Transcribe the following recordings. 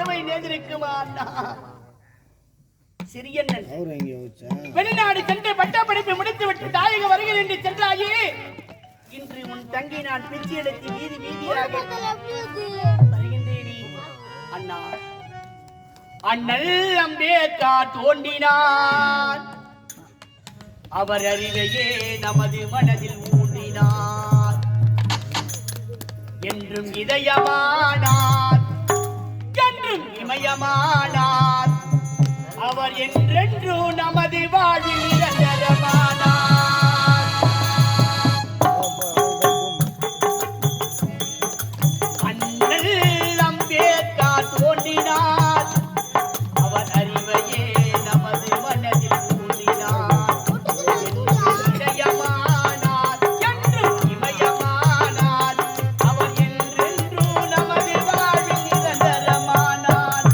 இரவை நேர்ந்திருக்குமா அண்ணா? சிறியண்ணன் வெளிநாடு சென்று பட்டப்படிப்பை முடித்துவிட்டு தாயக வருகிறேன் என்று சென்றாயே. இன்று உன் தங்கை நான் பிச்சை எடுத்து வீதி வீதியாக வருகின்றேனே அண்ணா. அண்ணல் அம்பேத்கர் தோன்றினார், அவர் அறிவையே நமது மனதில் ஊன்றினார். என்றும் இதயமானார், என்றும் இமயமானார். அவர் என்றென்றும் நமது வாழ்வில் நிரந்தரமானார். அண்ணல் அம்பேத்கர் தோன்றினார், அவர் அறிவையே நமது மனதில் ஊன்றினார். இதயமானார், என்றும் இமயமானார். அவர் என்றென்றும் நமது வாழ்வில் நிரந்தரமானார்.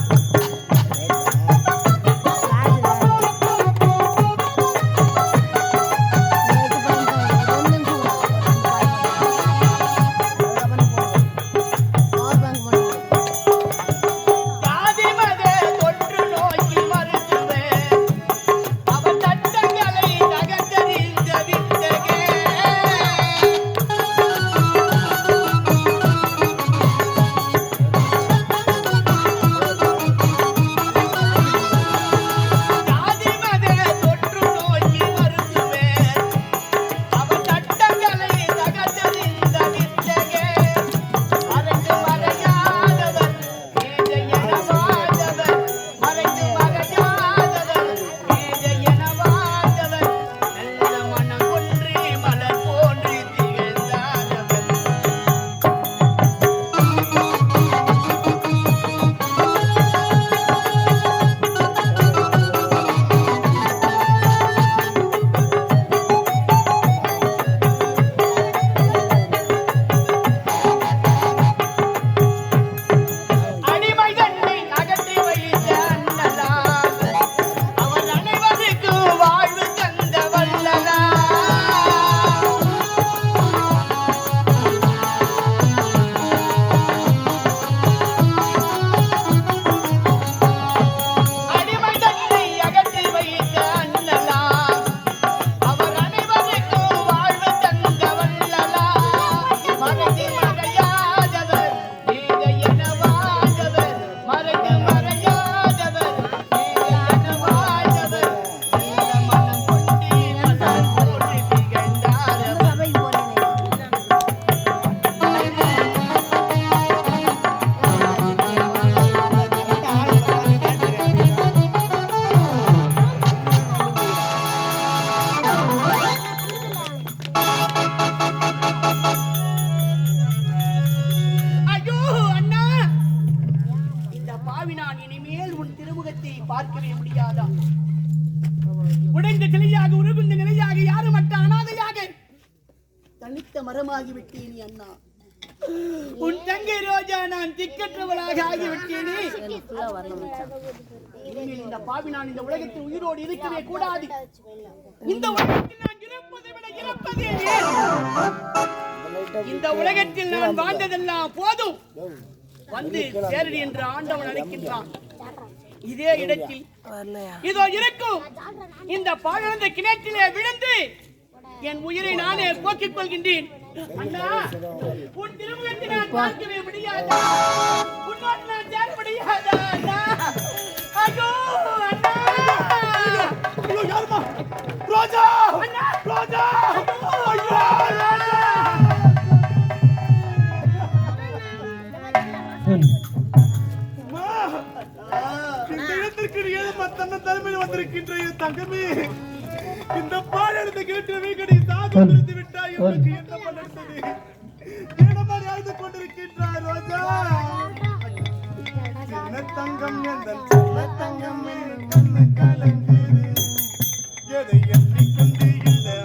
பார்க்கவே முடியாதா? உடைந்த சிலையாக உருகுந்த நிலையாக யாருமற்ற அனாதையாக தனித்த மரமாகி விட்டேனே அண்ணா. உன் தங்கை ரோஜா நான் திக்கற்றவளாக ஆகிவிட்டேனே. இந்த பாவி நான் இந்த உலகத்தில் உயிரோடு இருக்கவே கூடாது. இந்த உலகத்தில் நான் இறப்பதை விட இறப்பதே. இந்த உலகத்தில் நான் வாழ்ந்ததெல்லாம் போதும், வந்து சேரடி என்று ஆண்டவன் அழைக்கின்றான். இதே இடத்தில் இதோ இருக்கும் இந்த பாழந்த கிணற்றிலே விழுந்து என் உயிரை நானே போக்கிக் கொள்கின்றேன். அண்ணா, உன் திருமுகத்தை நான் பார்க்கவே முடியாதா? உன்னோடு நான் சேர முடியாதா? அண்ணா, ஐயோ அண்ணா, ஐயோ யாருமா? ரோஜா, அண்ணா, ரோஜா, ஐயோ வந்திருக்கின்ற தங்கமே, இந்த பாடத்தை கேட்டவே கடி சாக நிறுத்தி விட்டாய். எனக்கு என்ன பண்ணது? ஏனமாரி அழுது கொண்டிருக்கின்றாய் ரோஜா? சின்ன தங்கம் எந்தன் சின்ன தங்கம் கண்ணு கலங்கு எதை எண்ணிக்கொண்டு இல்லை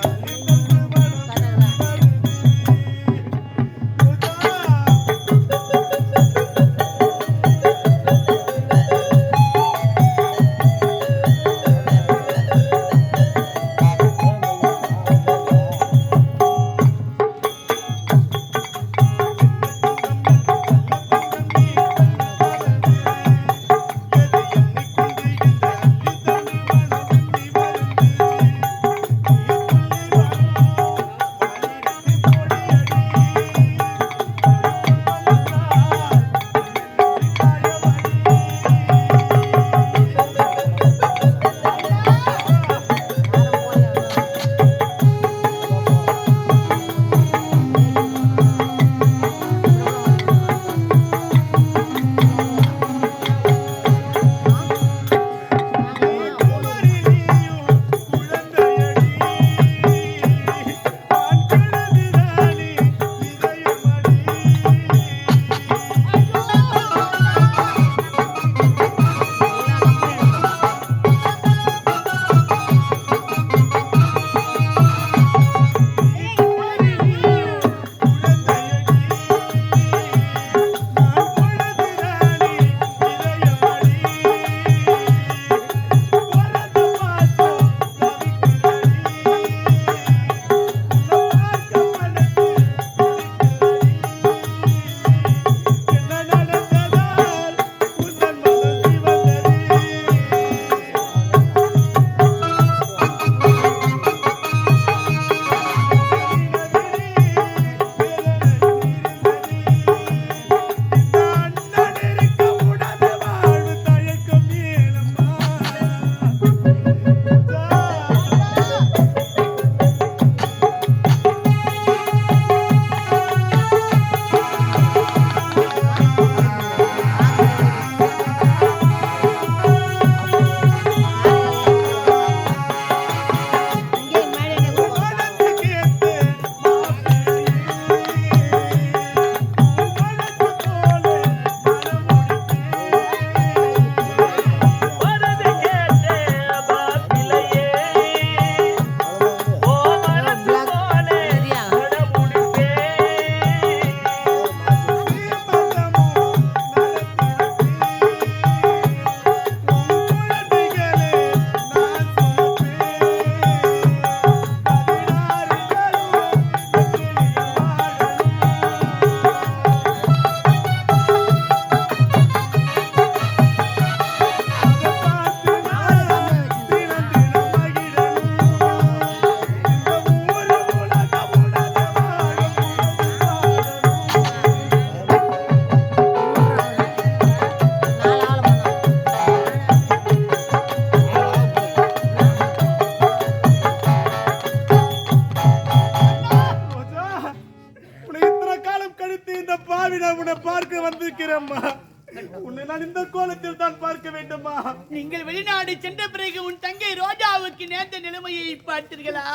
கோணத்தில் தான் பார்க்க வேண்டுமா? நீங்கள் வெளிநாடு சென்ற பிறகு உன் தங்கை ரோஜாவுக்கு நேர்ந்த நிலைமையை பார்த்தீர்களா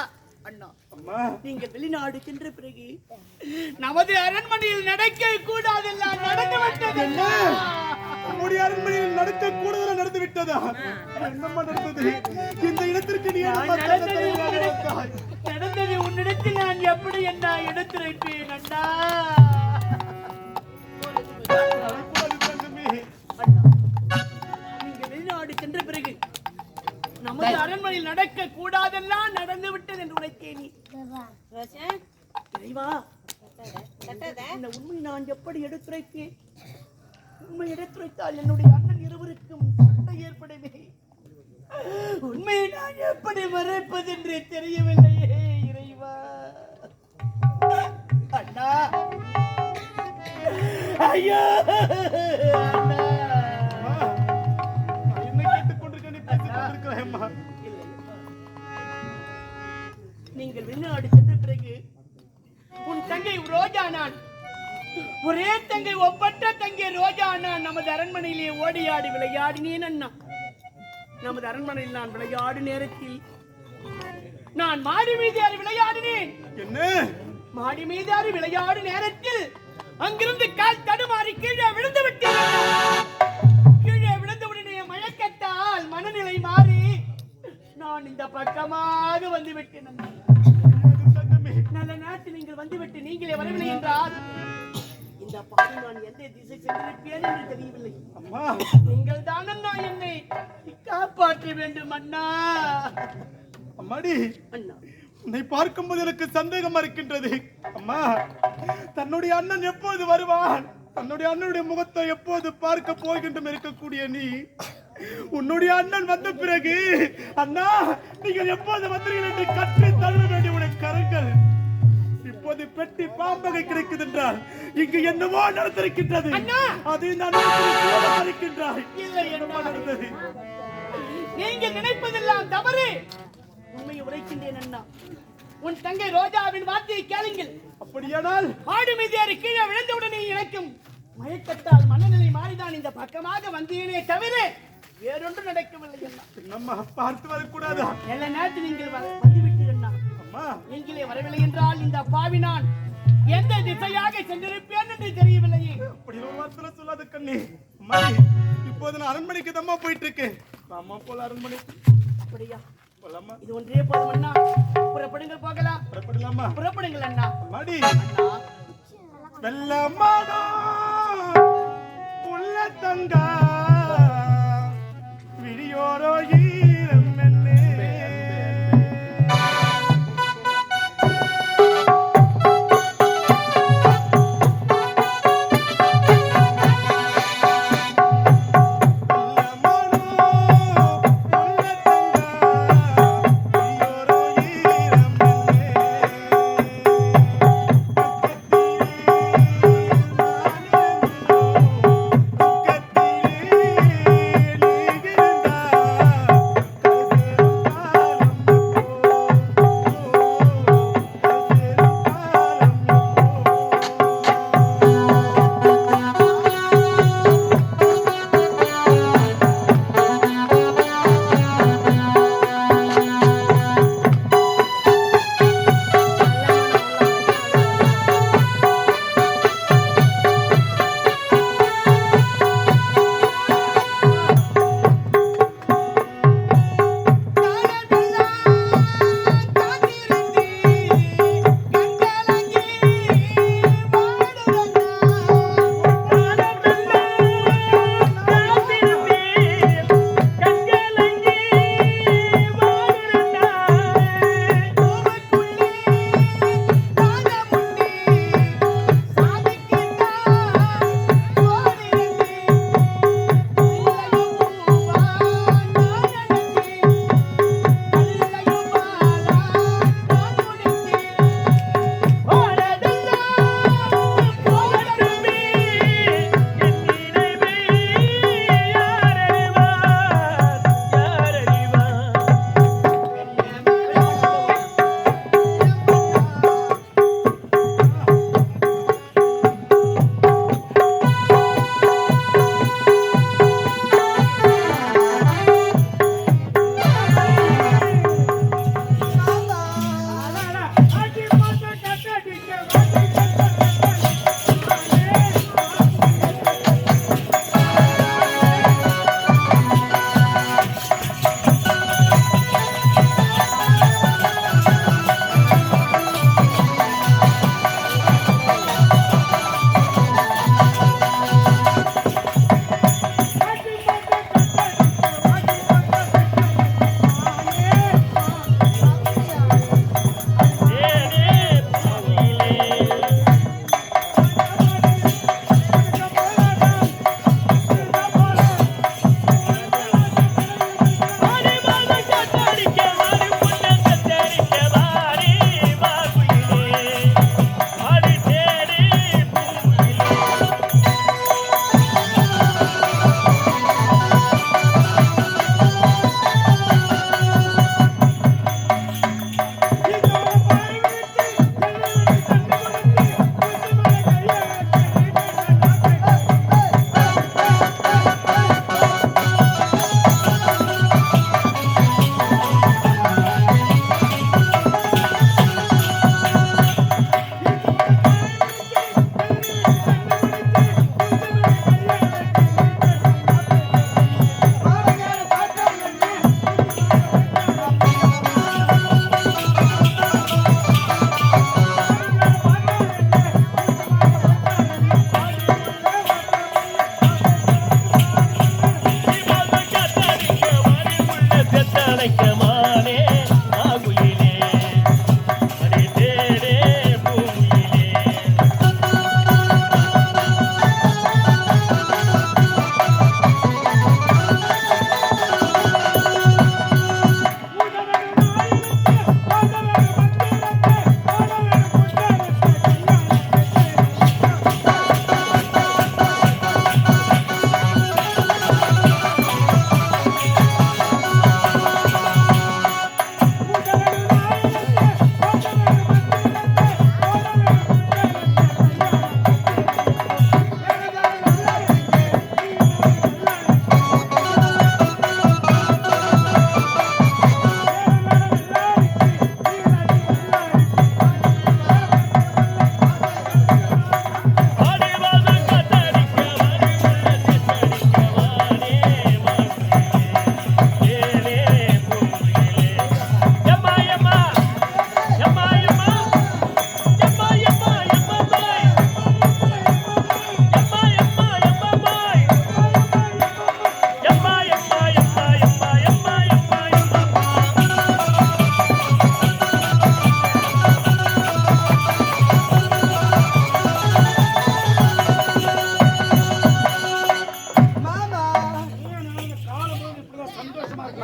அண்ணா? அம்மா, நீங்கள் வெளிநாடு சென்ற பிறகு நமது அரண்மனையில் நடக்க கூடாதெல்லாம் நடந்துவிட்டது. நம்முடைய அரண்மனையில் நடக்க கூடுதலா நடந்து விட்டதா? என்னம்மா நடந்தது? இந்த இடத்திற்கு நீ நடந்தது உன்னிடத்தில் நான் எப்படி என்ன எடுத்துரைப்பேன் அண்ணா? நீங்க வெளிநாடு சென்ற பிறகு நமது அரண்மனையில் நடக்க கூடாதெல்லாம் நடந்து விட்டது என்று உரைத்தேன். இந்த உண்மை நான் எப்படி எடுத்துரைப்பேன்? உண்மை எடுத்துரைத்தால் என்னுடைய அண்ணன் இருவருக்கும் சண்டை ஏற்படுமே. உண்மையை நான் எப்படி மறைப்பது என்று தெரியவில்லையே இறைவா. அண்ணா, ஐயோ அண்ணா, நீங்கள் வெளிநாடு சென்ற பிறகு உன் தங்கை ரோஜா நான் ஒரே தங்கை ஒப்பற்ற தங்கை ரோஜா நான் நமது அரண்மனையிலே ஓடியாடி விளையாடினேன் அண்ணா. நமது அரண்மனையில் நான் விளையாடும் நேரத்தில் நான் மாடி மீதாரி விளையாடினேன். என்ன? மாடி மீதாரி விளையாடும் நேரத்தில் அங்கிருந்து கால் தடுமாறி கீழே விழுந்து விட்டேன். கீழே விழுந்தவுடனே மயக்கத்தால் மனநிலை மாறி நான் இந்த பக்கமாக வந்து விட்டேன். நல்ல நேரத்தில் நீங்கள் வந்துவிட்டு நீங்களே வரவில்லை என்றால் இந்த பாவி நான் எந்த திசை சென்றிருப்பேன் என்று தெரியவில்லை. அம்மா, நீங்கள் தான் அண்ணா என்னை காப்பாற்ற வேண்டும் அண்ணா. அம்மாடி, அண்ணா, உன்னை பார்க்கும்போது எனக்கு சந்தேகமா இருக்கின்றது. அம்மா, தன்னுடைய அண்ணன் எப்போது வருவான்? தன்னுடைய அண்ணனுடைய முகத்தை எப்போது பார்க்க போகின்றும் இருக்கக்கூடிய நீ உன்னுடைய அண்ணன் வந்த பிறகு அண்ணா நீங்கள் எப்போது வந்தீர்கள் என்று கற்றி தள்ள வேண்டிய உடைய கரங்கள் இப்போது பெட்டி பாம்பகை கிடைக்குது என்றால் இங்கு என்னவோ நடந்திருக்கின்றது. அதை நான் இருக்கின்றாய். இல்லை, என்ன நடந்தது? நீங்கள் நினைப்பதெல்லாம் தவறு. உண்மையை உரைக்கின்றேன் அண்ணா. உன் தங்கை ரோஜாவின் வார்த்தையை கேளுங்கள். அப்படியானால் ஆடு மீதியாரி கீழே விழுந்தவுடனே இறக்கும் மயக்கத்தால் மனநிலை மாறிதான் இந்த பக்கமாக வந்தேனே தவிர வேறொன்று நடக்கவில்லை அண்ணா. நம்ம பார்த்து வரக்கூடாதா? எல்லா நேரத்தில் நீங்கள் வந்துவிட்டீர்கள் அண்ணா. அம்மா, நீங்களே வரவில்லை என்றால் இந்த பாவி நான் எந்த திசையாக சென்றிருப்பேன் என்று தெரியவில்லையே. அப்படி ஒரு வார்த்தை சொல்லாத கண்ணி. அம்மா, இப்போது நான் அரண்மனைக்கு தம்மா போயிட்டு இருக்கேன். அம்மா போல அரண்மனை. அப்படியா? போலாமா? இது ஒன்றே போதும் அண்ணா. புறப்படுங்கள், போகலாம். புறப்படலாமா? புறப்படுங்கள் அண்ணா. மாடி அண்ணா, வெள்ளமாடா உள்ள தங்கா விடியோரோ ஈரம் என்னே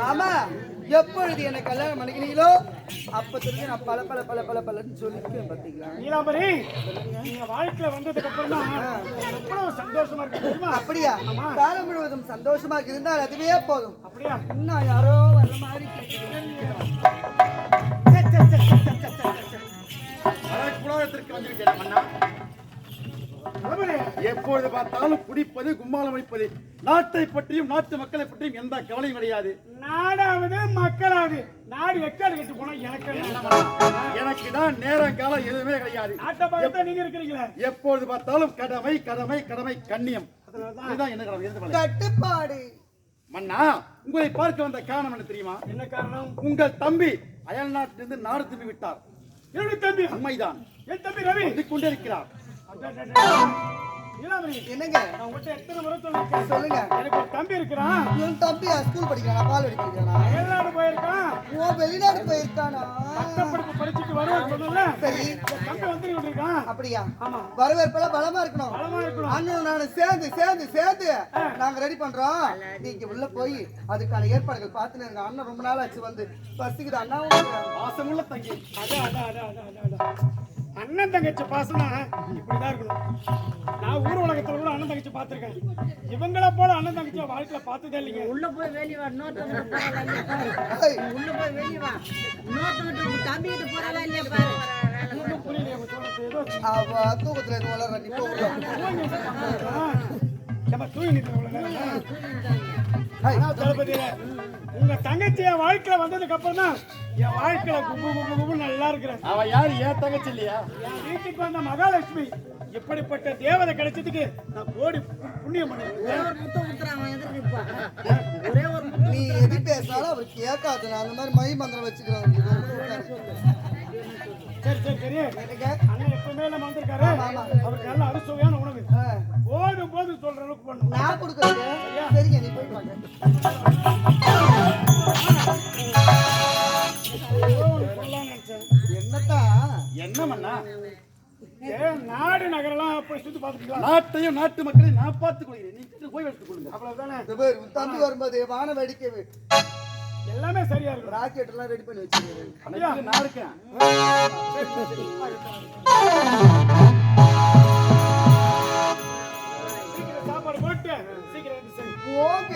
மாமா எப்பொழுது என்ன கல்யாணம் பண்ணிக்கிறீங்களோ அப்பத்திலிருந்து நான் பல பல பல பல பலன்னு சொல்லிருக்கேன் பாத்தீங்களா? நீலாம்பரி, நீங்க வாழ்க்கையில வந்ததுக்கு அப்புறம் தான் எவ்வளவு சந்தோஷமா இருக்கு தெரியுமா? அப்படியா? காலம் முழுவதும் சந்தோஷமா இருந்தால் அதுவே போதும். அப்படியா? இன்னும் யாரோ வர்ற மாதிரி குலகத்திற்கு வந்திருக்கேன் மன்னா. எப்பொழுது பார்த்தாலும் குடிப்பது, கும்மாளம் அடிப்பது, நாட்டை பற்றியும் நாட்டு மக்களை பற்றியும் எந்த கவலையும் கிடையாது. நாடாவது மக்களாவது நாடு எக்காடு கட்டு போனா எனக்கு தான் நேரம் காலம் எதுவுமே கிடையாது. நாட்டை பார்த்து நீங்க இருக்கிறீங்களா? எப்பொழுது பார்த்தாலும் கடமை கடமை கடமை கண்ணியம். அதுதான் என்ன கடமை கட்டுப்பாடு. மன்னா, உங்களை பார்க்க வந்த காரணம் என்ன தெரியுமா? என்ன காரணம்? உங்கள் தம்பி அயல் நாட்டிலிருந்து நாடு திரும்பி விட்டார். என்னுடைய தம்பி உண்மைதான். என் தம்பி ரவி வந்து கொண்டிருக்கிறார். என்னங்க எத்தனை முறை சொல்லிருக்கேன்? சொல்லுங்க. எனக்கு ஒரு தம்பி இருக்கிறான். என் தம்பி ஸ்கூல் படிக்கிறானா? பால் அடிக்கிறானா? வெளிநாடு போயிருக்கான். ஓ, வெளிநாடு போயிருக்கானா? பட்டப்படிப்பு படிச்சுட்டு வருவான்னு சொன்னல. சரி, தம்பி வந்து கொண்டிருக்கான். அப்படியா? ஆமா. வரவேற்பெல்லாம் பலமா இருக்கணும். பலமா இருக்கணும். அண்ணன் நானும் சேர்ந்து சேர்ந்து சேர்ந்து நாங்க ரெடி பண்றோம். நீங்க உள்ள போய் அதுக்கான ஏற்பாடுகள் பார்த்துன்னு இருங்க. அண்ணன் ரொம்ப நாள் ஆச்சு வந்து பசிக்குது. அண்ணா பாசமுள்ள தங்கி. அண்ணன் தங்கச்சி பாசனா இப்படிதான் இருக்கணும். நான் ஊர் உலகத்துல கூட அண்ணன் தங்கச்சி பார்த்திருக்கேன். இவங்கள போல அண்ணன் தங்கச்சி வாழ்க்கையில பார்த்ததே இல்லைங்க. உள்ள போய் வெளியே வா, இன்னொருத்தவங்க உள்ள போய் வெளியே வா, இன்னொருத்தவங்க தம்பிக்கிட்டு போறாளா இல்லையா பாரு. புரியல சொல்றது. அவ தூக்கத்துல இருந்து வளர்ற நீ போக உங்க தங்கச்சிய வாழ்க்கையில வந்ததுக்கு அப்புறம் தான் என் வாழ்க்கையில குப்பு குப்பு குப்பு நல்லா இருக்கிறேன். அவ யாரு? ஏன் தங்கச்சி இல்லையா? என் வீட்டுக்கு வந்த மகாலட்சுமி. இப்படிப்பட்ட தேவதை கிடைச்சதுக்கு நான் கோடி புண்ணியம் ஒரே ஒரு நீ எது பேசினாலும் அவர் கேட்காது. நான் அந்த மாதிரி மை மந்திரம் வச்சுக்கிறேன். சரி சரி சரி. அண்ணன் எப்பவுமே நம்ம வந்திருக்காரு. அவருக்கு நல்ல அறுசுவையான உணவு போதும் போதும் சொல்ற அளவுக்கு பண்ணும். நான் கொடுக்குறேன். சரிங்க, நீ போயிட்டு வாங்க. என்னத்தான் என்ன பண்ணா? நாடு நகரெல்லாம் போய் சுத்தி பார்த்துக்கலாம். நாட்டையும் நாட்டு மக்களையும் நான் பார்த்துக் கொள்கிறேன். நீங்க போய் எடுத்துக் கொள்ளுங்க. அவ்வளவுதானே. தம்பி வரும்போது வான வேடிக்கை எல்லாமே சரியா இருக்கும். ராக்கெட் எல்லாம் ரெடி பண்ணி வச்சிருக்கேன். நான் இருக்கேன். சாப்பாடு போட்டு சீக்கிரம் போங்க.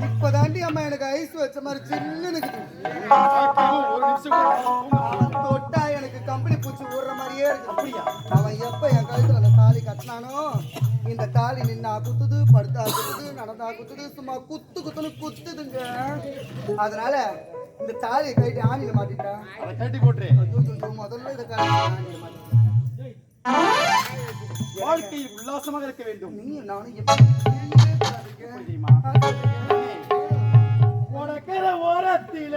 இப்பதாண்டி அம்மா எனக்கு ஐஸ் வச்ச மாதிரி சில்லுன்னு தொட்டா எனக்கு கம்பெனி பூச்சி ஊடுற மாதிரியே இருக்கு. அப்படியா? அவன் எப்ப என் கழுத்துல அந்த தாலி கட்டினானோ இந்த தாலி நின்னா குத்துது, படுத்தா குத்துது, நடந்தா குத்துது, சும்மா குத்து குத்துன்னு குத்துதுங்க. அதனால இந்த தாலியை கட்டி ஆணியில மாட்டிட்டேன். அதை கட்டி போட்டு முதல்ல இதை கட்டி ஆணியில மாட்டிட்டேன். வாழ்க்கையில் உல்லாசமாக இருக்க வேண்டும். நீ நானும் உனக்கிற ஓரத்தில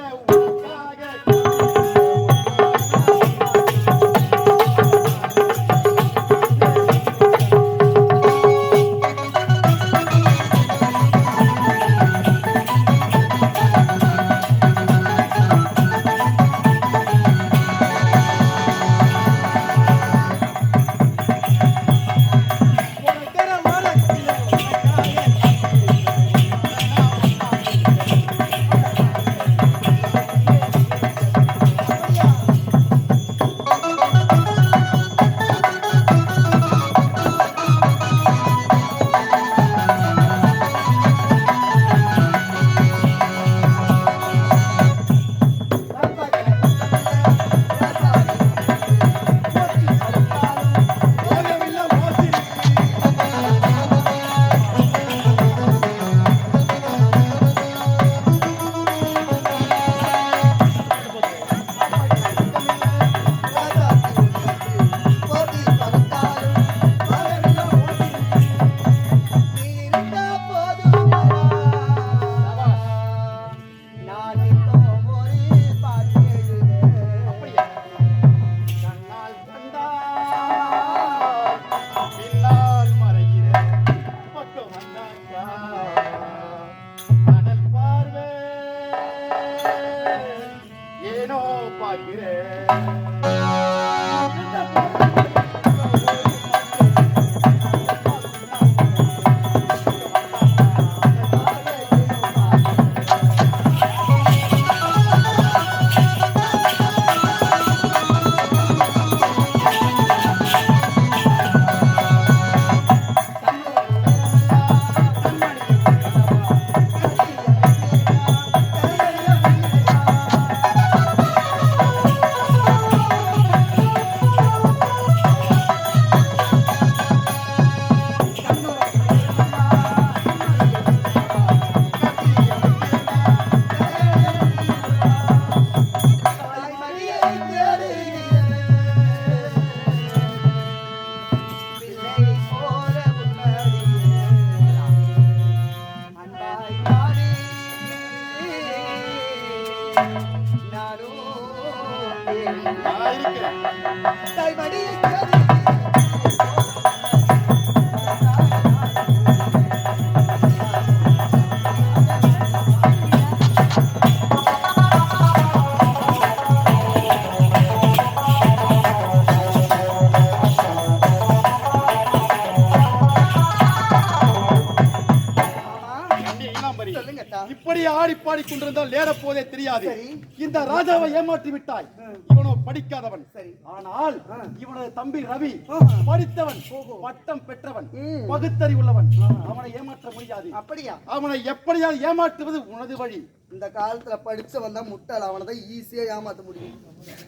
கேட்டா இப்படி ஆடி பாடி கொண்டிருந்தால் நேர போதே தெரியாது. சரி. இந்த ராஜாவை ஏமாற்றி விட்டாய். இவனோ படிக்காதவன். சரி. ஆனால் இவனது தம்பி ரவி ஆஹா. படித்தவன், பட்டம் பெற்றவன், ம். பகுத்தறிவுள்ளவன். அவனை ஏமாற்ற முடியாது. அப்படியா? அவனை எப்படியாவது ஏமாற்றுவது உனது வழி. இந்த காலத்துல படிச்சவன் தான் முட்டாள், அவனை தான் ஈஸியா ஏமாத்த முடியும்.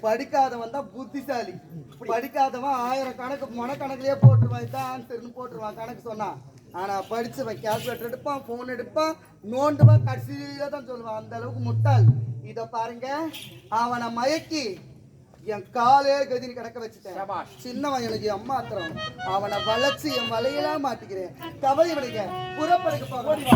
படிக்காதவன் தான் புத்திசாலி. படிக்காதவன் 1000 கணக்கு மனக்கணக்கிலேயே போட்டுருவான், இதான் ஆன்சர்னு போட்டுருவான் கணக்கு சொன்னா. ஆனா படிச்சவன் கால்குலேட்டர் எடுப்பான், போன் எடுப்பான், நோண்டுவான், கடைசியில தான் சொல்லுவான். அந்த அளவுக்கு முட்டாள். இத பாருங்க, அவனை மயக்கி என் காலே கதின்னு கிடக்க வச்சுட்டேன். சின்னவன் எனக்கு அம்மா அத்திரம். அவனை வளைச்சு என் வலையெல்லாம் மாட்டிக்கிறேன். கவலை விடுங்க, புறப்படுக்க போகிறேன்.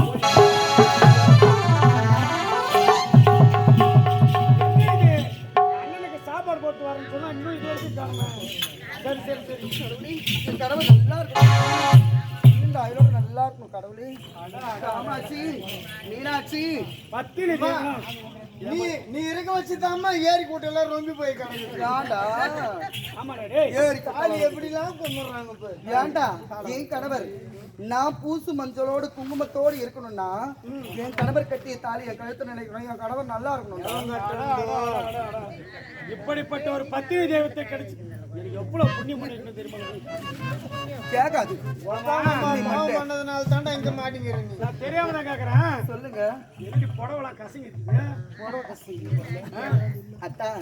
சாப்பாடு போட்டு வரேன்னு சொன்னா இன்னும் இது வரைக்கும் காணுமே. சரி சரி சரி. என் கடவுள் நல்லா இருக்கும். இந்த அயலோட நல்லா இருக்கும் கடவுளே. காமாட்சி, மீனாட்சி, பத்தினி நீ இருக்க வச்சுதாம்மா ஏரி கூட்டெல்லாம் ரொம்ப போய் கிடக்குது. ஏன்டா? ஆமாடா டேய். ஏரி காலி எப்படிலாம் கொண்டுறாங்க இப்ப? ஏன்டா? என் கணவர் நான் பூசு மஞ்சளோடு குங்குமத்தோடு இருக்கணும்னா என் கணவர் கட்டிய தாலி என் கழுத்து நினைக்கணும். என் கணவர் நல்லா இருக்கணும். இப்படிப்பட்ட ஒரு பத்தினி தெய்வத்தை கிடைச்சு எனக்கு எவ்வளவு புண்ணியம் பண்ணிருக்கணும் தெரியுமா? கேட்காது. பண்ணதுனால தாண்டா இங்க மாட்டேங்கிறேன். நான் தெரியாம தான் கேக்குறேன். சொல்லுங்க. எப்படி புடவலாம் கசங்கிட்டு அத்தான்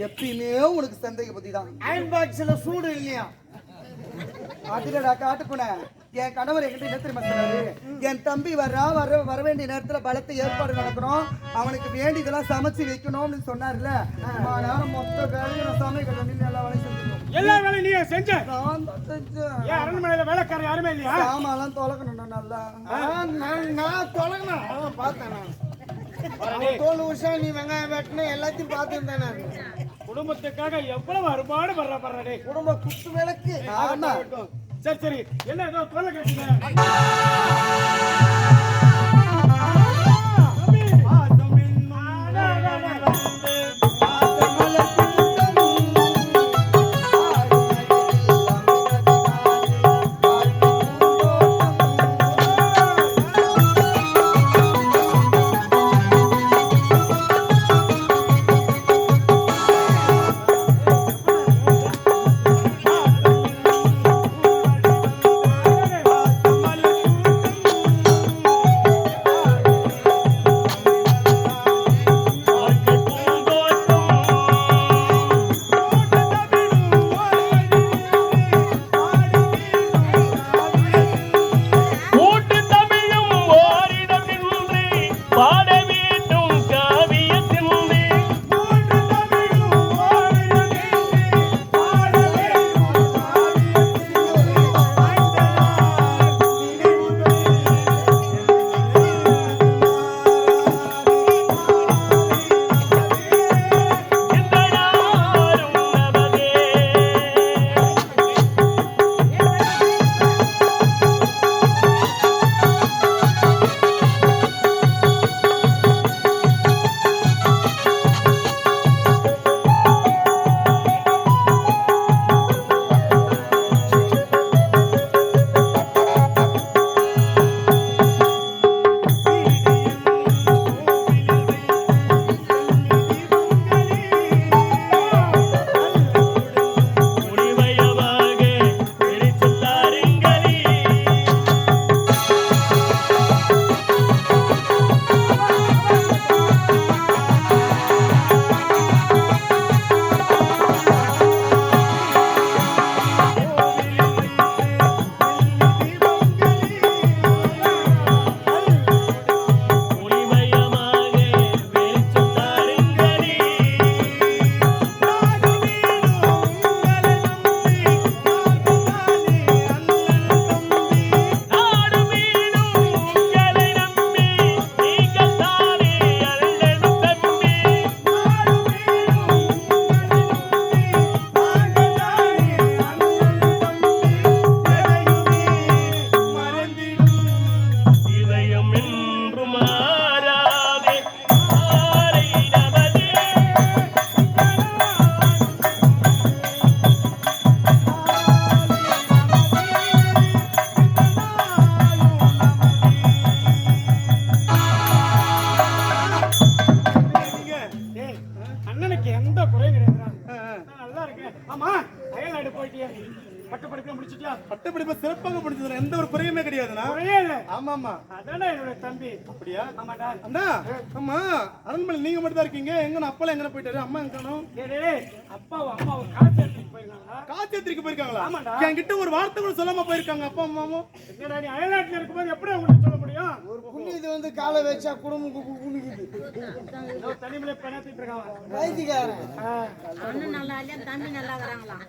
எப்பயுமே உனக்கு சந்தேக புத்தி தான். அயன் பாக்ஸ்ல சூடு இல்லையா? அதுலடா காட்டுக்குன என் கணவர் என்கிட்ட என்ன தெரியுமா சொன்னாரு? என் தம்பி வர வேண்டிய நேரத்துல பலத்த ஏற்பாடு நடக்கணும், அவனுக்கு வேண்டியதெல்லாம் சமைச்சு வைக்கணும் அப்படின்னு சொன்னார்ல. நேரம் மொத்த வேலையும் நான் சமைக்க எல்லா வேலையும் செஞ்சுக்கணும். எல்லா வேலையும் நீ செஞ்ச. நான் தான் செஞ்சேன். ஏன் அரண்மனையில வேலைக்கார யாருமே இல்லையா? சாமான்லாம் தொலைக்கணும் நல்லா. நான் தொலைங்கண்ணா பார்த்தேன். நான் தோல் உஷா நீ வெங்காயம் வெட்டின எல்லாத்தையும் பார்த்துருந்தேன். நான் குடும்பத்துக்காக எவ்வளவு அறுபாடு பண்றே. குடும்ப குத்து விளக்கு. ஆமா. சரி சரி, என்ன ஏதோ சொல்ல கேட்டீங்க? முறையுமே கிடையாதுண்ணா. ஆமா ஆமா, அதானே என்னோட தம்பி. அப்படியா? ஆமாடா. அண்ணா, ஆமா அரண்மனை நீங்க மட்டும் தான் இருக்கீங்க. எங்க அப்பா எங்க போயிட்டாரு? அம்மா எங்க காணோம்? அப்பாவும் அம்மாவும் காசு எடுத்துட்டு போயிருக்காங்களா? காத்தியத்திற்கு போயிருக்காங்களா? ஆமாடா. என்கிட்ட ஒரு வார்த்தை கூட சொல்லாம போயிருக்காங்க அப்பா அம்மாவும். என்னடா நீ அயல்நாட்டுல இருக்கும்போது எப்படி உங்களுக்கு சொல்ல முடியும்? ஒரு புண்ணு இது வந்து காலை வச்சா குடும்பம் குனிக்குது. தனிமலை பண்ணாத்திட்டு இருக்காங்க. வைத்தியக்காரன் அண்ணன் நல்லா இல்லையா தம்பி நல்லா இருக்கிறாங்களாம்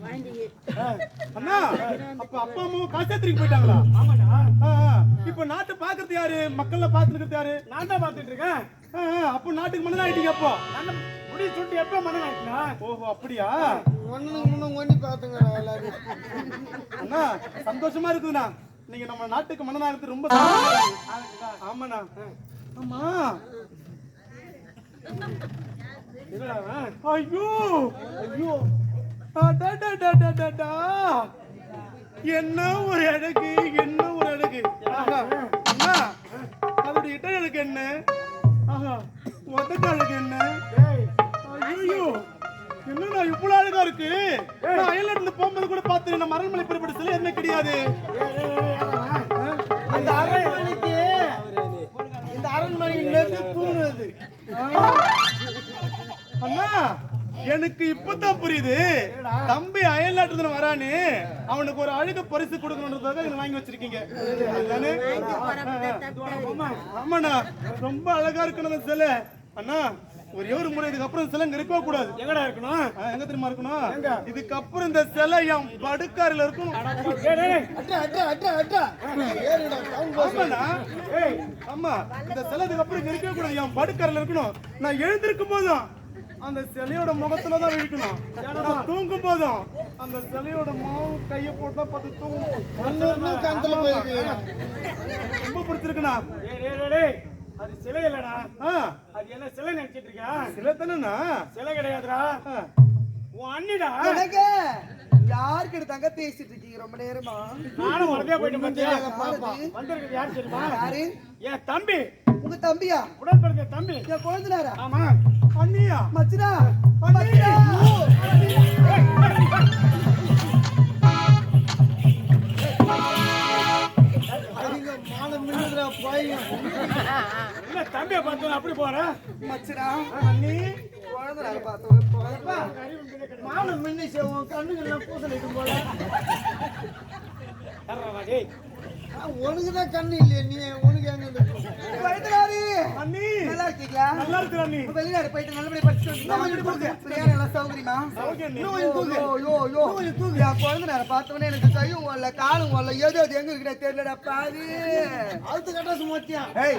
வாங்கிக்கு அண்ணா, அப்ப அப்பா அம்மாவும் காத்தியத்திற்கு போயிட்டாங்களா? ஆமாடா. இப்ப நாட்டு பாக்குறது யாரு? மக்கள்ல பாத்துக்கிறது யாரு? நான் தான் பாத்துட்டு இருக்கேன். அப்போ நாட்டுக்கு மன்னன் ஆயிட்டீங்க அப்போ. நான் முடி சுட்டு எப்ப மனம் ஆயிட்டுனா? ஓஹோ, அப்படியா? ஒண்ணுக்கு முன்னும் ஒண்ணி பாத்துங்க எல்லாரும். அண்ணா, சந்தோஷமா இருக்குதுண்ணா. நீங்க நம்ம நாட்டுக்கு மன்னனா இருக்கிறது ரொம்ப சந்தோஷமா இருக்கு. ஆமாண்ணா. ஆமா. ஐயோ ஐயோ, அடடடடடடா. என்ன ஒரு அழகு, என்ன ஒரு அழகு. ஆஹா. அண்ணா, அதோட இட அழகு என்ன? ஆஹா, உதட்ட அழகு என்ன? ஐயோ, என்னடா இவ்வளவு அழகா இருக்கு. நான் அயல்நாட்டுல போகும்போது கூட பார்த்து நம்ம அரண்மனை புறப்பட்டு சில என்ன கிடையாது. இந்த அரண்மனைக்கு இந்த அரண்மனைக்கு தூங்குறது. அண்ணா, எனக்கு இப்பதான் புரியுது. தம்பி அயல்நாட்டுல வரானே, அவனுக்கு ஒரு அழகு பரிசு கொடுக்கணுன்றதுக்காக இதை வாங்கி வச்சிருக்கீங்க. அதுதானே? ஆமாண்ணா, ரொம்ப அழகா இருக்கணும் சிலை. அண்ணா, ஒரே ஒரு முறை இதுக்கப்புறம் சிலை இங்க இருக்கவே கூடாது. எங்கடா இருக்கணும்? எங்க தெரியுமா இருக்கணும்? இதுக்கப்புறம் இந்த சிலை என் படுக்காரில இருக்கணும். அட்டா அட்டா அட்டா அட்டா ஏறுடா சவுண்ட் பாஸ். ஆமாண்ணா. ஆமா, இந்த சிலை இதுக்கப்புறம் இங்க இருக்கவே கூடாது, என் படுக்காரில இருக்கணும். நான் எழுந்திருக்கும் போதும் அந்த சிலையோட முகத்துல தான் இருக்கணும். நான் தூங்கும் போதும் அந்த சிலையோட மாவு கையை போட்டு தான் பார்த்து தூங்கும். கணத்துல போயிருக்கு. ரொம்ப பிடிச்சிருக்குண்ணா. அது சிலை இல்லடா. அது என்ன சிலை நினைச்சிட்டு இருக்கியா? சிலை தானேண்ணா? சிலை கிடையாதுடா. உன் அண்ணிடா. எனக்கு யாருக்கு எடுத்தாங்க பேசிட்டு இருக்கீங்க ரொம்ப நேரமா? நானும் உடனே போயிட்டு பாத்தியா? பாப்பா. வந்திருக்கிறது யாரு தெரியுமா? யாரு? என் தம்பி, உங்க தம்பியா? உடன்பிறந்த தம்பி. என் குழந்தைனாரா? ஆமா. அண்ணியா? மச்சினா மச்சினா. அதிக மானம் மின்னுதுடா பையன். என்ன தம்பியை பார்த்தோம் அப்படி போற? மச்சினா அண்ணி, குழந்தைனார பார்த்தோம். மானம் மின்னிச்சு உன் கண்ணுக்கு எல்லாம் பூசலிட்டு போல. டேய், உனக்கு தான் கண்ணு இல்லையே, நீ உனக்கு எங்க குழந்தைனாரு? அண்ணி நல்லா இருக்கீங்களா? நல்லா இருக்கு அண்ணி. வெளிநாடு போயிட்டு நல்லபடியா படிச்சுட்டு வந்தீங்களா? பிரியாணி எல்லாம் சௌகரியமா? சௌக்கியம் அண்ணி. என் குழந்தைனார பார்த்தவொடனே எனக்கு கையும் வரல காலும் வரல, எது அது எங்க இருக்குடா தெரியலடா பாரு. அழுத்து கட்டாசு மத்தியான். ஏய்,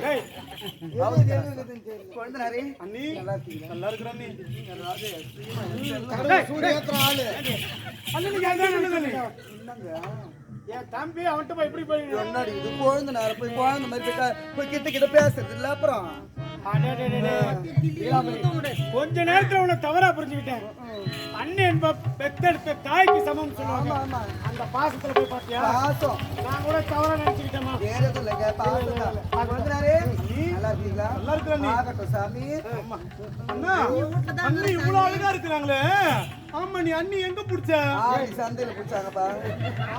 குழந்தைனாரே அண்ணி நல்லா இருக்கீங்களா? நல்லா இருக்கிற அண்ணி. கடவுள் சூடு ஏத்துற ஆளு. அண்ணனுக்கு எங்க அண்ணன்? என் தம்பி அவன்கிட்ட போய் இப்படி போய் முன்னாடி இது குழந்தைனார போய் குழந்தை மாதிரி போய் கிட்ட கிட்ட பேசுறது இல்ல. அப்புறம் கொஞ்ச நேரத்துல உன்னை தவறா புரிஞ்சுக்கிட்டேன். அண்ணன் என்ப பெத்தெடுத்த தாய்க்கு சமம் சொல்லுவாங்க. ஆமா அந்த பாசத்துல போய் பாத்தியா? பாசம் நான் கூட தவறா நினைச்சுக்கிட்டேமா. வேற எதுவும் இல்லைங்க, பாசம் தான். குழந்தைனாரே நல்லா இருக்கீங்களா? நல்லா இருக்கிற அண்ணி. ஆகட்டும் சாமி. அண்ணா, அண்ணி இவ்வளவு அழகா இருக்கிறாங்களே. ஆமா, நீ அண்ணி எங்க புடிச்ச? ஆடி சந்தையில பிடிச்சாங்கப்பா.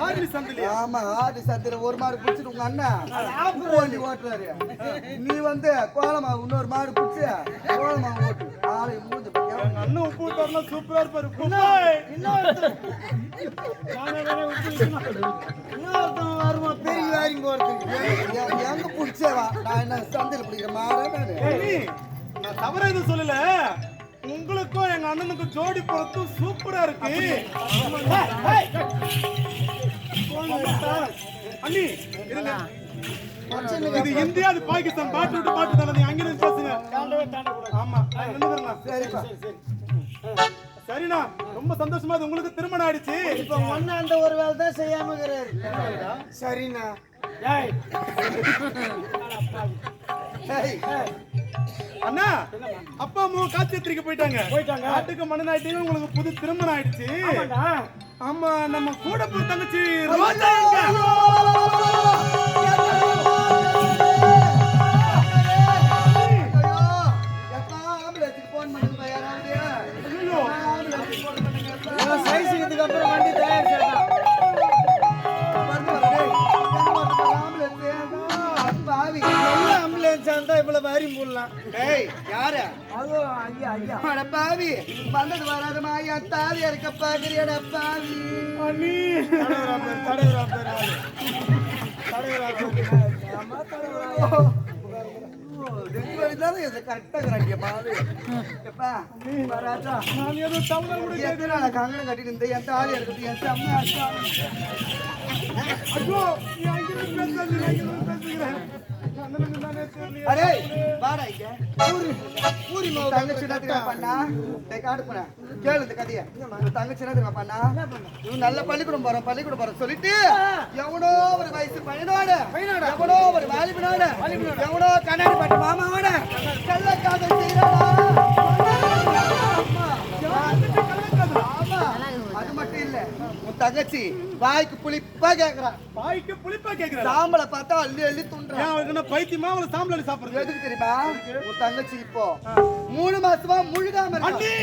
ஆர்மி சந்திலியா? ஆமா, ஆடி சந்தையில ஒரு மாடு பிடிச்சிட்டு உங்க அண்ணன் ஆப்பு வண்டி ஓட்டுறாரு. நீ வந்து கோலமாவு இன்னொரு மாடு பிடிச்சி கோலமாவு ஓட்டு ஆளை மூஞ்சி பாத்தியா? எங்க அண்ணன் உப்பு விட்டாருன்னா சூப்பரா இருப்பாரு. இன்னொருத்தன் வருமா பெரிய வாரிங்க போறதுக்கு. எங்க பிடிச்சவா? நான் என்ன சந்தையில பிடிக்கிற மாடா நானு? அண்ணி, நான் தவறா எதுவும் சொல்லல. உங்களுக்கும் எங்க அண்ணனுக்கும் ஜோடி பொறுத்தும் சூப்பரா இருக்கு. அண்ணி இருங்க. இது இந்தியா, அது பாகிஸ்தான். பாட்டு விட்டு பாட்டு தானே, நீங்க அங்கிருந்து பேசுங்க. ஆமா, நான் நின்னுக்கிறேன். சரிப்பா. சரிண்ணா, ரொம்ப சந்தோஷமா இருக்கு. உங்களுக்கு திருமணம் ஆயிடுச்சு. இப்ப ஒன்னு அந்த ஒரு வேலை தான் செய்யாம இருக்கிறாரு. சரிண்ணா. ஏய், ஏய், அண்ணா, அப்பா அம்மாவும் காட்சியத்திரிக்கு போயிட்டாங்க. நாட்டுக்கு மன்னன் ஆயிட்டீங்க, உங்களுக்கு புது திருமணம் ஆயிடுச்சு. ஆமா, நம்ம கூட போய் தங்கச்சி ரோஜா எங்க? ஐயோ, எப்பா ஆம்புலன்ஸுக்கு போன் பண்ணுங்க யாராவது. ஐயோ, ஆம்புலன்ஸுக்கு போன் பண்ணுங்க. சைஸுக்கு அப்புறம் வண்டி தயார் செய்யலாம். வரணும், வரணும். கருவேப்பிலை வாரி போடலாம். டேய் யாரு அதோ ஐயா ஐயா அட பாவி வந்தது வராதமா என் தாலியா இருக்க பாக்குறியடா பாவி அண்ணி தடவுரா பேர் ஆளு. தடவுரா பேர். ஆமா, தடவுரா. கரெக்டா கராட்டிய பாவி எப்பா வராதா நான் ஏதோ தவறு கூட எத்தனை நாளா கங்கணம் கட்டிட்டு இருந்த என் தாலியா இருக்குது என் செம்ம ஐயோ நீ அங்கிருந்து பேசாதீங்க, நான் இங்கிருந்து பேசுகிறேன். அண்ணனுக்கு தானே தெரியல. அரே வாடா இங்க பூரி மாவு தங்கச்சி என்ன தெரியுமா பண்ணா டேய் காடு பண்ண கேளு இந்த கதைய தங்கச்சி என்ன தெரியுமா பண்ணா இவன் நல்ல பள்ளிக்கூடம் போறேன் சொல்லிட்டு எவனோ ஒரு வயசு பையனோட எவனோ ஒரு வாலிபனோட எவனோ கண்ணாடி பட்டு மாமாவோட கள்ள காதல் செய்யறானா அது மட்டும் இல்ல உன் தங்கச்சி வாய்க்கு புளிப்பா கேக்குறா வாய்க்கு புளிப்பா கேக்குறா. சாம்பலை பார்த்தா அள்ளி அள்ளி துண்டுறா ஏன் அவருக்கு என்ன பைத்தியமா அவளை சாம்பல் அள்ளி சாப்பிடுறது? எதுக்கு தெரியுமா உன் தங்கச்சி இப்போ 3 மாசமா முழுகாம இருக்கா அண்ணி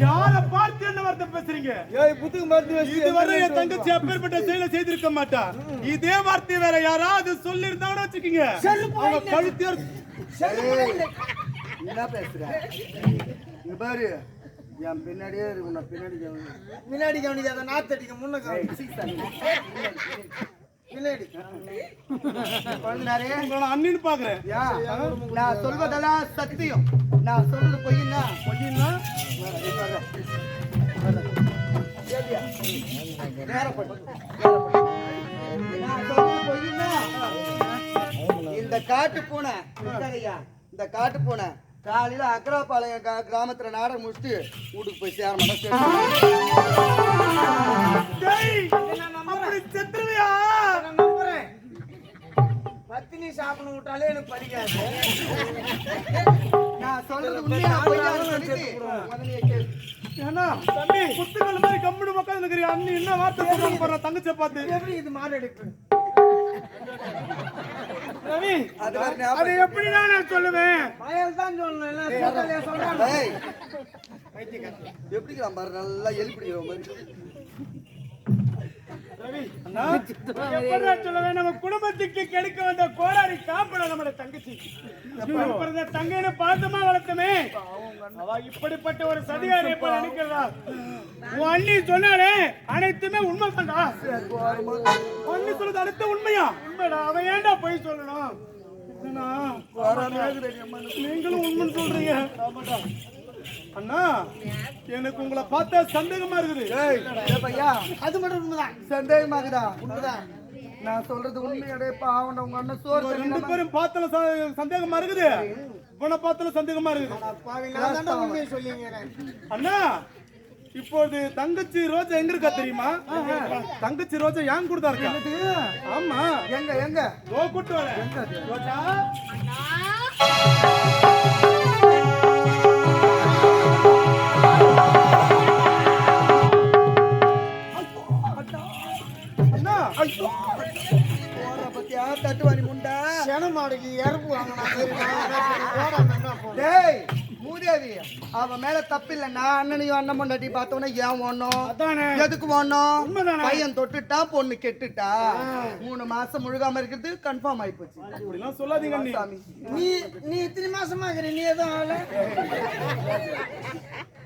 யார பார்த்து என்ன வார்த்தை பேசுறீங்க? ஏய் புத்துக்கு மருந்து வச்சு இதுவரை என் தங்கச்சி அப்பேற்பட்ட செயலை செய்திருக்க மாட்டா. இதே வார்த்தை வேற யாராவது சொல்லி இருந்தாங்கன்னு வச்சுக்கீங்க, அவங்க கழுத்தியர் ஏய், என்ன பேசுற இங்க பாரு என் பின்னாடியே இருக்கு நான் பின்னாடி முன்னாடி கவனிக்காத நாத்தடிக்க முன்ன கவனி. பின்னாடி குழந்தைனாரே உங்களோட அண்ணின்னு பாக்குறேன். நான் சொல்வதெல்லாம் சத்தியம் நான் சொல்றது பொய்னா பொய்னா நான் சொல்றது பொய்னா இந்த காட்டு பூனை இந்த காட்டு பூனை காலையில அக்கராபாளையம் கிராமத்துல நாடகம் முடிச்சுட்டு வீட்டுக்கு போய் சேர மாட்டேன் அப்படி செத்துருவியா? நான் நம்புறேன். பத்தினி சாப்பிட விட்டாலே எனக்கு படிக்காது. நான் சொல்றது உண்மையா பொய்யான்னு சொல்லிட்டு முதல்ல கேளு. ஏன்னா தம்பி குத்துக்கள் மாதிரி கம்முனு உட்கார்ந்து இருக்கிற அண்ணி என்ன வார்த்தை சொல்றாங்க பாரு தங்கச்சியை பார்த்து. எப்படி இது மாரடைப்பு? ரவி அது வேற அதை ஞாபகம். எப்படிதான் நான் சொல்லுவேன்? பயல் தான் சொல்லணும். எல்லாம் சோதனையா சொல்றாங்க. ஏய், எப்படிங்கிறான் பாரு நல்லா எலிப்பிடிக்கிற மாதிரி ரவி அண்ணா எப்படிதான் சொல்லுவேன்? நம்ம குடும்பத்துக்கு கெடுக்க வந்த கோடாரி காப்பட நம்ம தங்கச்சி பிறந்த தங்கைன்னு பார்த்தமா வளர்த்தமே, அவ இப்படிப்பட்ட ஒரு சதிகாரி எப்ப நினைக்கிறதா? உன் அண்ணி சொன்னாலே அனைத்துமே உண்மைதான்டா. அண்ணி சொல்றது அடுத்த உண்மையா? உண்மைடா. அவன் ஏன்டா போய் சொல்லணும்? என்னண்ணா, நீங்களும் உண்மைன்னு சொல்றீங்க. ஆமாடா. அண்ணா எனக்கு உங்களை பார்த்தா சந்தேகமா இருக்குது. ஏய், ஏ பையா அது மட்டும் உண்மைதான். சந்தேகமாகுதா நான் சொல்றது உண்மையோட பாவம் உங்க அண்ணன் சோறு ரெண்டு பேரும் பார்த்தல சந்தேகமா இருக்குது, இவனை பார்த்தல சந்தேகமா இருக்குது. நான் தாண்டா உண்மையை சொல்லிங்க. அண்ணா இப்போது தங்கச்சி ரோஜா எங்க இருக்கா தெரியுமா? தங்கச்சி ரோஜா ஏன் கூட தான் இருக்கா? ஆமா எங்க ஓ கூட்டு வரேன். ரோஜா அண்ணா போற பத்தியா தட்டுவாணி முண்டா சென மாடுக்கு இறப்பு வாங்கினா டேய் மூதேவி அவன் மேல தப்பில்லைன்னா அண்ணனையும் அண்ணன் பொண்டாட்டி பார்த்தோன்னா ஏன் ஒண்ணும் அதானே எதுக்கு ஒண்ணும் உண்மைதானே? பையன் தொட்டுட்டா பொண்ணு கெட்டுட்டா 3 மாசம் முழுகாம இருக்கிறது கன்ஃபார்ம் ஆயிப்போச்சு அப்படிலாம் சொல்லாதீங்க அண்ணி. சாமி நீ இத்தனை மாசமா இருக்கிற நீ எதுவும் ஆகல.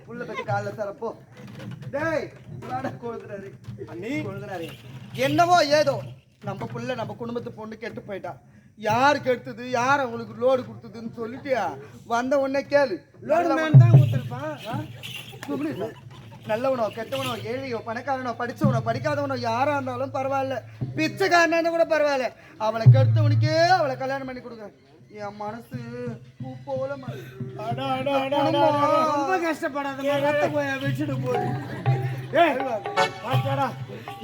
புள்ள பத்தி காலைல தரப்போ டேய் கொழுதுறாரு அண்ணி கொழுதுறாரு என்னவோ ஏதோ நம்ம புள்ள நம்ம குடும்பத்து பொண்ணு கெட்டு போயிட்டா யாரு கெடுத்தது யார் அவங்களுக்கு லோடு கொடுத்ததுன்னு சொல்லிட்டியா வந்த உடனே கேளு லோடு மேன் தான் கொடுத்துருப்பான். நல்லவனோ கெட்டவனோ ஏழையோ பணக்காரனோ படிச்சவனோ படிக்காதவனோ யாரா இருந்தாலும் பரவாயில்ல பிச்சைக்காரனு கூட பரவாயில்ல அவளை கெடுத்தவனுக்கே அவளை கல்யாணம் பண்ணி கொடுங்க என் மனசு பூ போல ரொம்ப கஷ்டப்படாத ரத்த போய் வச்சுட்டு போகுது.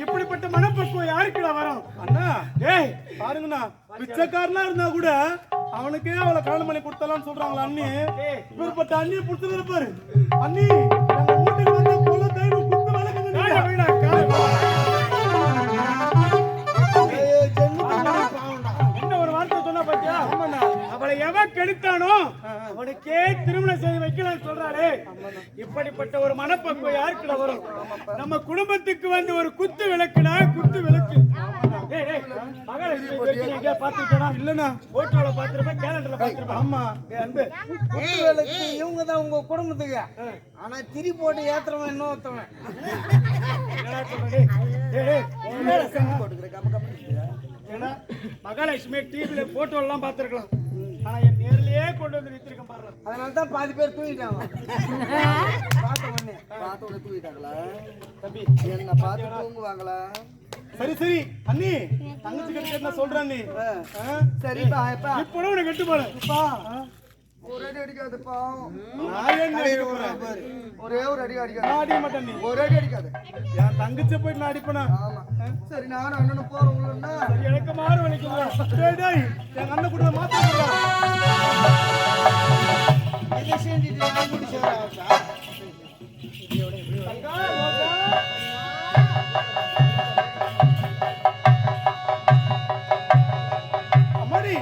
இப்படிப்பட்ட மனப்பக்குவம் யாருக்குடா வரும்? அண்ணா ஏய் பாருங்கண்ணா, பிச்சைக்காரனா இருந்தா கூட அவனுக்கே அவளை கல்யாணம் பண்ணி கொடுத்தலாம்னு சொல்றாங்களா அண்ணி? இப்படிப்பட்ட அண்ணியை பிடிச்சது பாரு. அண்ணி எங்க வீட்டுக்கு வந்து கொலை தெய்வம் குத்து வளர்க்குது. என்ன ஒரு வார்த்தை சொன்னா பாத்தியா? அவளை எவன் கெடுத்தானோ அவனுக்கே திருமணம் செய்து வைக்கலாம்னு சொல்றாரு. இப்படிப்பட்ட ஒரு மனப்பக்குவம் யாருக்குடா வரும்? நம்ம குடும்பத்துக்கு வந்து ஒரு குத்து விளக்குனா குத்து விளக்கு. எங்க பாத்துட்டேனா இல்லனா போட்டோல பாத்துறேன் கேலண்டர்ல பாத்துறேன் ஆமா அன்பு குத்து வேலைக்கு இவங்க தான் உங்க குடும்பத்துக்கு ஆனா திரி போட்டு ஏத்துறவன் இன்னொருத்தவன் என்னடா சொல்றே டேய் என்னடா செஞ்சு போட்டுக்கிற கம்ம ஏன்னா மகாலட்சுமி டிவில போட்டோ எல்லாம் பாத்துறலாம் ஆனா என் நேர்லயே கொண்டு வந்து நிறுத்திருக்கேன் பாரு அதனால தான் பாதி பேர் தூங்கிட்டாங்க பார்த்த உடனே தூக்கிட்டாங்களா தம்பி என்ன பார்த்து தூங்குவாங்களா சரி சரி அண்ணி தங்கச்சி கிட்ட என்ன சொல்றேன் நீ சரிப்பா எப்பா இப்போ உனக்கு கெட்டு போல ஒரு அடி அடிக்காதுப்பா நான் என்ன அடிக்க போறேன் ஒரே ஒரு அடி அடிக்காது நான் அடிக்க மாட்டேன் நீ ஒரு அடி அடிக்காது என் தங்கச்சி போய் நான் அடிப்பேனா ஆமா சரி நானும் அண்ணனும் போறோம் உங்களுன்னா எனக்கு மாறு வலிக்குங்க டேய் டேய் என் அண்ணன் கூட மாத்திரடா இதை செஞ்சுட்டு நான் கூட சேராச்சா அம்மாடி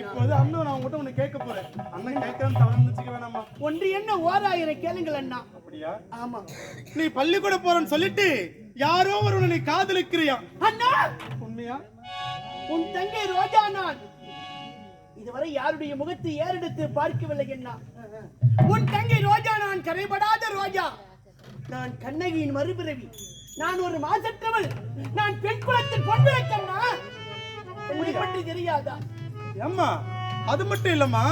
இப்போது அண்ணன் நான் உங்ககிட்ட ஒண்ணு கேட்க போறேன் அண்ணன் கேட்கறேன்னு தவறு நினைச்சுக்க வேணாமா ஒன்று என்ன ஓராயிரம் கேளுங்கள் அண்ணா. அப்படியா ஆமா நீ பள்ளிக்கூட போறேன்னு சொல்லிட்டு யாரோ ஒருவனை நீ காதலிக்கிறியா அண்ணா, உண்மையா உன் தங்கை ரோஜா நான் இதுவரை யாருடைய முகத்தை ஏறெடுத்து பார்க்கவில்லை அண்ணா. உன் தங்கை ரோஜா நான் கரைபடாத ரோஜா. நான் கண்ணகியின் மறுபிறவி. நான் ஒரு மாசற்றவள். நான் பெண் குலத்தின் பொன்விளக்கண்ணா. உன்னை பற்றி தெரியாதா? அம்மா அது மட்டும் இல்லம்மா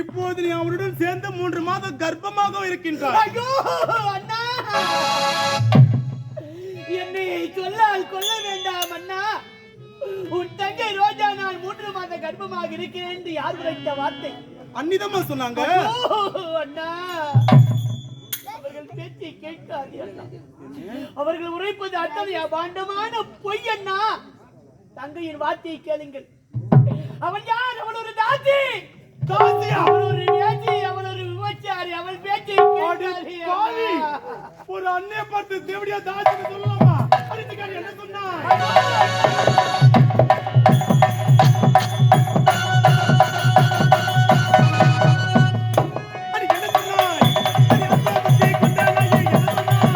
இப்போது நீ அவருடன் சேர்ந்து 3 மாதம் கர்ப்பமாக இருக்கின்றாய். ஐயோ அண்ணா, என்னை சொல்லால் கொல்ல வேண்டாம் அண்ணா. உன் தங்கை ரோஜா நான் 3 மாத கர்ப்பமாக இருக்கிறேன் என்று யார் உரைத்த வார்த்தை? அன்னிதம்மா சொன்னாங்க. ஐயோ அண்ணா, அவர்கள் பேச்சை கேட்காதே அண்ணா. அவர்கள் உரைப்பது அத்தனை அபாண்டமான பொய் அண்ணா. தங்கையின் வார்த்தையை கேளுங்கள். அவள் யார்? அவள் ஒரு தாசி. அவள் ஒரு வேசி, அவள் ஒரு விபச்சாரி. அவள் பேச்சை கேட்காதே பாவி, அண்ணா. ஒரு அண்ணைய பார்த்து தேவடியா தாசின்னு சொல்லலாமா? அரிசிக்காரி என்ன சொன்னா? அடி என்ன சொன்னாய்? அடி அப்பா பத்தி கொண்டாங்க என்ன சொன்னாய்?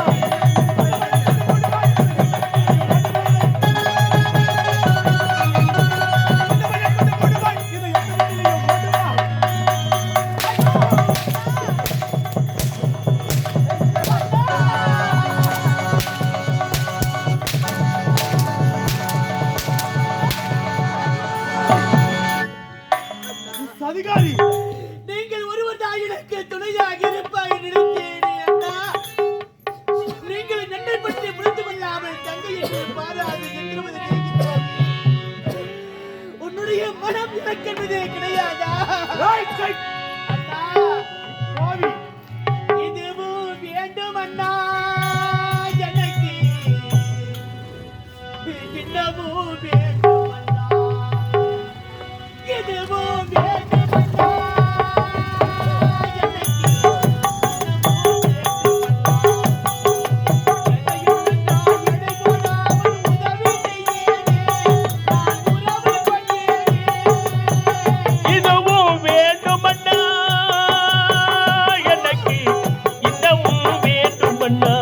இதை எப்படி அதிகாரி நீங்கள் ஒருவர் தான் எனக்கு துணையாக இருப்பாய் நினைத்தேனே அண்ணா. நீங்கள் நன்மை பற்றி புரிந்து கொள்ளாமல் தங்கையை பாராது என்றுவது நினைக்கிறோம். உன்னுடைய மனம் எனக்கென்பதே கிடையாதா? அண்ணா, பாவி இதுவும் வேண்டும் அண்ணா எனக்கு. இன்னமும் வேண்டும் அண்ணா. இதுவும் வேண்டும் அண்ணா எனக்கு. இன்னமும் வேண்டும் அண்ணா. எதையும் நான் எடை போடாமல் உதவி செய்யேனே. நான் உறவு கொண்டேனே. இதுவும் வேண்டுமண்ணா எனக்கு இன்னமும் வேண்டுமண்ணா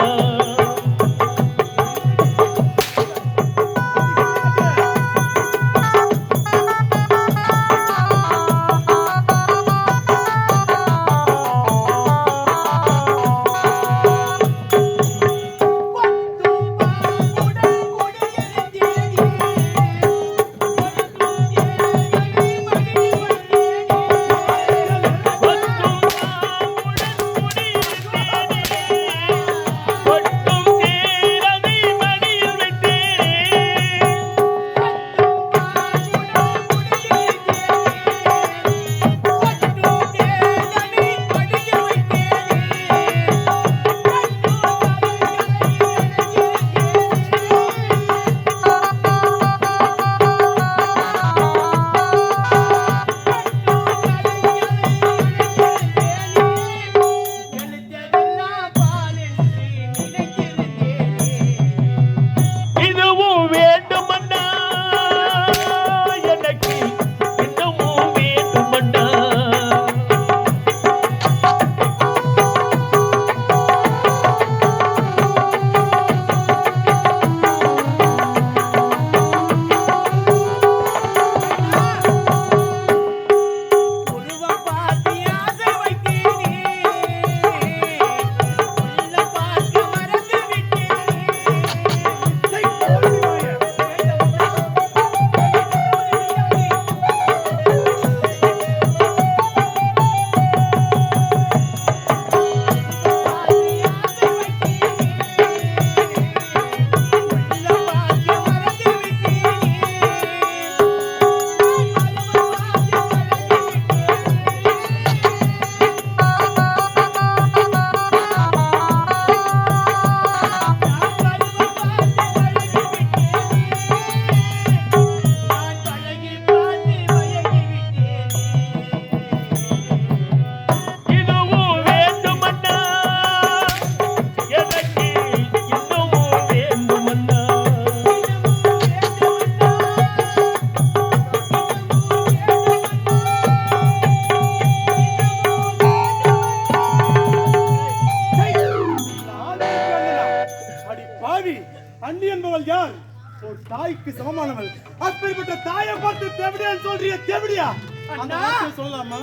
தாய்க்கு சமமானவள். அப்படிப்பட்ட தாயை பார்த்து தேவடியான்னு சொல்றிய தேவடியா? அந்த அண்ணா. வார்த்தையை சொல்லலாமா?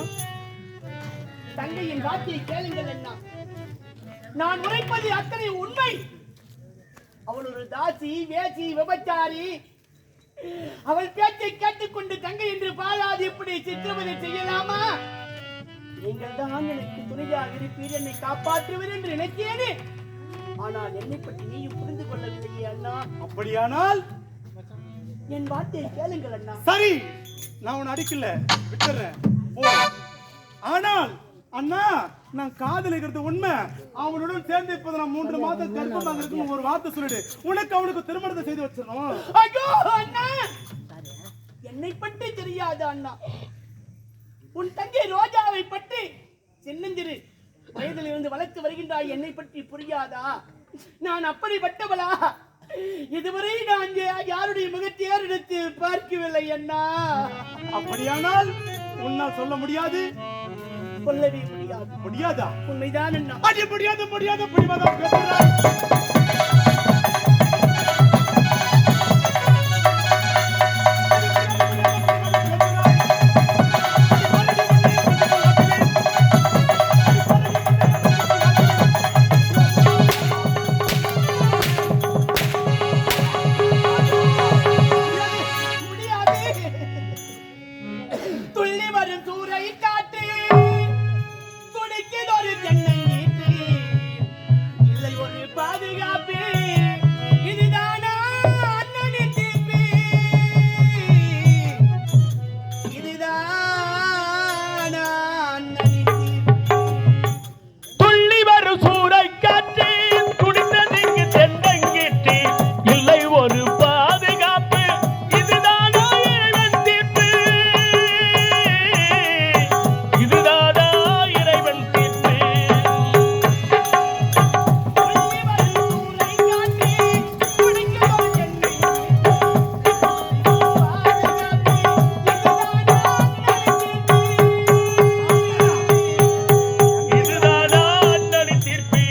தங்கையின் வார்த்தையை கேளுங்கள் அண்ணா. நான் உரைப்பது அத்தனை உண்மை. அவள் ஒரு தாசி, வேசி, விபச்சாரி. அவள் பேச்சை கேட்டுக்கொண்டு தங்கை என்று பாராது இப்படி சித்திரவதை செய்யலாமா? நீங்கள் தான் எனக்கு துணையாக இருப்பீர், என்னை காப்பாற்றுவீர் என்று நினைத்தேனே. ஆனால் என்னை பற்றி நீயும் புரிந்து கொள்ளவில்லையே அண்ணா. அப்படியானால் என் வார்த்தையை கேளுங்கள் அண்ணா. சரி, நான் உன்னை அடிக்கல, விட்டுறேன் போ. ஆனால் அண்ணா, நான் காதலிக்கிறது உண்மை. அவனுடன் சேர்ந்து இப்போது நான் 3 மாதம் கர்ப்பமாக இருக்கும். ஒரு வார்த்தை சொல்லிடு, உனக்கு அவனுக்கு திருமணத்தை செய்து வச்சிடணும். ஐயோ அண்ணா, என்னை பற்றி தெரியாது அண்ணா. உன் தங்கை ரோஜாவை பற்றி சின்னஞ்சிறு வயதில் இருந்து வளர்த்து வருகின்றாய். என்னை பற்றி புரியாதா? நான் அப்படிப்பட்டவளா? இதுவரை நான் யாருடைய முகத்தை ஏறெடுத்து பார்க்கவில்லை அண்ணா. அப்படியானால் உன்னால் சொல்ல முடியாது? சொல்லவே முடியாது. முடியாதா? உண்மைதான் அண்ணா. அது முடியாது, முடியாது, புரியாதான் பேசுகிறாய். துள்ளி வரும் சூறை காற்று துடிக்கிற ஒரு தென்னங்கீற்று, இல்லை ஒரு பாதுகாப்பு. இதுதானா அண்ணனின் தீர்ப்பு? இதுதானா அண்ணனின் தீர்ப்பு? துள்ளி வரும் சூறை காற்று துடித்ததிங்கு தென்னங்கீற்று, இல்லை ஒரு பாதுகாப்பு. இதுதானா இறைவன் தீர்ப்பு? இதுதானா இறைவன் தீர்ப்பு? துள்ளி வரும் சூறை காற்று துடிக்கிற ஒரு தென்னங்கீற்று, பாதுகாப்பு. இதுதானா அண்ணனின் தீர்ப்பு? இதுதானா அண்ணனின் தீர்ப்பு?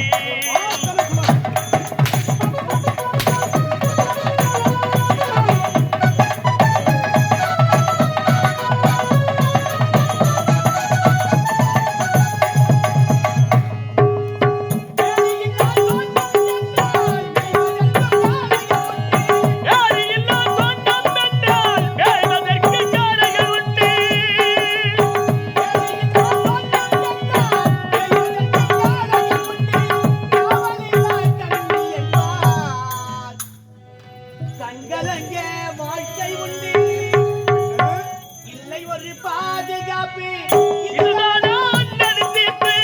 யாரில்லா சொந்தம் என்றால் வேவதற்கு காரகர் உண்டு. கண்களங்கே வாழ்க்கை உண்டு, இல்லை ஒரு பாதுகாப்பு. இதுதானா அண்ணனின் தீர்ப்பு?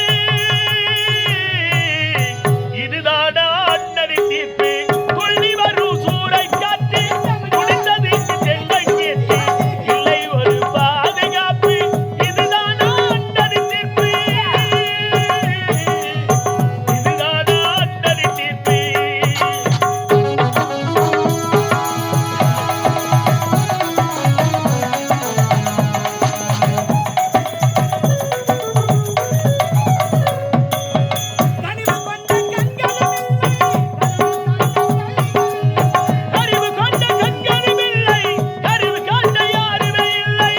இதுதானா அண்ணனின் தீர்ப்பு? துள்ளி வரும் சூறை காற்று துடித்ததிங்கு தென்னங்கீற்று, இல்லை ஒரு பாதுகாப்பு. இதுதானா அண்ணனின் தீர்ப்பு? இதுதானா அண்ணனின் தீர்ப்பு? கனிவு கொண்ட கண்களும் அறிவு கொண்ட கண்களும் இல்லை, அறிவு காட்ட யாருமே இல்லை.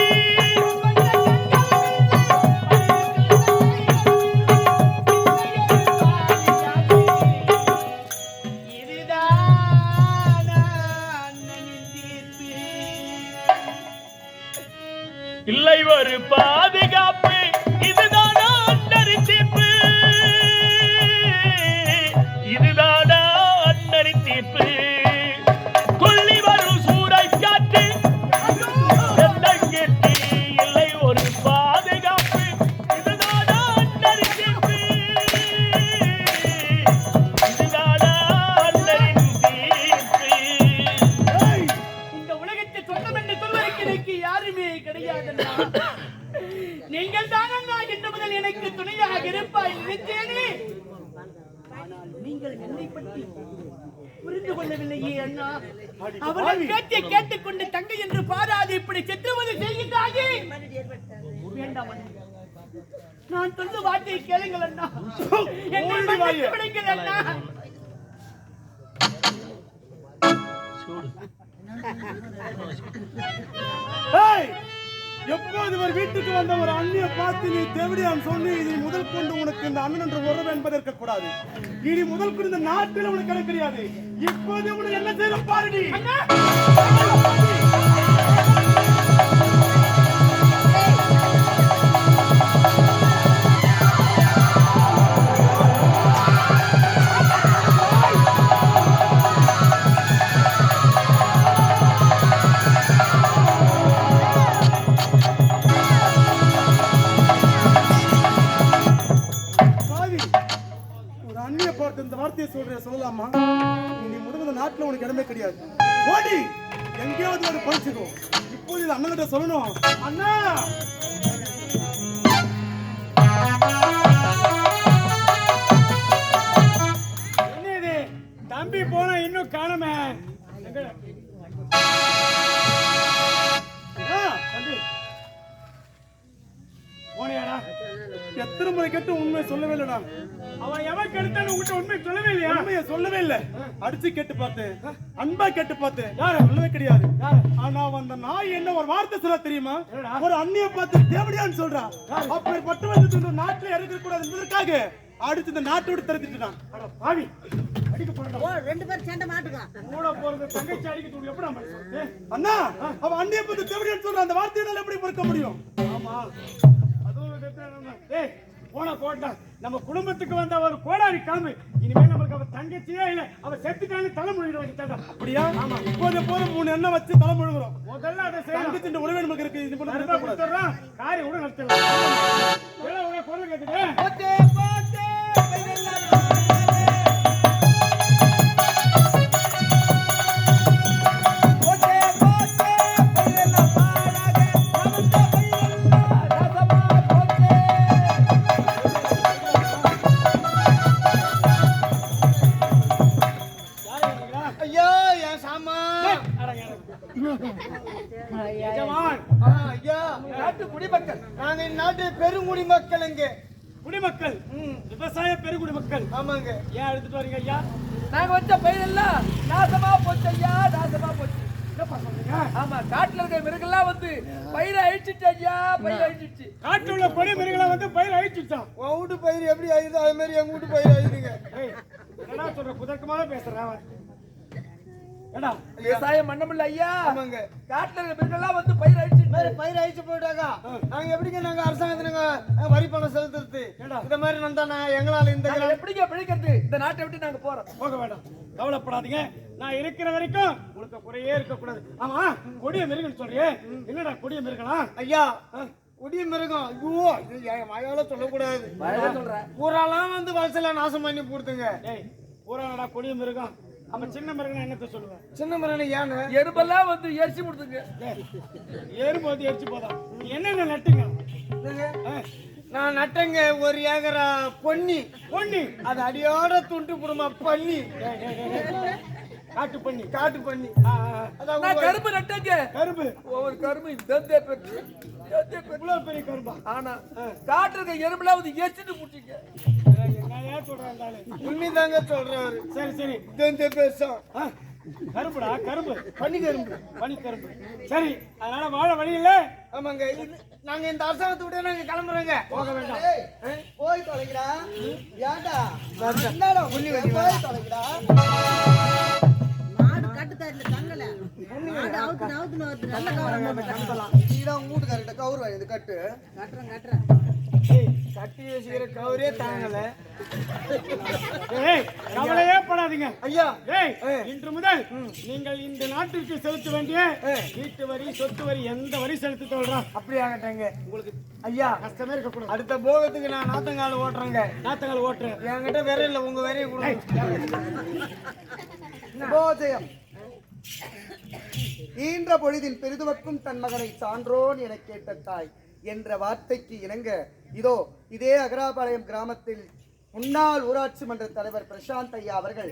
இல்லை ஒரு பாதுகாப்பு. இதுதானா அண்ணனின் தீர்ப்பு? இதுதானா அண்ணனின் தீர்ப்பு? துள்ளி வரும் சூறை காற்று தென்னங்கீற்று, இல்லை ஒரு பாதுகாப்பு. இதுதானா அண்ணனின் தீர்ப்பு? இதுதானா அண்ணனின் தீர்ப்பு? இந்த உலகத்தை சொந்தம் என்று சொல்வதற்கு எனக்கு யாருமே கிடையாதுண்ணா. நீங்கள் தான் அண்ணா இன்று முதல் எனக்கு துணையாக இருப்பாய் நினைத்தேனே. ஆனால் நீங்கள் என்னை பற்றி புரிந்து கொள்ளவில்லையே அண்ணா. அவர்கள் பேச்சை கேட்டுக்கொண்டு தங்கை என்று பாராது இப்படி சித்திரவதை செய்கின்றாயே. வேண்டாம் அண்ணா. நான் சொல்ல வார்த்தையை கேளுங்கள் அண்ணா. என்னை மன்னித்து விடுங்கள் அண்ணா. ஏய், எப்போது ஒரு வீட்டுக்கு வந்த ஒரு அண்ணியை பார்த்து நீ தேவடியான் சொன்னி இனி முதல் கொண்டு உனக்கு இந்த அண்ணன் என்ற உறவு என்பது இருக்கக்கூடாது. இனி முதல் கொண்டு இந்த நாட்டில் உனக்கு எனக்கு கிடையாது. இப்போது உனக்கு என்ன செய்ய பாருடி. இந்த வார்த்தையை சொல்லலாமா? நீ முதல்ல நாட்டுல உனக்கு இடமே கிடையாது. ஓடி எங்கேயாவது ஒரு பறிச்சுக்கோ. இப்போது இது அண்ணன் கிட்ட சொல்லணும். அண்ணா என்ன இது தம்பி போனா இன்னும் காணமே. தம்பி போனியாடா? எத்தனை முறை கேட்டு உண்மையை சொல்லவே இல்லடா. அவன் எவன் கெடுத்தாலும் உங்ககிட்ட உண்மை சொல்லவே இல்லையா? உண்மையை சொல்லவே இல்லை. அடிச்சு கேட்டு பார்த்தேன், அன்பா கேட்டு பார்த்தேன், யாரும் சொல்லவே கிடையாது. ஆனா அந்த நாய் என்ன ஒரு வார்த்தை சொல்ல தெரியுமா? ஒரு அண்ணியை பார்த்து தேவடியான்னு சொல்றா. அப்பேற்பட்டு வந்து நாட்டுல இறக்க கூடாது என்பதற்காக அடிச்சு இந்த நாட்டை விட்டு திறந்துட்டான். பாவி அடிக்க போறா. ஓ ரெண்டு பேரும் சண்டை மாட்டுங்க. கூட போறது தங்கச்சி அடிக்க தூள் எப்படி நம்ம சொல்றது? அண்ணா அவ அண்ணியை பார்த்து தேவடியான்னு சொல்ற அந்த வார்த்தையினால எப்படி பொறுக்க முடியும்? ஆமா அதுவும் ஏய் போனா போட்டா நம்ம குடும்பத்துக்கு வந்த ஒரு கோடாரி காமி. இனிமேல் நம்மளுக்கு அவ தங்கச்சியே இல்ல, அவ செத்துட்டான்னு தலை முழுகிட வச்சுட்டாங்க. அப்படியா? ஆமா. இப்போது போது 3 எண்ணெய் வச்சு தலை முழுகிறோம். முதல்ல அதை செய்யணும். இந்த உறவு நமக்கு இருக்கு. இது நடந்தா கொடுத்துறோம். காரி கூட நடத்தலாம். எல்லாம் உங்க குரல் கேக்குது. போட்டே போட்டே கையெல்லாம் போட்டே போட்டே கையெல்லாம் பாடாதே நமக்கு கையெல்லாம் ரசமா போட்டே. ஐயா என் சாமா எஜமான் ஐயா நாட்டு குடிமக்கள். நாங்க இந்நாட்டு பெருங்குடி மக்கள். இங்க குடிமக்கள், விவசாய பெருங்குடி மக்கள். ஆமாங்க. ஏன் எடுத்துட்டு வரீங்க ஐயா? நாங்க வச்ச பயிர் எல்லாம் நாசமா போச்சு ஐயா, நாசமா போச்சு. என்னப்பா சொல்றீங்க? ஆமா, காட்டுல இருக்க மிருகெல்லாம் வந்து பயிரை அழிச்சிச்சு ஐயா, பயிர் அழிச்சிச்சு. காட்டுல உள்ள கொடி மிருகங்களை வந்து பயிர் அழிச்சுட்டான். உன் வீட்டு பயிர் எப்படி ஆயுது அது மாதிரி எங்க வீட்டு பயிர் ஆயுதுங்க. ஏய் என்னடா சொல்ற? குதர்க்கமாக பேசுறேன். ஏடா விவசாயம் பண்ணமில்ல ஐயா. ஆமாங்க. காட்டுல இருக்க மிருகெல்லாம் வந்து பயிர் அழிச்சிச்சு. பயிர் அழிச்சு போயிட்டாங்க. நாங்க எப்படிங்க நாங்க அரசாங்கத்துக்கு வரி பணம் செலுத்துறது? இந்த மாதிரி நந்தானா எங்களால இந்த நாங்க எப்படிங்க பிழைக்கிறது? இந்த நாட்டை விட்டு நாங்க போறோம். போக வேண்டாம், கவலைப்படாதீங்க. நான் இருக்கிற வரைக்கும் உங்களுக்கு குறையே இருக்கக்கூடாது. ஆமா, கொடிய மிருகம் சொல்றியே, என்னடா கொடிய மிருகலாம்? ஐயா குடிய மிருகம். ஐயோ இது என் வாயால சொல்லக்கூடாது. சொல்றேன் ஊரெல்லாம் வந்து வளசல நாசம் பண்ணி போடுதுங்க. ஏய் பூராடா கொடிய மிருகம். அப்ப சின்ன மிருகம் என்னத்த சொல்லுவேன்? சின்ன மிருகம் யானை எறும்பெல்லாம் வந்து எரிச்சு கொடுத்துங்க. ஏறும் போது எரிச்சு போதான். என்னென்ன நட்டுங்க? நான் நட்டங்க 1 ஏக்கரா பொன்னி. பொன்னி அது அடியோட துண்டு புறமா பண்ணி. காட்டு பண்ணி. காட்டு பண்ணி. நான் கரும்பு நட்டேங்க. கரும்பு ஒவ்வொரு கரும்பு தந்தே பெற்று இவ்வளவு பெரிய கரும்பா? ஆனா காட்டு இருக்க எறும்பெல்லாம் வந்து எரிச்சுட்டு முடிச்சிங்க. என்னையா சொல்றாங்க? உண்மைதாங்க சொல்றாரு. சரி சரி, இந்த பேசும் கரும்புடா கரும்பு. பண்ணி கரும்பு. பனி கரும்பு. சரி, அதனால வாழ வழி இல்ல. ஆமாங்க. நாங்க இந்த அரசாங்கத்தை விட்டு நாங்க கிளம்புறோங்க. போக வேண்டாம். போய் தொலைங்கடா. ஏன்டா என்னடா போய் தொலைங்கடா. மாடு கட்டுக்காரில தங்கல. மாடு அவுத்து அவுத்து வருது. நல்ல கவரம் போட்டு கட்டலாம். நீடா மூட்டுக்காரட்ட கவுர் வாங்கி கட்டு. கட்டுறேன். கட்டி வச்சுக்கிற கவரே தாங்கல. ஏய் கவலையே படாதீங்க ஐயா. ஏய் இன்று முதல் நீங்கள் இந்த நாட்டிற்கு செலுத்த வேண்டிய வீட்டு வரி, சொத்து வரி, எந்த வரி செலுத்த சொல்றோம் அப்படி ஆகட்டேங்க. உங்களுக்கு ஐயா கஷ்டமே இருக்க கூடாது. அடுத்த போகத்துக்கு நான் நாத்தங்கால ஓட்டுறேங்க. நாத்தங்கள் ஓட்டுறேன். என்கிட்ட வேற இல்ல, உங்க வேறைய கொடுங்க. போஜயம் ஈன்ற பொழுதின் பெரிதுவக்கும் தன் மகனை சான்றோன் என கேட்ட தாய் என்ற வார்த்தைக்கு இணங்க இதோ இதே அகராபாளையம் கிராமத்தில் முன்னாள் ஊராட்சி மன்ற தலைவர் பிரசாந்த் ஐயா அவர்கள்,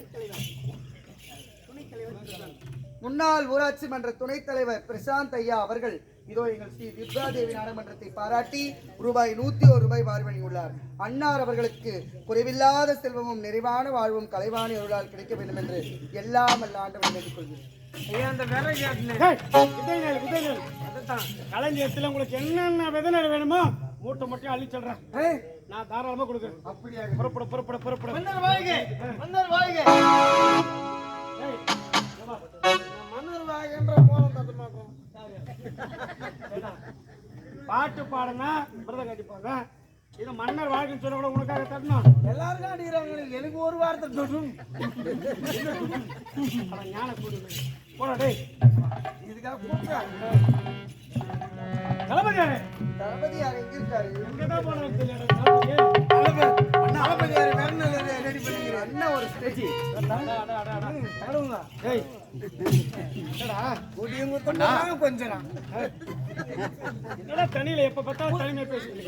முன்னாள் ஊராட்சி மன்ற துணைத் தலைவர் பிரசாந்த் ஐயா அவர்கள் இதோ எங்கள் ஸ்ரீ துர்காதேவி நாடகமன்றத்தை பாராட்டி ரூபாய் 101 வழங்கியுள்ளார். அன்னார் அவர்களுக்கு குறைவில்லாத செல்வமும் நிறைவான வாழ்வும் கலைவாணி அருளால் கிடைக்க வேண்டும் என்று எல்லாம் வல்ல ஆண்டவனை வேண்டிக் கொள்கிறேன். ஐயா அந்த விதை கேட்டேன். ஏய், விதை நெல். அதுதான். களஞ்சியத்துல உங்களுக்கு என்னென்ன விதை நெல் வேணுமோ மூட்டை மட்டும் அள்ளி சொல்றேன். ஏய், நான் தாராளமா கொடுக்குறேன். அப்படியா? புறப்பட. மன்னர் வாழ்க, மன்னர் வாழ்க. ஏய், மன்னர் வாழ்கன்ற மூலம் தத்துமாக்கும். பாட்டு பாடுனா விரதம் கட்டிப்பாங்க. இது மன்னர் வாழ்க்கைன்னு சொல்ல கூட உனக்காக தரணும். எல்லாருக்கும் அடிக்கிறாங்க, எனக்கு ஒரு வார்த்தை தொடும். ஞான கூடி போடா டேய். இதுக்காக கூப்பிடுறாங்க. தளபதியாரே தளபதி யார் எங்க இருக்காரு? எங்கதான் போனோம் தெரியல. தளபதியார் வேற ரெடி பண்ணிக்கிறேன். என்ன ஒரு ஸ்டேஜ் தடவுங்க. ஏய் என்னடா குடியும் குத்தம்னா கொஞ்சம் என்னடா தனியில எப்ப பார்த்தாலும் தனிமையா பேசிட்டு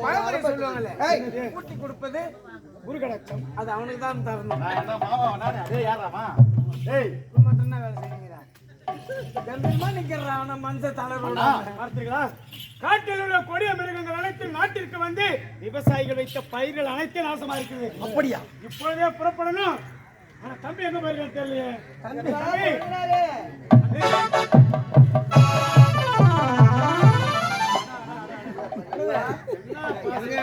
பழமொழி சொல்லுவாங்கல்ல, ஏய், கூட்டி கொடுப்பது குருகடாட்சம். அது அவனுக்கு தான் தரணும். ஏய் மட்டும் தான் வேலை செய்யுங்கிறான். கம்பீரமா நிக்கிறான் அவன மனுஷ தளர்வோட. பார்த்தீங்களா? காட்டில் உள்ள கொடிய மிருகங்கள் அனைத்து நாட்டிற்கு வந்து விவசாயிகள் வைத்த பயிர்கள் அனைத்தும் நாசமா இருக்குது. அப்படியா? இப்பொழுதே புறப்படணும். ஆனா தம்பி எங்க போயிருக்காரு தெரியலையே.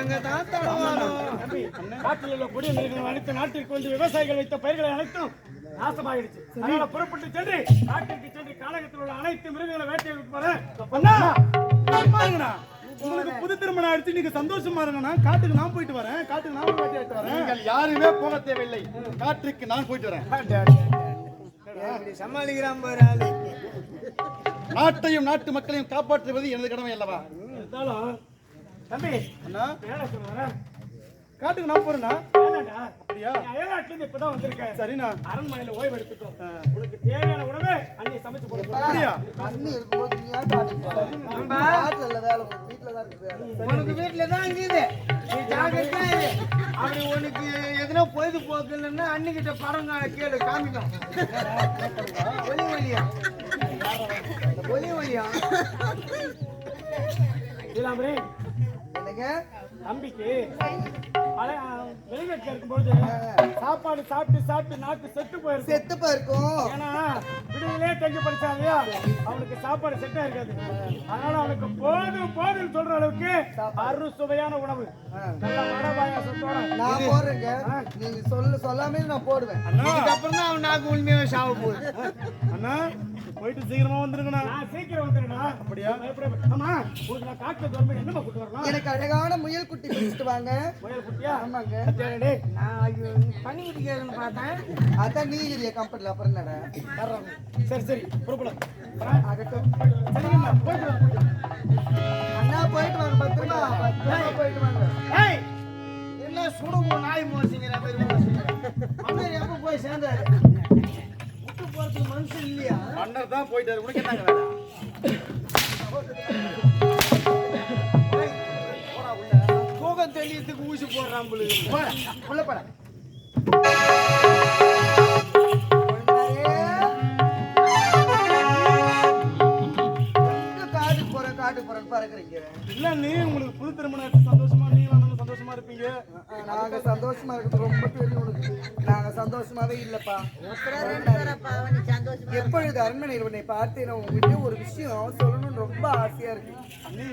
எங்க தான் தடவானோ. தம்பி, காட்டில் உள்ள கொடிய மிருகங்கள் அனைத்து நாட்டிற்கு வந்து விவசாயிகள் வைத்த பயிர்களை அனைத்தும் நாசமாயிடுச்சு. அதனால புறப்பட்டு சென்று காட்டிற்கு சென்று காலகத்தில் உள்ள அனைத்து மிருகங்களை வேட்டையாடி போறேன். உங்களுக்கு புது திருமணம் ஆயிடுச்சு, நீங்க சந்தோஷமா இருங்கண்ணா. காட்டுக்கு நான் போயிட்டு வரேன். காட்டுக்கு நான் வேட்டையாடிட்டு வரேன். நீங்கள் யாருமே போக தேவையில்லை. காற்றுக்கு நான் போயிட்டு வரேன். இப்படி சமாளிக்கிறான் பாரு ஆளு. நாட்டையும் நாட்டு மக்களையும் காப்பாற்றுவது எனது கடமை அல்லவா? இருந்தாலும் தம்பி அண்ணா, வேலை சொல்லுறேன். காட்டுக்கு நான் போறேன்னா? வேணாண்டா. அப்படியா? அயல்நாட்டுல இருந்து இப்பதான் வந்திருக்கேன். சரிண்ணா. அரண்மனையில ஓய்வு எடுத்துக்கோ. உனக்கு தேவையான உணவு அன்னை சமைச்சு கொடுப்போம். அப்படியா? அண்ணி இருக்கும்போது நீ ஏன் காட்டுக்கு போற? காட்டுல இல்ல வேலை, உனக்கு வீட்டுல தான் இருக்கு வேலை. உனக்கு வீட்டுல தான் இருக்குது. நீ ஜாக்கிரதையா இரு. அப்படி உனக்கு எதுனா பொழுதுபோக்கு இல்லைன்னா அன்னிக்கிட்ட படம் கேளு, காமிக்கும். ஒலி வழியா இல்லாமலே என்னங்க? தம்பிக்கு வெளிநாட்டுல இருக்கும்போது சாப்பாடு சாப்பிட்டு சாப்பிட்டு நாக்கு செத்து போயிருக்கு. செத்து போயிருக்கும். ஏன்னா விடுதலே தங்கி படிச்சாங்க, அவனுக்கு சாப்பாடு செட்டா இருக்காது. அதனால அவனுக்கு போதும் சொல்ற அளவுக்கு அறுசுவையான உணவு நல்ல வடை பாயாசத்தோட நான் போடுறேங்க. நீங்க சொல்லாமே நான் போடுவேன். இதுக்கப்புறம் தான் அவன் நாக்கு உண்மையாக சாவ போகுது. அண்ணா போயிட்டு சீக்கிரமா வந்துருங்கண்ணா. நான் சீக்கிரம் வந்துருங்கண்ணா. அப்படியா? ஆமா, உங்களுக்கு நான் காட்டுல தோறும் என்னமா கூட்டு வரலாம்? எனக்கு அழகான முயல் குட்டி பிடிச்சிட்டு வாங்க. முயல் குட்டியா? ஆமாங்க. டேய், நான் ஐயோ பண்ணி குடிக்காதுன்னு பார்த்தேன். அதான் நீ இல்லையா கம்பெனில, அப்புறம் என்னடா? சரி புறப்படலாம். ஆகட்டும். சரிங்கம்மா, போயிட்டு வாங்க. அண்ணா போயிட்டு வாங்க, பத்திரமா போயிட்டு வாங்க. ஏய், என்ன சுடுமோ நாய் மோசிங்கிற மாதிரி மோசிங்கிற. மன்னர் எப்போ போய் சேர்ந்தாரு? விட்டு போறதுக்கு மனுஷன் இல்லையா? மன்னர் தான் போயிட்டாரு. உனக்கு என்னங்க வேலை? தூக்கம் தெளியத்துக்கு ஊசி போடுறான் புள்ளுக்கு. உள்ள போட. காட்டுக்கு போறேன்னு பறக்குறீங்க. இல்ல நீ உங்களுக்கு புது திருமணம் சந்தோஷமா, நீ வந்து சந்தோஷமா இருப்பீங்க. நாங்க சந்தோஷமா இருக்கிறது ரொம்ப பெரிய உனக்கு. நாங்க சந்தோஷமாவே இல்லப்பா. எப்பொழுது அரண்மனையில் உன்னை பார்த்தேன், உங்ககிட்ட ஒரு விஷயம் சொல்லணும்னு ரொம்ப ஆசையா இருக்கு. அண்ணி,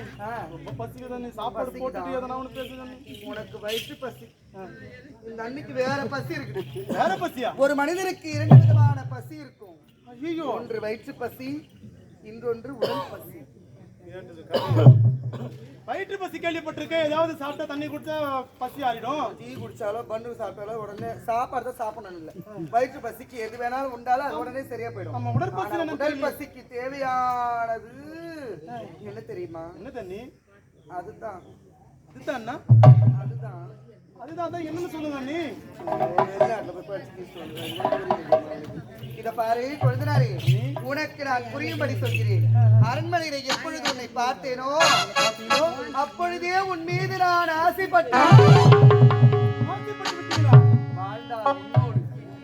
ரொம்ப பசிக்குதா? நீ சாப்பாடு போட்டுட்டு எதனா ஒண்ணு பேசுங்க. உனக்கு வயிற்று பசி, இந்த அன்னைக்கு வேற பசி இருக்கு. வேற பசியா? ஒரு மனிதனுக்கு இரண்டு விதமான பசி இருக்கும். ஐயோ, ஒன்று வயிற்று பசி, இன்னொன்று உடல் பசி. வயிற்று பசி கேள்விப்பட்டிருக்கேன். ஏதாவது சாப்பிட்டா தண்ணி குடிச்சா பசி ஆறிடும். டீ குடிச்சாலோ பன்னு சாப்பிட்டாலோ உடனே சாப்பாடு தான் சாப்பிடணும் இல்ல. வயிற்று பசிக்கு எது வேணாலும் உண்டாலும் அது உடனே சரியா போயிடும். நம்ம உடற்பசி ஆனா உடல் பசிக்கு தேவையானது என்ன தெரியுமா? என்ன தண்ணி? அதுதான் இதுதான் அதுதான் அதுதான் என்னன்னு சொல்லுங்க நீ. இத பாரு கொழுந்தனாரே, உனக்கு நான் புரியும்படி சொல்கிறேன். அரண்மனையில எப்பொழுது உன்னை பார்த்தேனோ அப்பொழுதே உன் மீது நான் ஆசைப்பட்டேன். வாழ்ந்தால் உன்னோடு,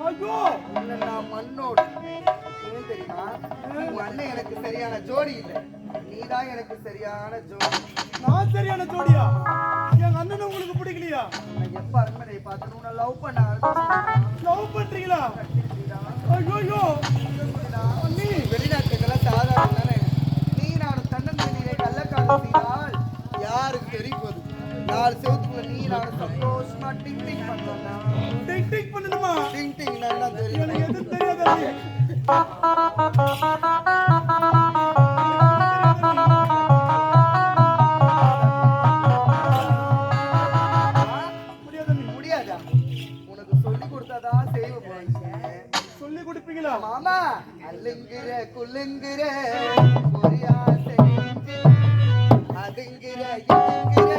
ஐயோ, இல்லைன்னா மண்ணோடு. ஏன் தெரியுமா? உன் அண்ணன் எனக்கு சரியான ஜோடி இல்லை, நீதான் எனக்கு சரியான ஜோடி. நான் சரியான ஜோடியா? எங்க அண்ணன் உங்களுக்கு பிடிக்கலையா? நான் எப்ப அரண்மனையை பார்த்தேன், உன்னை லவ் பண்ண லவ் பண்றீங்களா? ஐயோ, வெளிநாட்டுக்கெல்லாம் சாதாரண தானே. நீ நானும் தன்னந்தனியிலே கள்ளக்காதல் செய்தால் யாருக்கு தெரிய போகுது? 4 செவத்துக்குள்ள நீ நானும் சந்தோஷமா டிங் டிங் பண்ணோம்னா டிக் டிக் பண்ணணுமா? டிங் டிங் நல்லா தெரியும். எனக்கு எதுவும் தெரியாது. முடியாதா? உனக்கு சொல்லி கொடுத்தாதான் செய்வ போறீங்க. சொல்லி கொடுப்பீங்களா? மாமா அல்லுங்கிற குள்ளுங்கிற ஒரு ஆசை அதுங்கிற இதுங்கிற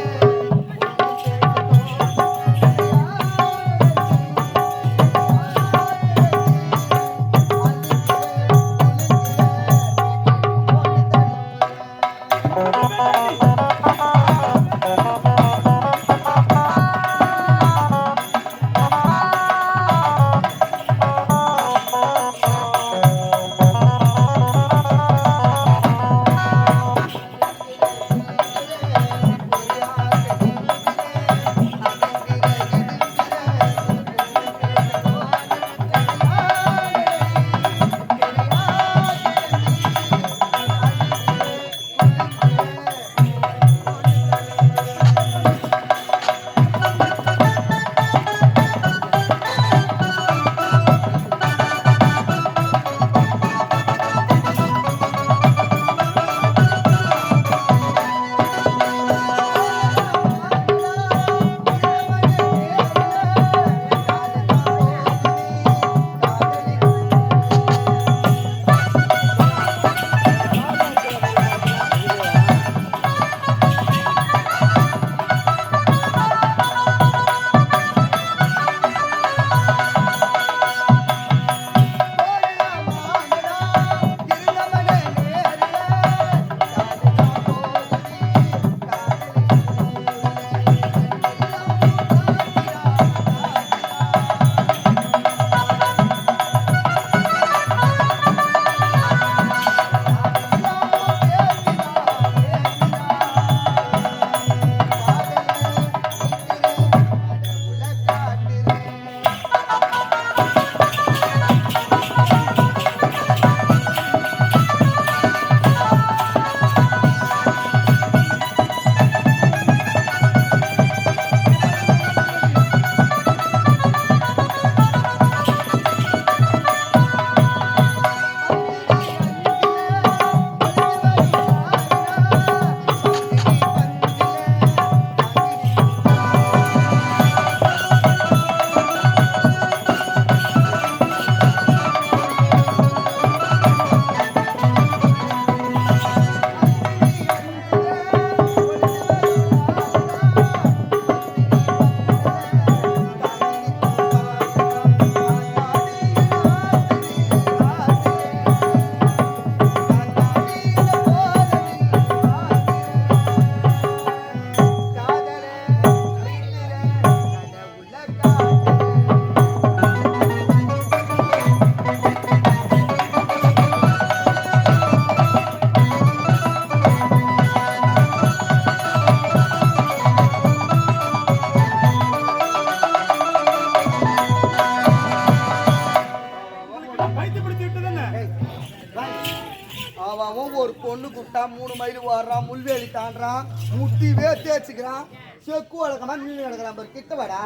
அவன் ஒரு பொண்ணு கூப்பிட்டா 3 மைல் வாடுறான், முள்வேலி தாண்டான், முட்டிவே தேய்ச்சிக்கிறான், செக்கு வளர்க்கமா மீன் கிடக்கிறான் பாரு. கிட்ட வாடா,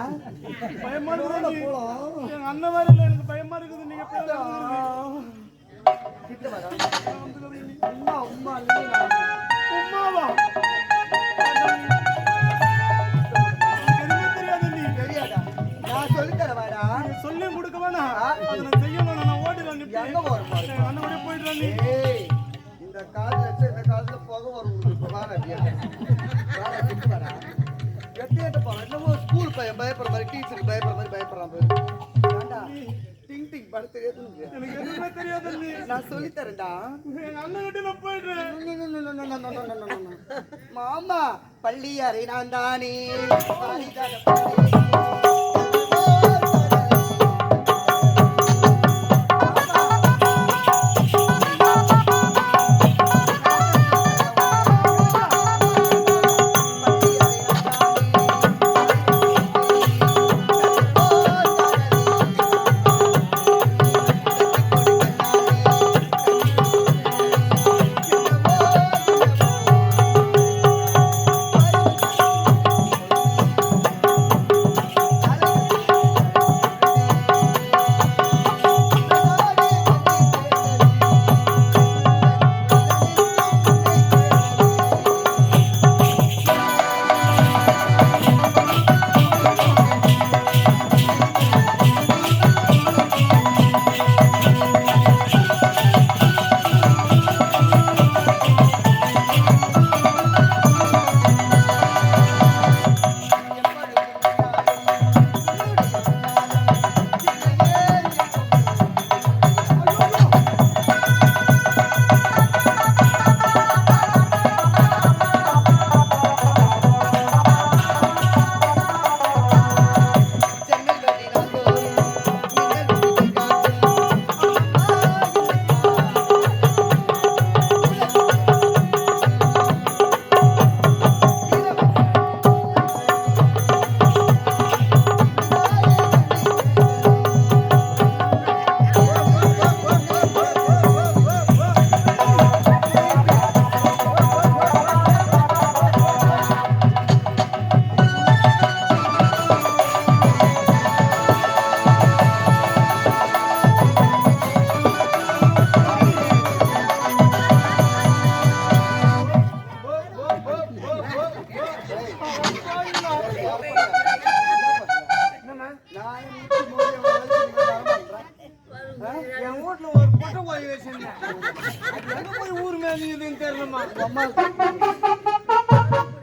பயமா இருக்குது. போலாம். எங்க அண்ணன் மாதிரி இல்லை, எனக்கு பயமா இருக்குது. நீங்க கிட்ட வாடா. உம்மா உம்மா நீ உமாவா? தெரியாது. நீ தெரியாதா? நான் சொல்லி தர வாடா. சொல்லி கொடுக்க வேணாம், அதை நான் செய்யணும். நான் ஓடிடுறேன். எங்க போறேன் பாரு. அண்ணன் போயிடுறேன். நீ இந்த காதுல வச்சு இந்த காதுல புகை வரும். இப்ப வாடா கிட்ட வாடா. எட்டு போறேன். என்னமோ ஸ்கூல் பையன் பயப்படுற மாதிரி, டீச்சருக்கு பயப்படுற மாதிரி பயப்படுறான் பாரு. ஏண்டா டிங் டிங் பட தெரியாது. எனக்கு எதுவுமே தெரியாது. நீ நான் சொல்லி தரேன்டா. எங்க அண்ணன் கிட்ட நான் போயிடுறேன். மாமா பள்ளி அறை நான் தானே.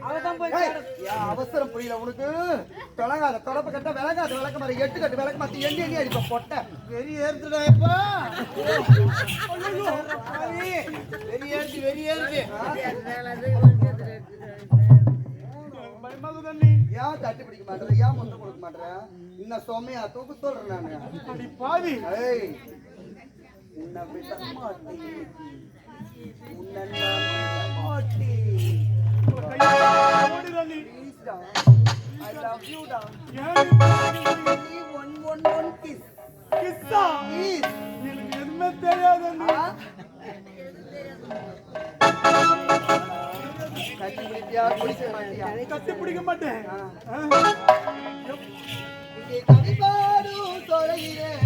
அவதான் போய் ஏய், ஏன் அவசரம் புரியல உனக்கு? தொடங்காத தொடப்ப கட்ட விளங்காத விளக்க மாதிரி 8 கட்டு விளக்க மாத்தி எண்ணி எண்ணி அடிப்ப பொட்டை. வெறி ஏறுதுடா இப்ப. வெறி ஏறுது, வெறி ஏறுது. பயமாகுது அண்ணி. ஏன் தட்டி பிடிக்க மாட்டேற? ஏன் முத்தம் கொடுக்க மாட்டேற? இன்னும் சோமையா தூக்கு சொல்றேன் நானு. அடி பாவி. ஏய், உன்னை விட மாட்டேன். உன்னை நான் விட மாட்டேன். ஓடிடு அண்ணி. Please டா. I love you டா. ஏன் இப்படி Only one kiss. கிஸ்ஸா? Please. எனக்கு எதுவுமே தெரியாது அண்ணி. ஆ? கட்டி பிடிப்பியா பிடிக்க மாட்டியா? கட்டி பிடிக்க மாட்டேன். ஆ. இங்கே கவிபாடும் தொலைகிறேன்.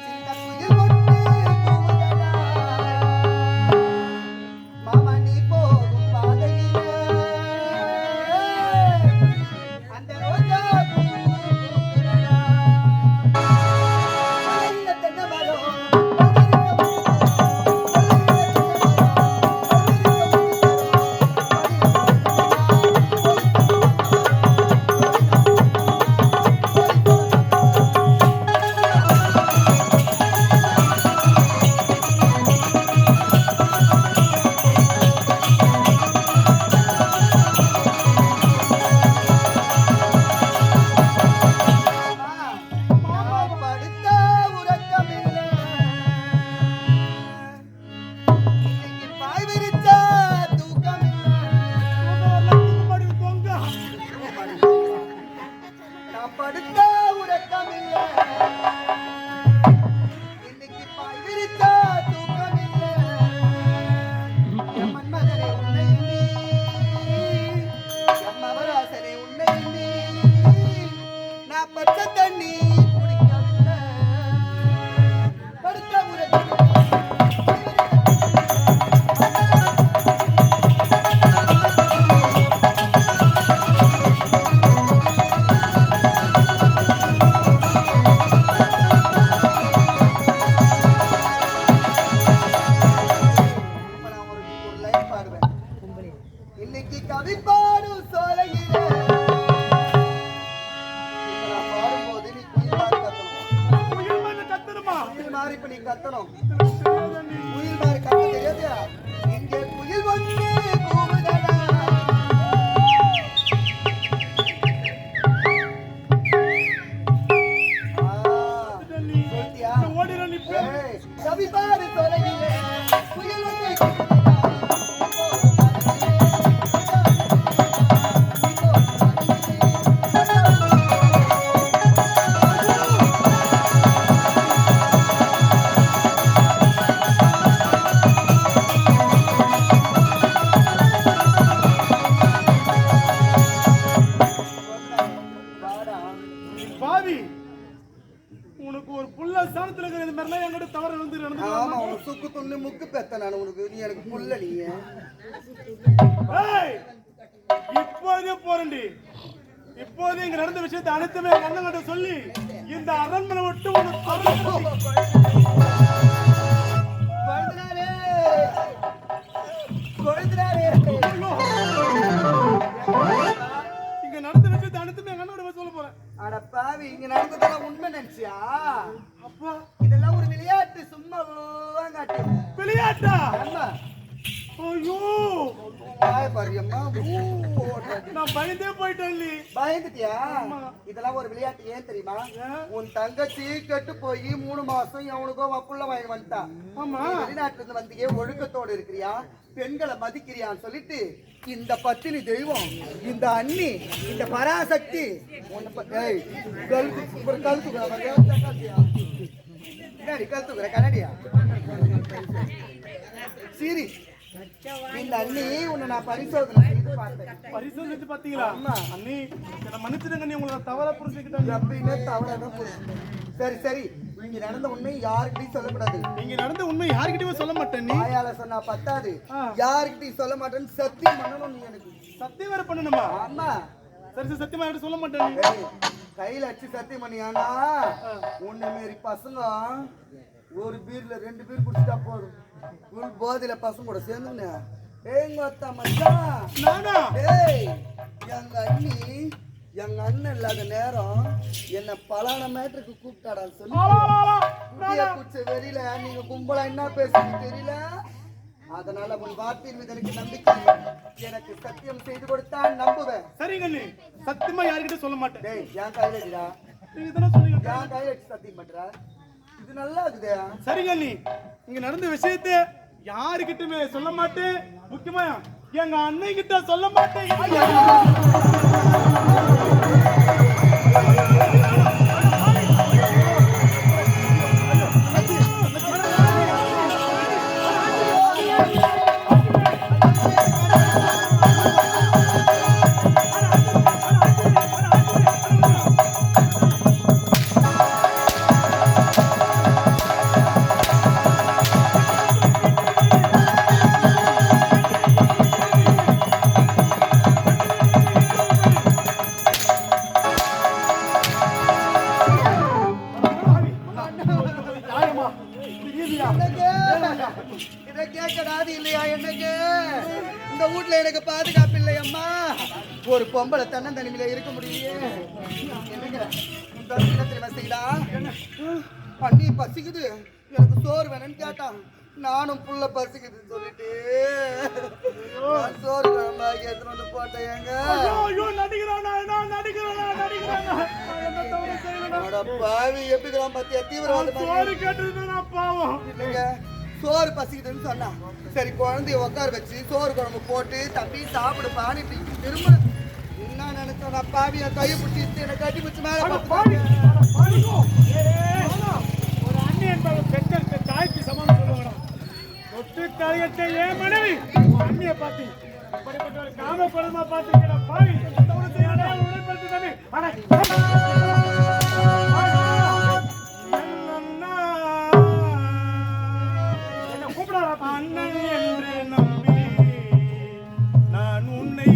சின்ன குயில் ஒன்று கூவுதடா. மாமா நீ போகும் பாதையிலே அந்த ரோஜா பூ பூக்குதடா. இந்த தென்னை மரம் நான் படுத்த உறக்கமில்லை. இன்னைக்கு பாய் விரிச்சா தூக்கமில்லை. தொங்க. நான் படுத்த உறக்கமில்லை. இன்னைக்கு பாய் விரிச்சா தூக்கமில்லை. என் மன்மதனே உன்னை எண்ணி, என் மவராசனே உன்னை எண்ணி, நான் பச்சை தண்ணி குடிக்கவில்லை. படுத்த உறக்கமில்லை. இப்ப நான் ஒரு லைன் பாடுவேன். இன்னைக்கு கவி பாடும் சோலையிலே. இப்ப நான் பாடும்போது நீ குயில் மாதிரி கத்தணும். உயிர் வந்து கத்தணுமா? குயில் மாதிரி இப்ப நீ கத்தணும். தெரியாது அண்ணி. குயில் மாதிரி கத்த தெரியாதா? இங்கே குயில் வந்து கூவுதடா. அண்ணி. சொல்லிட்டியா? ஓடிடு அண்ணி. ஏய், கவி பாடு சோலையிலே. குயில் வந்து கூவுதடா. வாடா. பாவி. உனக்கு ஒரு புள்ள ஸ்தானத்துல இருக்கிற இந்த மாதிரிலாம் என்கிட்ட தவறு ஆமா, நடந்து உனக்கு சுக்கு துண்ணு முக்கு பெத்த நான் உனக்கு. நீ எனக்கு புள்ள நீ. ஏய், இப்போதே போறேன்டி. இப்போதே இங்க நடந்த விஷயத்தை அனைத்துமே எங்க அண்ணன் கிட்ட சொல்லி இந்த அரண்மனை விட்டு உனக்கு கொழுந்தனாரே, கொழுந்தனாரே. இங்க நடந்த விஷயத்தை அனைத்துமே எங்க அண்ணன் சொல்ல போறேன். அட பாவி, இங்க நடந்ததெல்லாம் உண்மை நினைச்சியா? அப்பா, இதெல்லாம் ஒரு விளையாட்டு, சும்மா காட்டு. விளையாட்டா? ஆமா. ஐயோ, வாய பாரியம்மா. நான் பயந்தே போயிட்டேன் நீ. பயந்துட்டியா? இதெல்லாம் ஒரு விளையாட்டு. ஏன் தெரியுமா? உன் தங்கச்சி கெட்டு போய் 3 மாசம் அவனுக்கோ வப்புள்ள வாங்கி வந்துட்டா. ஆமா. நீ வெளிநாட்டுல இருந்து வந்தியே, ஒழுக்கத்தோடு இருக்கிறியா, பெண்களை மதிக்கிறியான்னு சொல்லிட்டு இந்த பத்தினி தெய்வம், இந்த அண்ணி, இந்த பராசக்தி கழுத்துக்குற கனடியா சீரி, இந்த அண்ணி உன்னை நான் பரிசோதனை செய்து பார்த்தேன். பரிசோதிச்சு பாத்தீங்களா? ஆமா. அண்ணி, என்ன மன்னிச்சிடுங்க அண்ணி, உங்களை நான் தவறா புரிஞ்சுக்கிட்டேன். எப்பயுமே தவறாதான் புரியும். சரி சரி, இங்க நடந்த உண்மை யாருக்கிட்டையும் சொல்லக்கூடாது. நீங்க நடந்த உண்மை யாருக்கிட்டயுமே சொல்ல மாட்டேன் நீ. வாயால சொன்னா பத்தாது, யாருக்கிட்டையும் சொல்ல மாட்டேன்னு சத்தியம் பண்ணணும் நீ எனக்கு. சத்தியம் வேற பண்ணணுமா? ஆமா. சரி சரி, சத்தியமா யார்கிட்ட சொல்ல மாட்டேன் நீ. ஏய், கையில அடிச்சு சத்தியம் பண்ணியானா உன்னை மாரி பசங்க ஒரு பீர்ல 2 பீர் குடிச்சிட்டா போதும். உள் போதையில பசங்க கூட சேர்ந்துன்னு எங்க அத்தா மச்சான் நானா டேய் எங்க அண்ணி எங்க அண்ணன் இல்லாத நேரம் என்ன பலான மேட்டருக்கு கூப்பிட்டாடான்னு சொல்லி குடிய குடிச்ச வெளியில நீங்க கும்பலா என்ன பேசுறீங்க தெரியல. அதனால உன் வார்த்தையின் மீது எனக்கு நம்பிக்கை இல்லை. எனக்கு சத்தியம் செய்து கொடுத்தா நம்புவேன். சரிங்க அண்ணி, சத்தியமா யாருக்கிட்ட சொல்ல மாட்டேன். டேய் என் கையில இருக்குடா, நீங்க தானே சொன்னீங்க. என் கையில வச்சு சத்தியம் பண்ற. இது நல்லா இருக்குதே. சரிங்க அண்ணி, இங்க நடந்த விஷயத்தை யாருக்கிட்டுமே சொல்ல மாட்டேன். முக்கியமா எங்க அண்ணன் கிட்ட சொல்ல மாட்டேன். இதை கேட்கடாது இல்லையா? எனக்கு இந்த வீட்டுல எனக்கு பாதுகாப்பு இல்லையம்மா. ஒரு பொம்பளை தன்னந்தனிமையில இருக்க முடியலையே. என்னங்க இந்த தெரியுமா செய்யலா? அண்ணி பசிக்குது, எனக்கு சோறு வேணும்னு கேட்டான். நானும் புள்ள பசிக்குதுன்னு சொல்லிட்டு சோறு குழம்பாக்கி எடுத்துட்டு வந்து போட்டேன். ஏங்க பாவி எப்படி பாத்தியா? தீவிரவாத இல்லைங்க, சோறு பசிக்குதுன்னு சொன்னா சரி குழந்தைய உட்கார வச்சு சோறு குழம்பு போட்டு தம்பி சாப்பிடுப்பான்னு இப்படி திரும்ப என்ன நினைச்சோம்? நான் பாவியா கையை பிடிச்சி என்னை கட்டி பிடிச்சி மேல ஒரு அண்ணி என்பவர் பெற்ற தாய்க்கு சமம் சொல்லுவாங்க. ஒட்டு காரியத்தை ஏன் மனைவி அண்ணியை பார்த்து இப்படிப்பட்ட ஒரு காம குழம்பா பார்த்துக்கிற பாவி உடன்படுத்தி தம்பி. அண்ணன் என்று நம்பி நான் உன்னை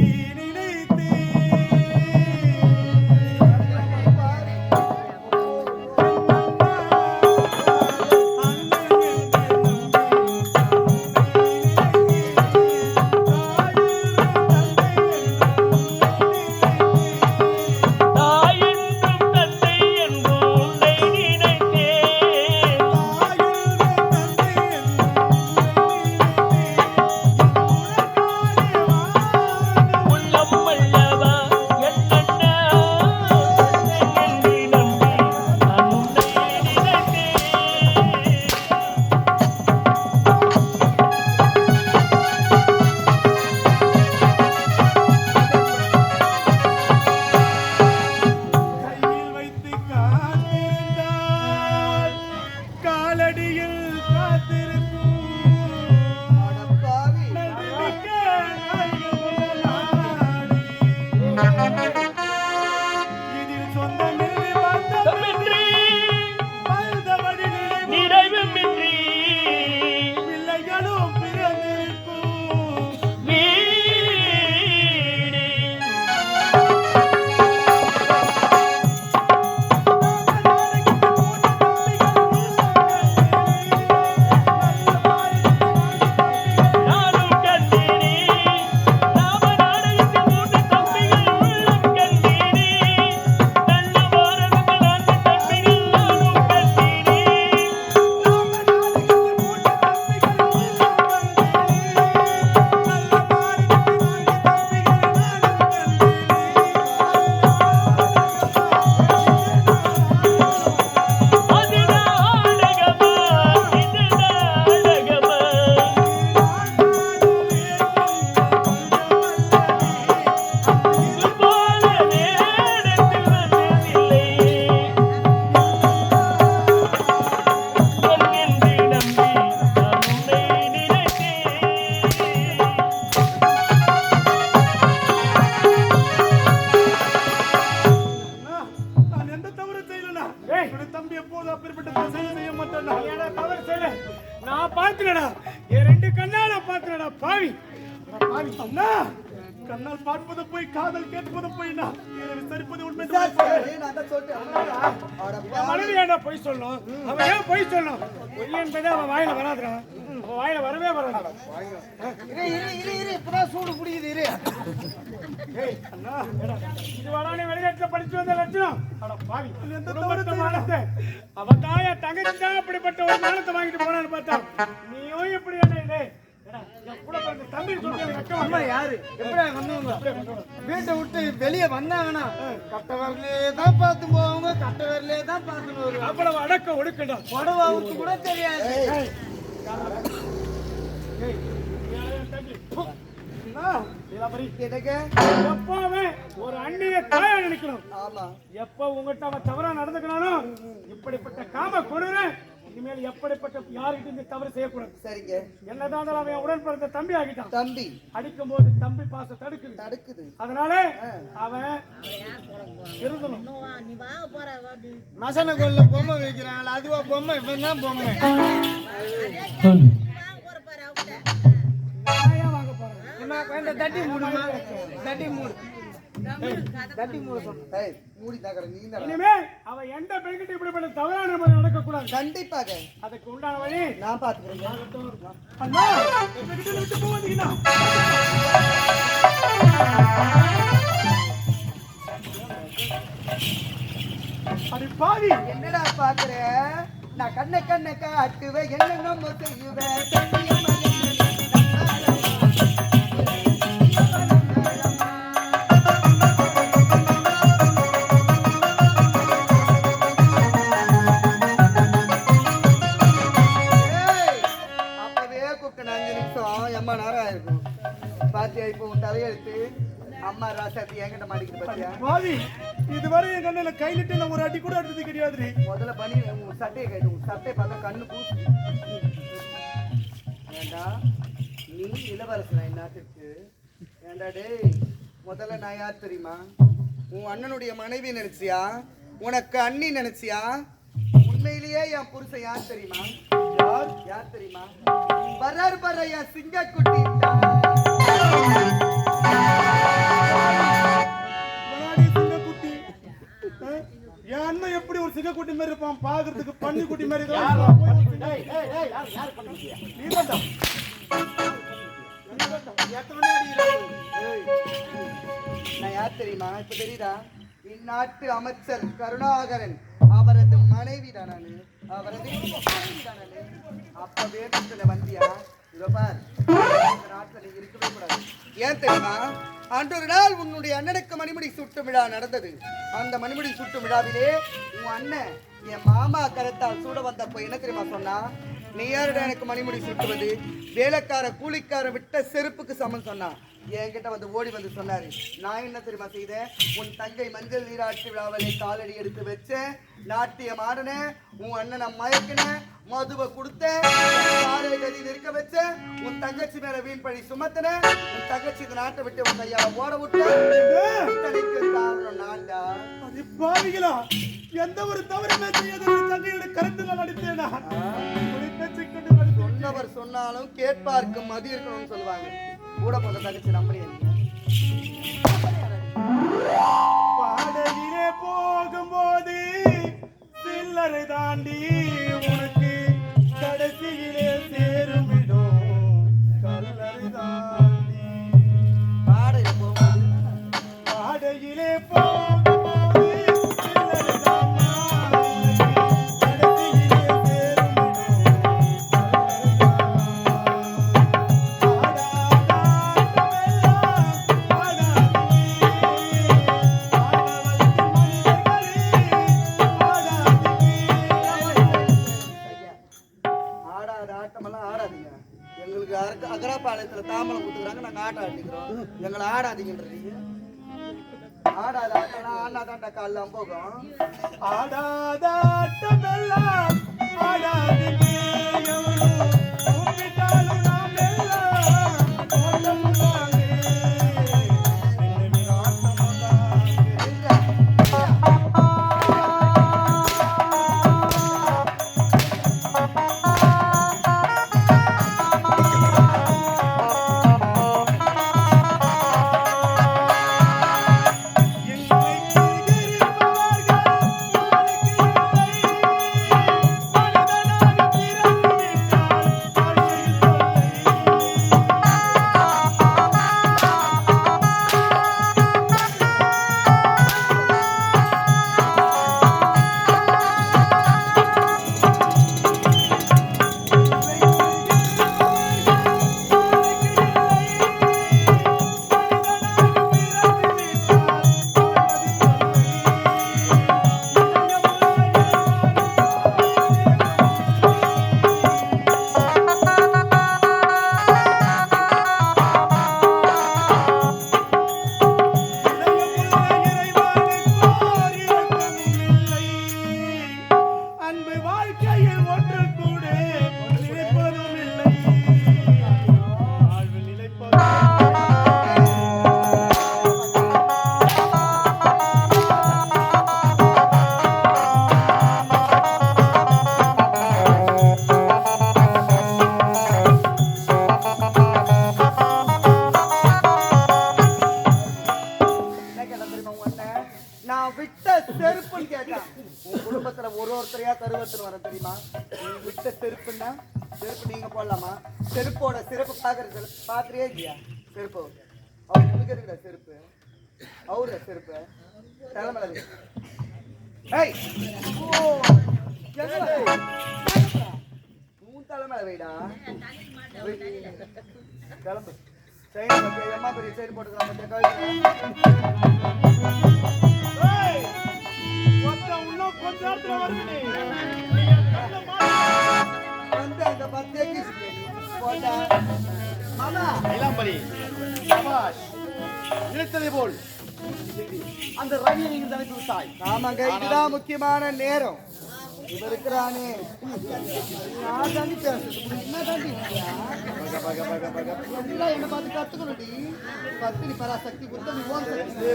கண்ணால் பார்ப்பது போய் காதல் கேட்பது போய் நான் விசாரிப்பது உண்மை. மனைவி ஏன்டா பொய் சொல்லணும்? அவன் ஏன் பொய் சொல்லணும்? பொய் என்பது அவன் வாயில வராதுடா. வாயில வரவே வராது. இப்பதான் சூடு பிடிக்குது இரு. ஏய் அண்ணா இது வாடானே வெளிநாட்டுல படிச்சு வந்த லட்சணம். அட பாவி இது எந்த தவறுத்த மானத்தை அவ தாய தங்கச்சி தான் அப்படிப்பட்ட ஒரு மானத்தை வாங்கிட்டு போனான்னு பார்த்தா நீயும் எப்படி என்ன இது கூட பிறந்த தம்பி சொல்றது அம்மா யாரு எப்படியா வந்தவங்க வீட்டை விட்டு வெளியே வந்தாங்கன்னா கட்ட வரலே தான் பார்த்து போவாங்க, கட்ட வரலே தான் பார்த்துன்னு வருவாங்க. அவ்வளவு அடக்க ஒடுக்கண்டா புடவை அவுத்து கூட தெரியாது. எப்பவுமே ஒரு அண்ணிய தாயா நினைக்கணும். ஆமா எப்ப உங்ககிட்ட அவன் தவறா நடந்துக்கணும் இப்படிப்பட்ட காம கொடுறேன் இனிமேல் எப்படிப்பட்ட யாருக்கிட்ட இந்த தவறு செய்யக்கூடாது. சரிங்க. என்னதான் அவன் உடன் பிறந்த தம்பி ஆகிட்டான். தம்பி அடிக்கும் போது தம்பி பாச தடுக்குது. அதனால அவன் இருந்தணும். நீ வாங்க போற மசன கொல்ல பொம்மை வைக்கிறாங்க, அதுவா பொம்மை இவன் தான் பொம்மை. வாங்க போற பாரு அவங்க வாங்க போறேன் என்ன தட்டி மூடுமா, தட்டி மூடு, தட்டி மூடு சொன்ன. ஏய் மூடி தாக்கற நீ தான். இனிமே அவன் எந்த பெண்கிட்ட இப்படிப்பட்ட தவறான முறை நடக்க கூடாது. கண்டிப்பாக அதுக்கு உண்டான வழி நான் பாத்துக்கிறேன். அண்ணா என்கிட்ட விட்டு போவீங்களா? அடி பாவி என்னடா பாக்குற? நான் கண்ண காட்டுவேன், என்னென்னமோ செய்வேன். பாத்தியா இப்போ உன் தலையெழுத்து அம்மா ராசாத்தி என்கிட்ட மாட்டிக்கிட்டு பாத்தியா? பாவி இதுவரை என் கண்ணுல கையிலிட்டு நான் ஒரு அடி கூட எடுத்தது கிடையாது. முதல்ல பண்ணி உன் சட்டையை கைட்டு, உன் சட்டையை பார்த்தா கண்ணு பூசி. ஏண்டா நீ இளவரசன் நாட்டுக்கு? ஏண்டா டேய் முதல்ல நான் யார் தெரியுமா? உன் அண்ணனுடைய மனைவி நினைச்சியா? உனக்கு அண்ணி நினைச்சியா? உண்மையிலேயே என் புருஷன் யார் தெரியுமா? யார் தெரியுமா? வர்றாரு பாரு என் சிங்கக்குட்டி. என் அண்ணன் எப்படி ஒரு சிங்கக்குட்டி மாதிரி இருப்பான்? பாக்குறதுக்கு பன்னி குட்டி மாதிரி நான் யார் தெரியுமா? இப்ப தெரியுதா? இந்நாட்டு அமைச்சர் கருணாகரன் அவரது மனைவி தான் நானு. அவரது மனைவி தான் நானு. அப்பவே வந்தியா? இதோ பார், இந்த நாட்டுல நீ இருக்கவே கூடாது. ஏன் தெரியுமா? அன்றொரு நாள் உன்னுடைய அண்ணனுக்கு மணிமுடி சுட்டும் விழா நடந்தது. அந்த மணிமுடி சுட்டும் விழாவிலே உன் அண்ணன் என் மாமா கரத்தால் சூட வந்தப்போ என்ன தெரியுமா சொன்னா? நீ யாருடா எனக்கு மணிமுடி சுட்டுவது? வேலைக்கார கூலிக்கார விட்ட செருப்புக்கு சமம் சொன்னா. என்கிட்ட வந்து ஓடி வந்து சொன்னாரு. நான் என்ன தெரியுமா செய்தேன்? உன் தங்கை மஞ்சள் நீராட்டு விழாவிலே காலடி எடுத்து வச்சேன், நாட்டியம் ஆடினேன், உன் அண்ணனை மயக்கினேன், மதுவை கொடுத்தேன், காலை கதியில் இருக்க வச்சேன், உன் தங்கச்சி மேல வீண் பழி சுமத்தினேன், உன் தங்கச்சி இந்த நாட்டை விட்டு உன் கையால ஓட விட்டேன். காரணம் நான்டா. அது பாவிகளா எந்த ஒரு தவறுமே செய்யாத தங்கையோட கருத்துல நடித்தேனா? சொன்னவர் சொன்னாலும் கேட்பார்க்கு மதி இருக்கணும்னு சொல்லுவாங்க. கூட போத தங்கச்சி நம்பலையே. பாடகிலே போகும்போது சில்லறை தாண்டி உனக்கு கடைசியிலே சேருமிடும் கல்லறை தாண்டி. பாடகிலே போகும்போது சில்லறை தாண்டி கடைசியிலே சேருமிடும் அகராபாளையத்துல தாமரம் கொடுத்துக்கிறாங்க, நாங்க ஆட்ட ஆட்டிக்கிறோம். எங்களை ஆடாதீங்கன்றீங்க. ஆடாத ஆட்டம் ஆடாதாண்டா கால்லாம் போகும். ஆடாத ஆட்டமெல்லாம் ஆடாதீங்க கூப்பிட்டாலும் நாம் எல்லாம் ஓட்டமுடாதே ஒருத்தரையா கருவத்தில் வர தெரியுமா? நீங்க விட்ட செருப்புன்னா செருப்பு நீங்க போடலாமா? செருப்போட சிறப்பு பாக்குறியா இல்லையா? செருப்பு அவர் உங்களுக்கு இருக்கிற செருப்பு அவரு செருப்பு தலைமையில இருக்கு. ஏய், ஓ, உன் தலைமையில வைடா. கிளம்பு. சைனா பத்தி அம்மா பெரிய சைடு போட்டுக்கலாம் இன்னும் கொஞ்ச நேரத்துல வருது. வந்து அந்த பத்தே போட்டா மாமா இளம்பரி சபாஷ் நினைத்ததை போல் அந்த ரவியை நீங்கள் அனுப்பி விட்டாய். ஆமாங்க, இதுதான் முக்கியமான நேரம். இவ இருக்கிறானே நான் தாண்டி பேசுறது என்ன தாண்டி எல்லாம் என்ன பார்த்து கத்துக்கணும்டி. பத்தினி பராசக்தி புத்தமி ஓம் சக்தி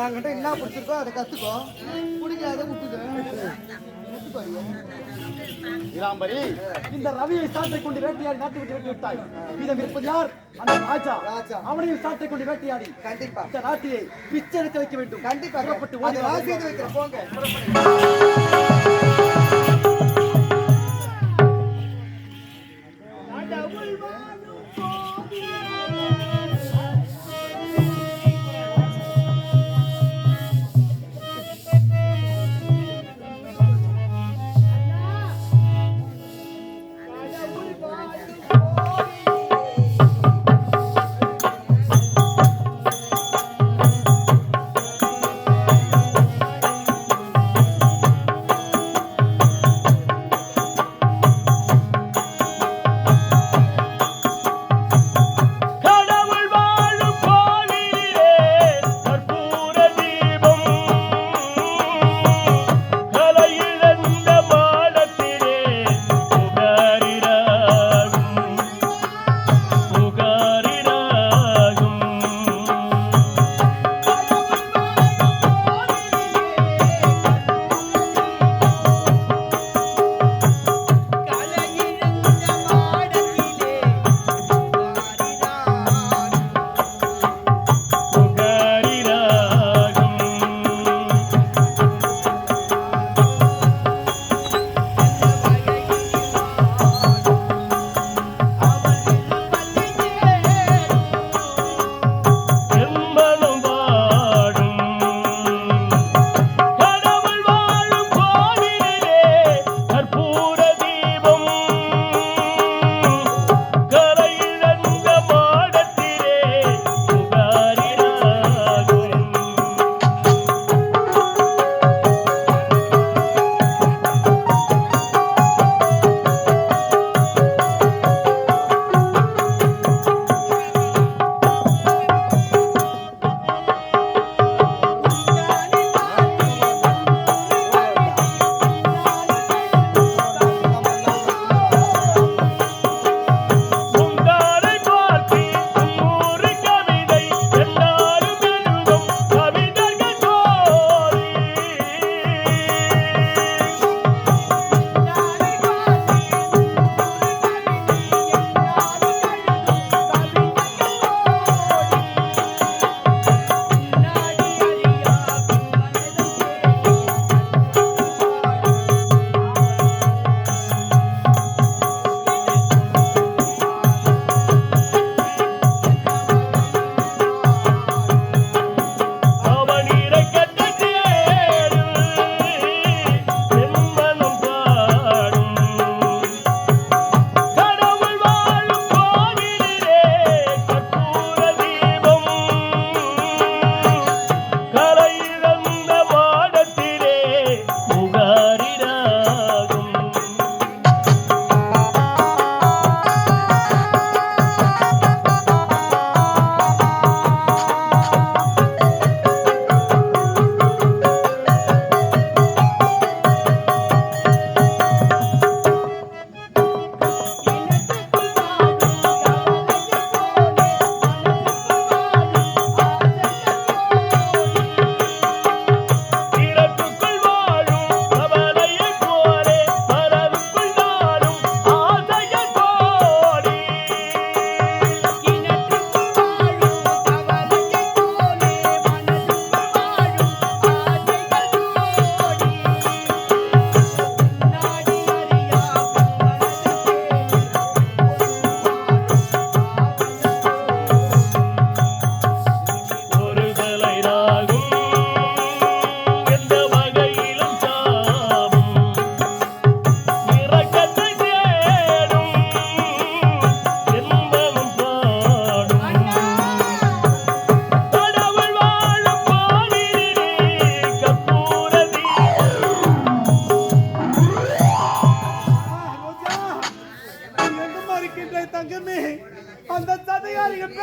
என்கிட்ட என்ன பிடிச்சிருக்கோ அதை கத்துக்கோ, பிடிக்காத விட்டுக்க. இளம்பரி இந்த ரவியை சாட்டை கொண்டு வேட்டையாடி நாட்டு விட்டு வெட்டி விட்டாய். மீதம் இருப்பது யார்? அந்த ராஜா. அவனையும் சாட்டை கொண்டு வேட்டையாடி கண்டிப்பா இந்த நாட்டியை பிச்சை எடுக்க வைக்க வேண்டும். கண்டிப்பா புறப்பட்டு அதை நான் செய்து வைக்கிறேன். போங்க.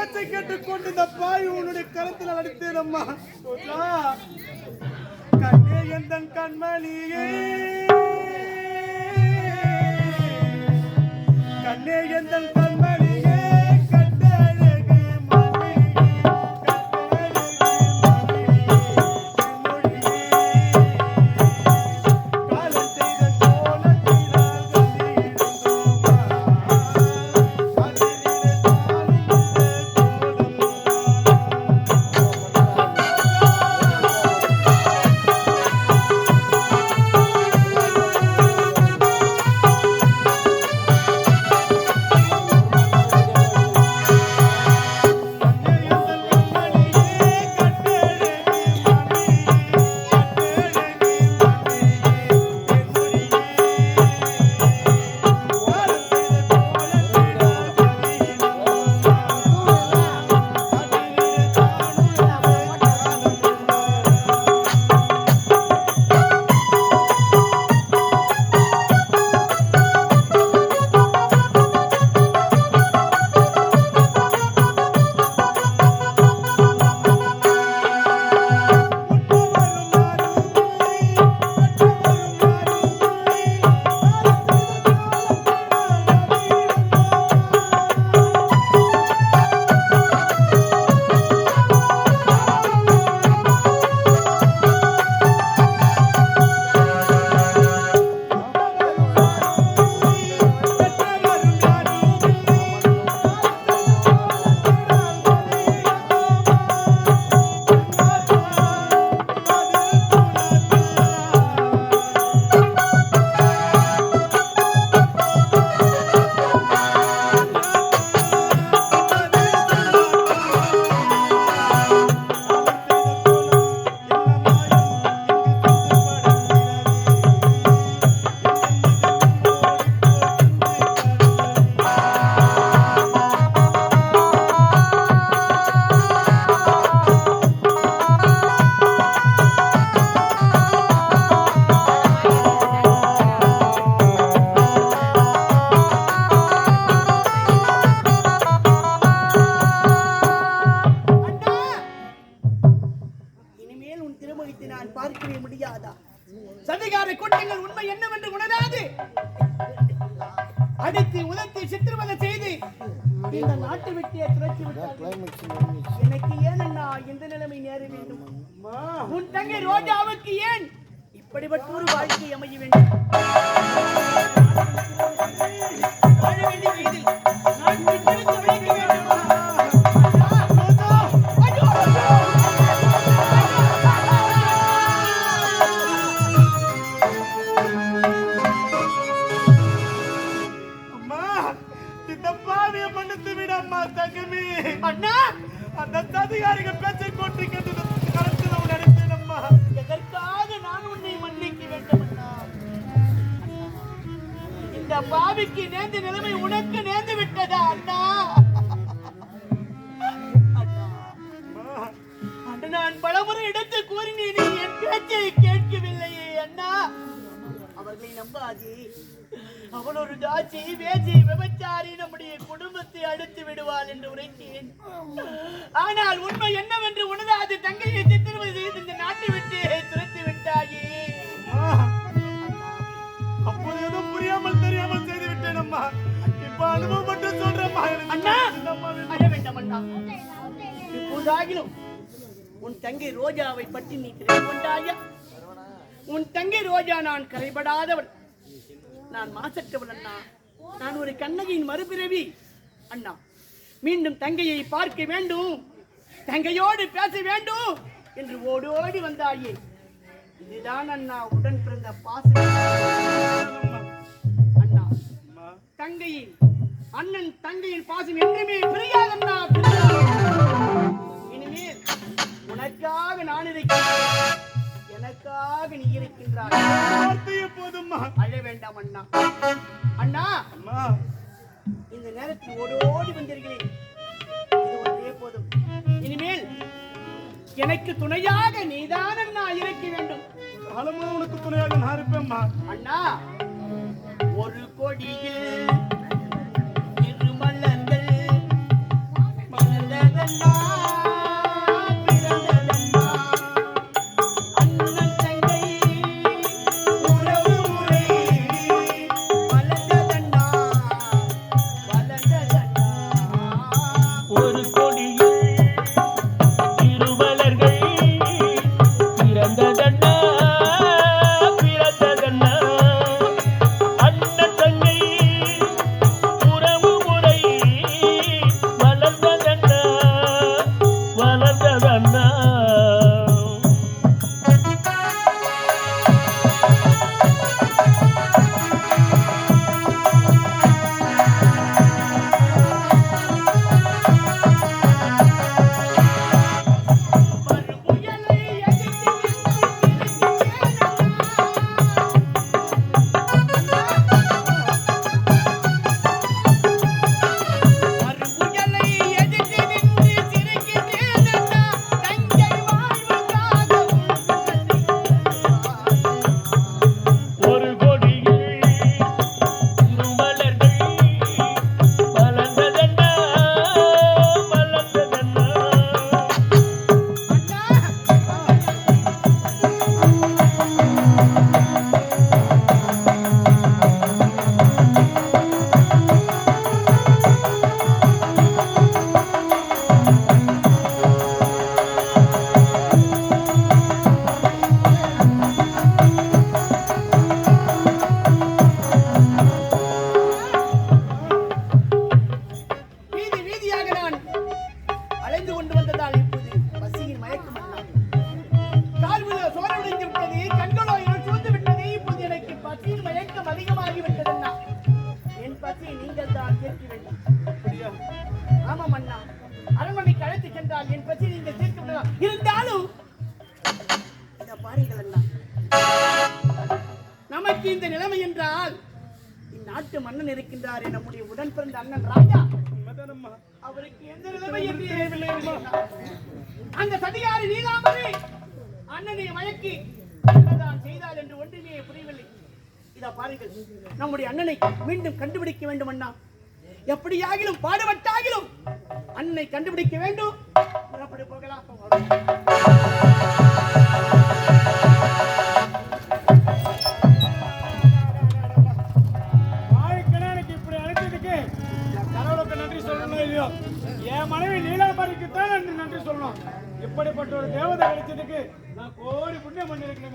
பேச்சை கேட்டுக்கொண்டு இந்த பாய் உன்னுடைய கருத்தில் அடித்தேன் அம்மா. கண்ணே எந்தன் கண்மணியே, கண்ணே எந்தன் கண்மணியே, கட்டழகு மணியே, கட்டழகு மணியே, காலம் செய்த கோலத்தினால் கதியிருந்தோமா, கதிரிலே சதிகார கூட்டங்கள் உண்மை என்னவென்று உணராது அடித்து உதத்தி சித்திரவதை செய்து இந்த நாட்டு வெட்டியை துரத்தி விட்டார்கள். எனக்கு ஏன் அண்ணா இந்த நிலைமை நேர வேண்டும்? உன் தங்கை ரோஜாவுக்கு ஏன் இப்படிப்பட்ட ஒரு வாழ்க்கை அமைய வேண்டும்? வாழ வேண்டிய வயதில் நான் விட்டு விளைக்க வேண்டுமா? அண்ணா, அந்த அதிகாரிகள் பேச்சை கொண்டு கேட்டு கருத்தில் அவன் அடைத்தேன் அம்மா. எதற்காக நான் உன்னை மன்னிக்க வேண்டும் அண்ணா? இந்த பாவிக்கு நேர்ந்த நிலைமை உனக்கு நேர்ந்து விட்டதா அண்ணா? அண்ணா, நான் பலமுறை எடுத்து கூறினேன், என் பேச்சை கேட்கவில்லையே அண்ணா. அவர்களை நம்பாதே. அவள் ஒரு தாச்சி, வேசி, விபச்சாரி, நம்முடைய குடும்பத்தை அடித்து விடுவாள் என்று உரைத்தேன். ஆனால் உண்மை என்னவென்று உணராது தங்கையை சித்திரவதை செய்து இந்த நாட்டை விட்டு துரத்தி விட்டாயே. அப்போது ஏதோ புரியாமல் தெரியாமல் செய்து விட்டேன் அம்மா. இப்ப அனுபவம் மட்டும் சொல்றேன் அண்ணா. அழ வேண்டாம் அண்ணா. இப்போதாகிலும் உன் தங்கை ரோஜாவை பற்றி நீ தெரிந்து கொண்டாயா? உன் தங்கை ரோஜா நான் கரைபடாதவள், நான் மாசற்றவள் அண்ணா. நான் ஒரு கண்ணகியின் மறுபிறவி அண்ணா. மீண்டும் தங்கையை பார்க்க வேண்டும், தங்கையோடு பேச வேண்டும் என்று ஓடோடி வந்தாயே. இதுதான் அண்ணா உடன் பிறந்த பாசம் அண்ணா. தங்கையின் அண்ணன் தங்கையின் பாசம் என்றுமே பிரியாதண்ணா, பிரியாது. இனிமேல் உனக்காக நான் இருக்கிறேன், எனக்காக நீ இருக்கின்றாய். அழ வேண்டாம் அண்ணா. அண்ணா, இந்த நேரத்தில் ஓடோடி வந்தீர்களே, இது ஒன்றே போதும். இனிமேல் எனக்கு துணையாக நீதான் அண்ணா இருக்க வேண்டும். உனக்கு துணையாக நான் இருப்பேன்மா. அண்ணா, ஒரு கொடியில் இரு மலர்கள் மலர்ந்த நேரம் அதிகமாகிவிட்டது அண்ணா. என் பசி நீங்கள் தான் தீர்க்க வேண்டும். ஆமாம் அண்ணா, அரண்மனைக்கு அழைத்து சென்றால் என் பசி நீங்கள் தீர்க்க முடியும். இருந்தாலும் இதை பாருங்கள் அண்ணா, நமக்கு இந்த நிலைமை என்றால் இந்நாட்டு மன்னன் இருக்கின்றார், நம்முடைய உடன் பிறந்த அண்ணன் ராஜா. அவருக்கு எந்த நிலைமை என்று தெரியவில்லை அண்ணா. அந்த சதிகாரி நீலாம்பரி அண்ணனை மயக்கி என்னதான் செய்தால் என்று ஒன்றுமே புரியவில்லை. இதா பாருங்கள், நம்முடைய அண்ணனை மீண்டும் கண்டுபிடிக்க வேண்டும் அண்ணா. எப்படியாகிலும் பாடுபட்டாகிலும் அண்ணனை கண்டுபிடிக்க வேண்டும். புறப்பட்டு போகலாம். இப்படி அழைச்சதுக்கு கடவுளுக்கு நன்றி சொல்லணும் இல்லையோ, என் மனைவி நீலாம்பரிக்கு தான் நன்றி சொல்லணும். இப்படிப்பட்ட ஒரு தேவதை கிடைச்சதுக்கு நான் கோடி புண்ணியம் பண்ணிருக்கேன்.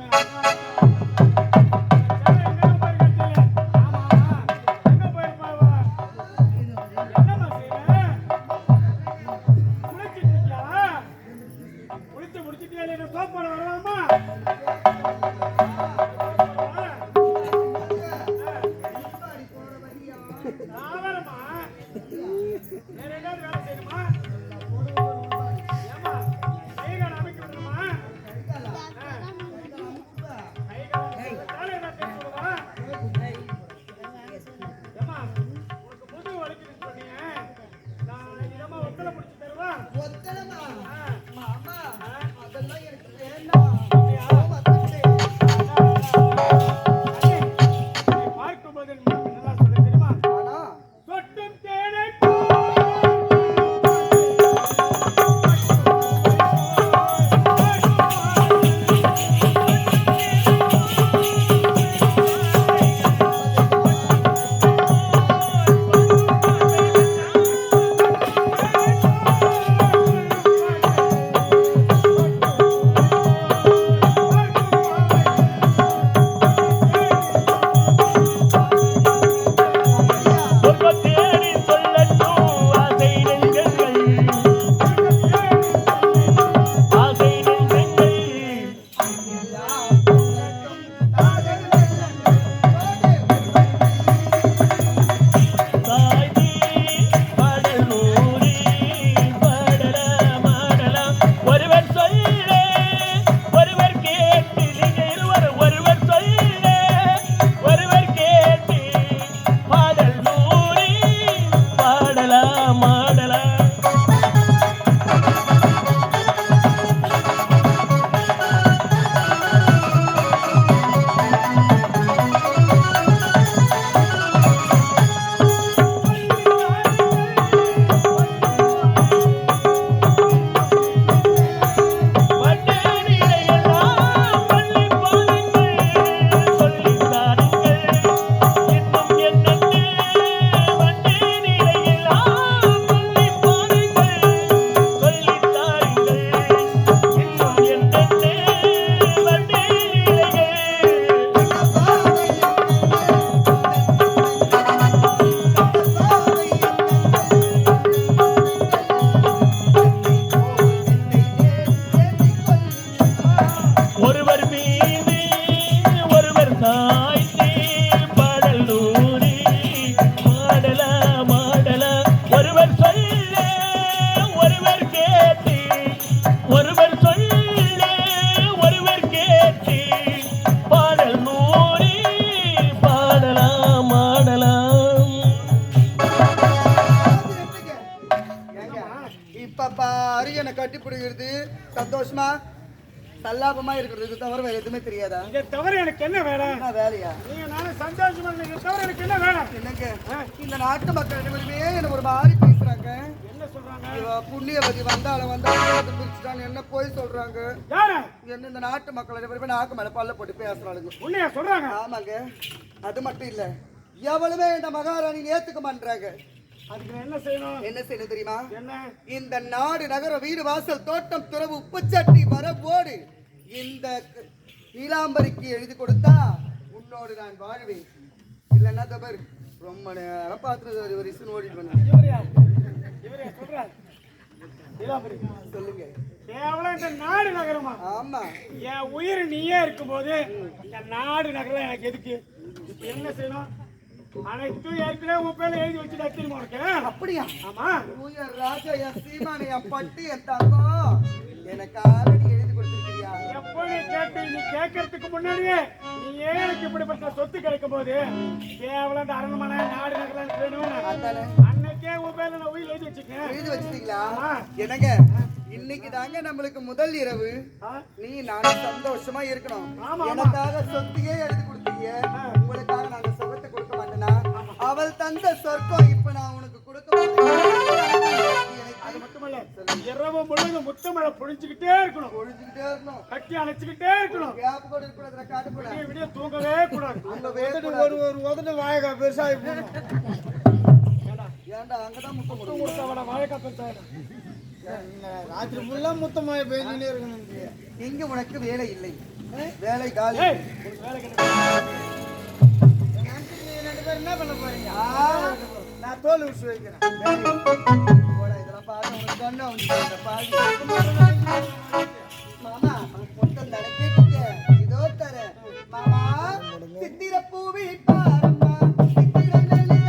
கட்டிப்பிடிக்கிறது சந்தோஷமா சல்லாபமா இருக்கிறது, இது தவிர வேற எதுவுமே தெரியாதா? இதை தவிர எனக்கு என்ன வேலை? என்ன வேலையா? நீங்க நானும் சந்தோஷமா இதை தவிர எனக்கு என்ன வேலை? என்னங்க இந்த நாட்டு மக்கள் அனைவருமே என்ன ஒரு மாதிரி பேசுறாங்க. என்ன சொல்றாங்க? புண்ணியவதி வந்தாலும் பிரிச்சுட்டான்னு என்ன போய் சொல்றாங்க. என்ன இந்த நாட்டு மக்கள் அனைவருமே நாக்கு மேல பல்ல போட்டு பேசுறாங்க. உண்மையா சொல்றாங்க? ஆமாங்க. அது மட்டும் இல்ல, எவ்வளவுமே இந்த மகாராணி ஏத்துக்க மாட்டாங்க. அதுக்கு என்ன செய்யணும்? என்ன செய்யணும் தெரியுமா? என்ன? இந்த நாடு நகர வீடு வாசல் தோட்டம் துறவு உப்புச்சட்டி வரவோடு இந்த நீலாம்பரிக்கு எழுதி கொடுத்தா உன்னோடு நான் வாழ்வேன். இல்லன்னா தபர் ரொம்ப நேரம் பார்த்துட்டு ஒரு இசன் ஓடிட்டு சொல்லுங்க. கேவலம் இந்த நாடு நகரமா? ஆமா. என் உயிர் நீயே இருக்கும் போது இந்த நாடு நகரம் எனக்கு எதுக்கு? என்ன செய்யணும்? அனைத்தும் ஏற்கனவே உன் பேர்ல எழுதி வச்சுட்டு தெரியுமா உனக்கு? அப்படியா? ஆமா. என் ராஜா, என் சீமானு, என் பட்டு, என் தங்கம் எனக்காக நீ எழுதி கொடுத்திருக்கிறியா? எப்போ நீ கேட்கறதுக்கு முன்னாடியே நீ ஏன் எனக்கு இப்படிப்பட்ட சொத்து கிடைக்கும் போது கேவலம் இந்த அரண்மனை நாடு நகரம் வேணும் அதானே? அன்னைக்கே உன் பேர்ல நான் உயிர் எழுதி வச்சுக்கேன். எழுதி வச்சிட்டீங்களா? என்னங்க, இன்னைக்கு தாங்க நம்மளுக்கு முதல் இரவு. நீ நானும் சந்தோஷமா இருக்கணும். எனக்காக சொத்தையே எழுதி கொடுத்தீங்க. உங்களுக்காக நாங்க சொத்தை கொடுக்க மாட்டேனா? அவள் தந்த சொர்க்கம் இப்ப நான் உனக்கு கொடுக்க அது மட்டுமல்ல, இரவு முழுவதும் முத்தமழை பொழிஞ்சுக்கிட்டே இருக்கணும். ஒழிஞ்சுக்கிட்டே இருக்கணும். கட்டி அணைச்சுக்கிட்டே இருக்கணும். கேப் கூட இருக்கக்கூடாது, காட்டு கூட விடிய விடிய தூங்கவே கூடாது. ஒரு உதட்டு வாயக்கா பெருசாகி போகணும். ஏன்டா அங்கதான் முத்தம் கொடுக்கும். கொடுத்தவன வாழைக்கா பெருசாயிடும். ராத்திரி ஃபுல்லா முத்தமாக பேசினே இருக்கணும். இங்க உனக்கு வேலை இல்லை, வேலை காலி. உனக்கு வேலை கிடையாது. ரெண்டு பேரும் என்ன பண்ண போறீங்க? நான் தோல் உரிச்சு வைக்கிறேன். போடா, இதெல்லாம் பார்த்து உனக்கு சொன்ன இந்த பாதி. மாமா மொத்தம் நடக்கிட்டீங்க, இதோ தர மாமா. சித்திர பூவி பாரம்மா, சித்திர நெல்லிய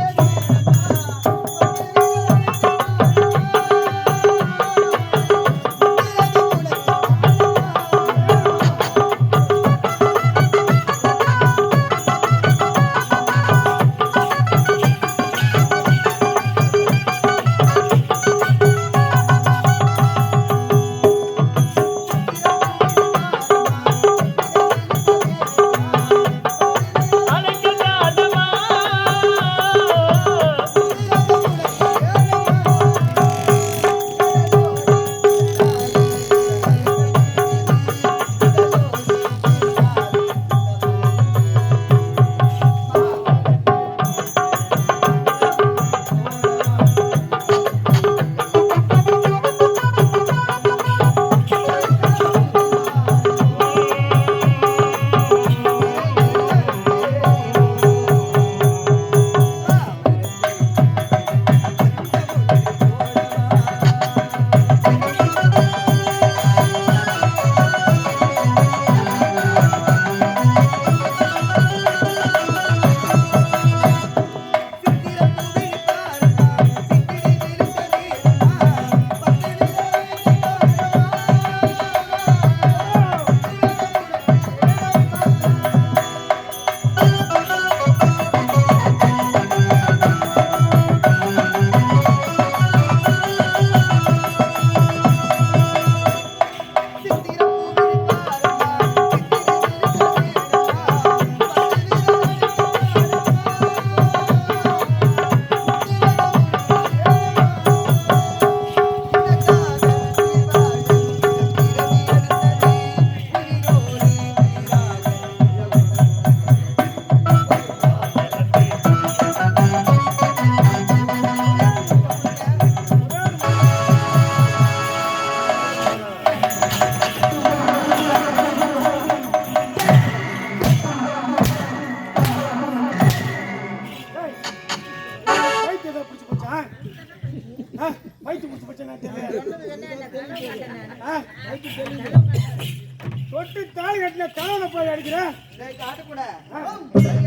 தொட்டு தாலி கட்டின கணவனை போய் அடிக்கிறேன். காட்டு கூட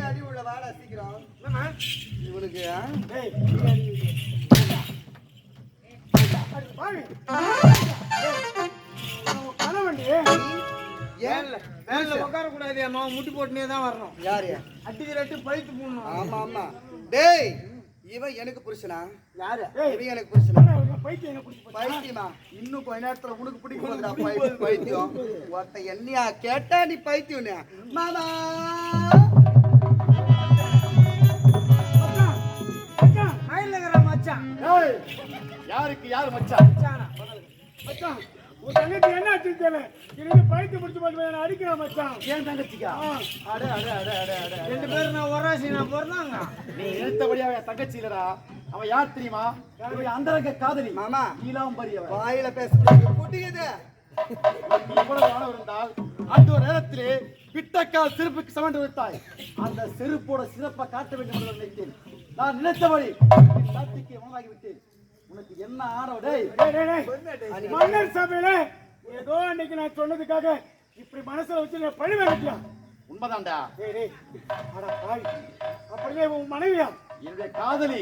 அடி உள்ள வாடா சீக்கிரம் இவனுக்கு. கணவண்டி மேல உட்கார கூடாது, அம்மா முட்டி போட்டுனே தான் வரணும். யாரு அட்டிக்கு ரெட்டு பைத்து போடணும். ஆமா ஆமா. டேய், இவன் எனக்கு புருஷனா? யாரு? இவன் எனக்கு புருஷனா? பைத்தியம் பைத்தியமா? இன்னும் கொஞ்ச நேரத்துல உனக்கு பிடிக்கும் பைத்தியம். ஒருத்த என்னையா கேட்டா நீ பைத்தியம் மாமா. மச்சான் யாருக்கு யாரு மச்சான்? மச்சான், உன் தங்கச்சி என்ன ஆச்சுன்னு எனக்கு பைத்தியம் முடிச்சு போட்டு அடிக்கிறான் மச்சான். ஏன் தங்கச்சிக்கா? அடே அடே அடே அடே அடே. ரெண்டு பேரும் நான் ஒராசி நான் பிறந்தாங்க. நீ எழுத்தபடியா என் தங்கச்சி இல்லடா. அவன் யார் தெரியுமா? அந்தரங்க காதலி மாமா. நீலாம்பரி. அவன் வாயில பேசுறது புடிக்குது. எவ்வளவு ஆணவம் இருந்தால் அந்த ஒரு நேரத்திலே பிட்டக்கால் செருப்புக்கு சமண்டு வைத்தாய். அந்த செருப்போட சிறப்பை காட்ட வேண்டும் என்று நினைத்தேன். நான் நினைத்தபடி சாத்திக்கு மனமாகி விட்டேன். உனக்கு என்ன ஆணவம்? மன்னர் சபையில ஏதோ அன்னைக்கு நான் சொன்னதுக்காக இப்படி மனசுல வச்சு பழி வேண்டியா? உண்மைதான்டா. டேய் டேய் அட பாவி அப்படியே உன் மனைவியா என்னுடைய காதலி.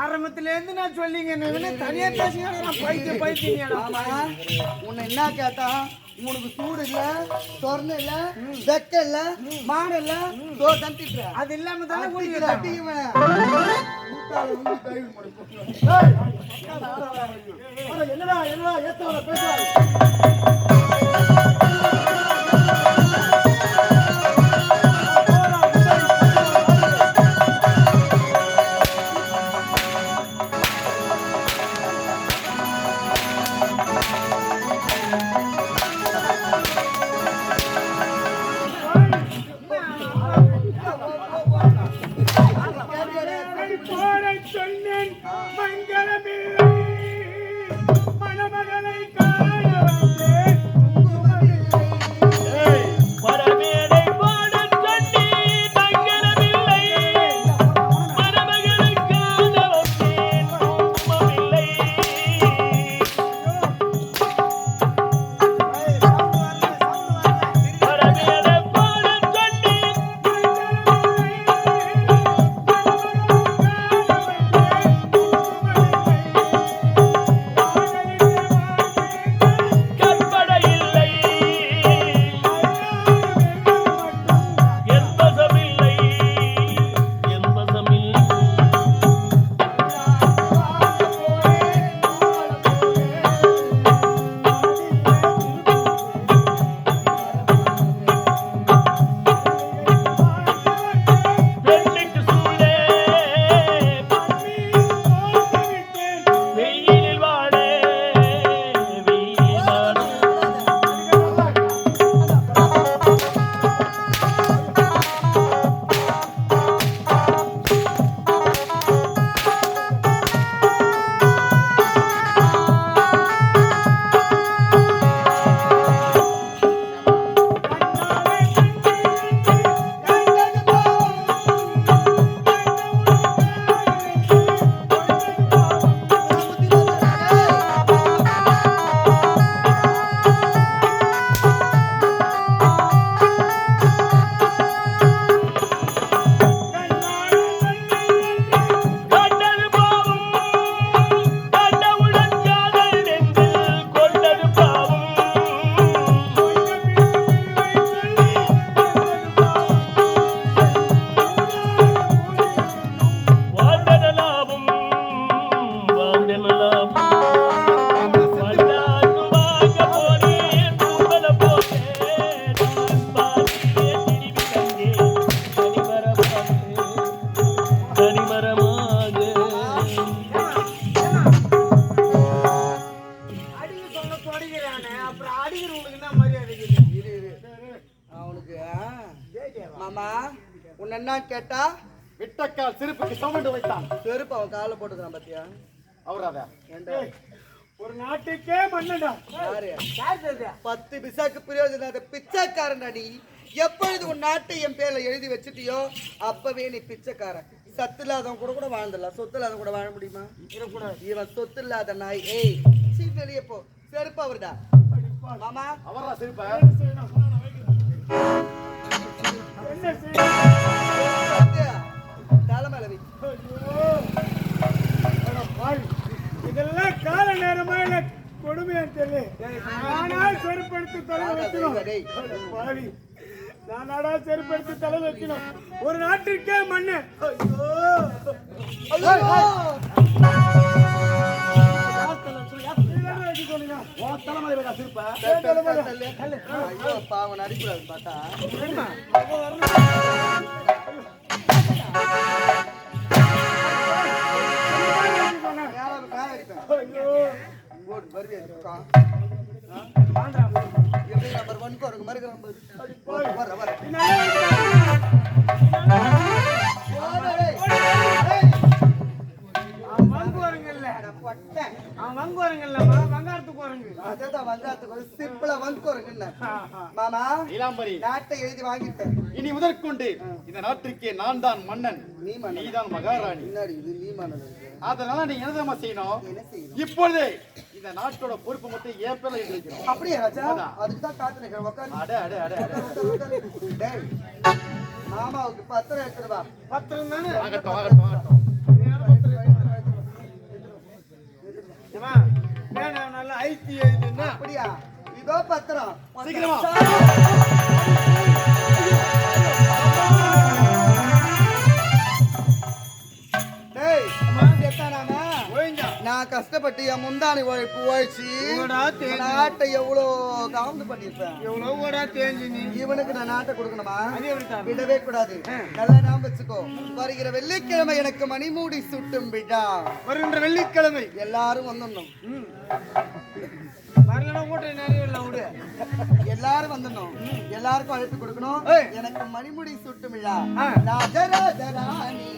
ஆரம்பத்துல இருந்து நான் சொல்லிங்க தனியா பேசுங்க பைத்தியம் ஆமா உன்னை என்ன கேட்டா உனக்கு சூடு இல்ல சொர்ணம் இல்ல வெக்க இல்ல மானம் இல்ல தந்திட்டு அது இல்லாம தானே என்னடா என்னடா ஏத்தவர பேசுறாரு. சொன்னேன் மங்களமில்லை மணமகளை காண வந்தேன் பரமேடை பாடச் சொன்னி மங்களமில்லை மணமகளை காண வந்தேன் குங்குமமில்லை. பரமேடை பாடச் சொன்னி கற்பனை இல்லை என்பசமில்லை என்பசமில்லை. வெள்ளிக்கு சூழே வெயிலில் வாடே வெயிலில் வாடே. கண்டது பாவம் கண்டவுடன் காதல் நெஞ்சில் கொண்டது பாவம். வாழ்ந்தன லாபம் வாழ்ந்தன லாபம். வந்தாக்கு வாங்க போனேன் பூவல போனேன் நான் பார்த்தேன் திரும்பி கண்டேன் தனிமரமாக அடிக்க சொன்ன தொடங்கிறானே அப்புறம் அடிக்கிறவங்களுக்கு என்ன மரியாதை இருக்குது? அவனுக்கு மாமா உன்னை என்ன கேட்டா விட்டக்கால் சிரிப்புக்கு சமண்டு வைத்தான். செருப்பு அவன் காலில் போட்டுக்கிறான் பாத்தியா அவராத ஏண்டா ஒரு நாட்டுக்கே மன்னடா யாரு யார் சொல்றா? 10 பிசாக்கு பிரயோஜனாத பிச்சைக்காரன் அடி. எப்பொழுது உன் நாட்டை என் பேர்ல எழுதி வச்சுட்டியோ அப்பவே நீ பிச்சைக்காரன். சத்து இல்லாதவன் கூட கூட வாழ்ந்துடலாம், சொத்து இல்லாதவன் கூட வாழ முடியுமா? இவன் சொத்து இல்லாத நாய். ஏய் சீ வெளியே போ. செருப்பு அவர்டா மாமா. அவரா சிரிப்ப என்ன செய்ய தலைமையில வை. இதெல்லாம் கால நேரமா இல்ல கொடுமையான்னு தெரியல. நானா செருப்படுத்தி தலை வைக்கணும். பாவி நானாடா செருப்படுத்தி தலை வைக்கணும். ஒரு நாட்டிற்கே மண்ணு. தலைமையில சிரிப்ப ஐயோ பாவன் அடிக்கூடாது பார்த்தா மேல அடிப்பேன். இங்கோட்டு வருது இருக்கான். எப்படி நம்பர் 1 க்கு ஒரு மாதிரி வர வர மாமா இளம்பரி நாட்டை எழுதி வாங்கிட்டேன். இனி முதற்கொண்டு இந்த நாட்டிற்கே நான் தான் மன்னன், நீ மன்னன். நீதான் மகாராணி. முன்னாடி இது நீ மன்னன். அதனால நீ என்னதாம்மா செய்யணும்? என்ன செய்யணும்? இப்பொழுதே இந்த இந்த நாட்டோட பொறுப்பு மட்டும் ஏன் பேர்ல எழுதி வைக்கிறோம். அப்படியே ராஜா, அதுக்கு தான் காத்து நிக்கிறேன். உட்காரு. அட அட அட அட. டேய், மாமாவுக்கு பத்திரம் எடுத்துட்டு வா. பத்திரம் தானே ஆகட்டும் ஆகட்டும் ஆகட்டும். ஏம்மா, பேனா நல்லா ஐத்தி எழுதுன்னா அப்படியா? இதோ பத்திரம். சீக்கிரமா. டேய், செத்தானாமா? ஓய்ஞ்சா நான் கஷ்டப்பட்டு என் முந்தானி உழைப்பு உழைச்சி உங்கடா தேஞ்சு. நாட்டை எவ்வளோ கவர்ந்து பண்ணிருப்பேன். எவ்வளோ கூட தேஞ்சு நீ இவனுக்கு நான் நாட்டை கொடுக்கணுமா? அது எப்படி தான்? விடவே கூடாது. நல்லா ஞாபகம் வச்சுக்கோ. வருகிற வெள்ளிக்கிழமை எனக்கு மணிமூடி சுட்டும் விழா. வருகின்ற வெள்ளிக்கிழமை எல்லாரும் வந்துடணும். வரலன்னா மூட்டை நிறைய இல்லை விடு. எல்லாரும் வந்துடணும். எல்லாருக்கும் அழைப்பு கொடுக்கணும். ஏய். எனக்கு மணிமுடி சுட்டும் விழா. ஆ. ராஜராஜராணி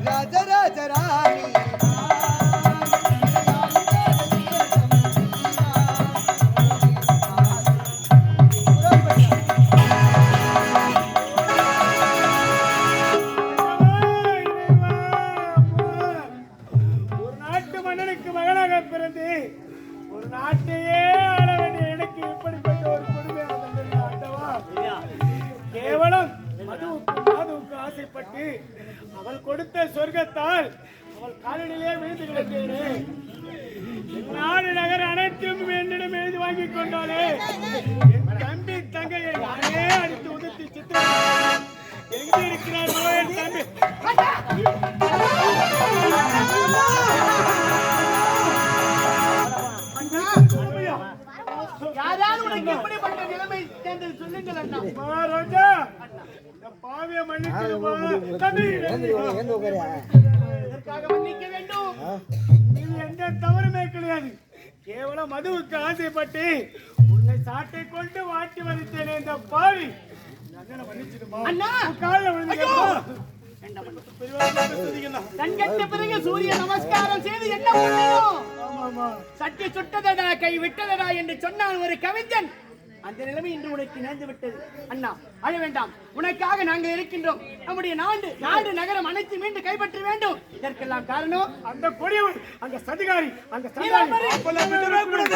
ராஜராஜராணி ஒரு நாட்டு மன்னனுக்கு மகனாக பிறந்து ஒரு நாட்டையே ஆள வேண்டிய எனக்கு இப்படிப்பட்ட ஒரு கொடுமை ஆண்டவா. கேவலம் மதுவுக்கு ஆசைப்பட்டு அவள் கொடுத்த சொர்க்கத்தால் அவள் காலடியிலே விழுந்து கிடந்தேனே. நாடு நகர் அனைத்தும் என்னிடம் எழுதி வாங்கிக் கொண்டாலே. என் தம்பி தங்கையை நானே அடித்து உதத்தி சித்து எங்கே இருக்கிறார்களோ என் தம்பி. யாராவது உனக்கு எப்படிப்பட்ட நிலைமை சேர்ந்தது சொல்லுங்கள் அண்ணா. மகாராஜா, இந்த பாவியை மன்னிச்சிடுமா. தம்பி, எதற்காக மன்னிக்க வேண்டும்? நீ எந்த தவறுமே கிடையாது. கேவலம் மதுவுக்கு ஆசைப்பட்டு உன்னை சாட்டை கொண்டு வாட்டி வதைத்தேனே இந்த பாவி. அண்ணனை மன்னிச்சிடுமா. அண்ணா! உன் காலில் விழுந்து ஐயோ! கேட்பா. வேண்டாம் அண்ணா. பெரியவர்களாக பேசுறீங்கண்ணா. கண்கட்ட பிறகு சூரிய நமஸ்காரம் செய்து என்ன பண்ணணும்? ஆமாமா. சட்டி சுட்டதடா கை விட்டதடா என்று சொன்னான் ஒரு கவிஞன். அந்த நிலைமை இன்று உனக்கு நேர்ந்து விட்டது. அண்ணா, அழ வேண்டாம். உனக்காக நாங்கள் இருக்கின்றோம். நம்முடைய நாடு நகரம் அனைத்து மீண்டும் கைப்பற்ற வேண்டும். இதற்கெல்லாம் காரணம் அந்த கொடியவன், அந்த சதிகாரி, அந்த நீலாம்பரி. அப்பெல்லாம் விட்டுறவே கூடாது.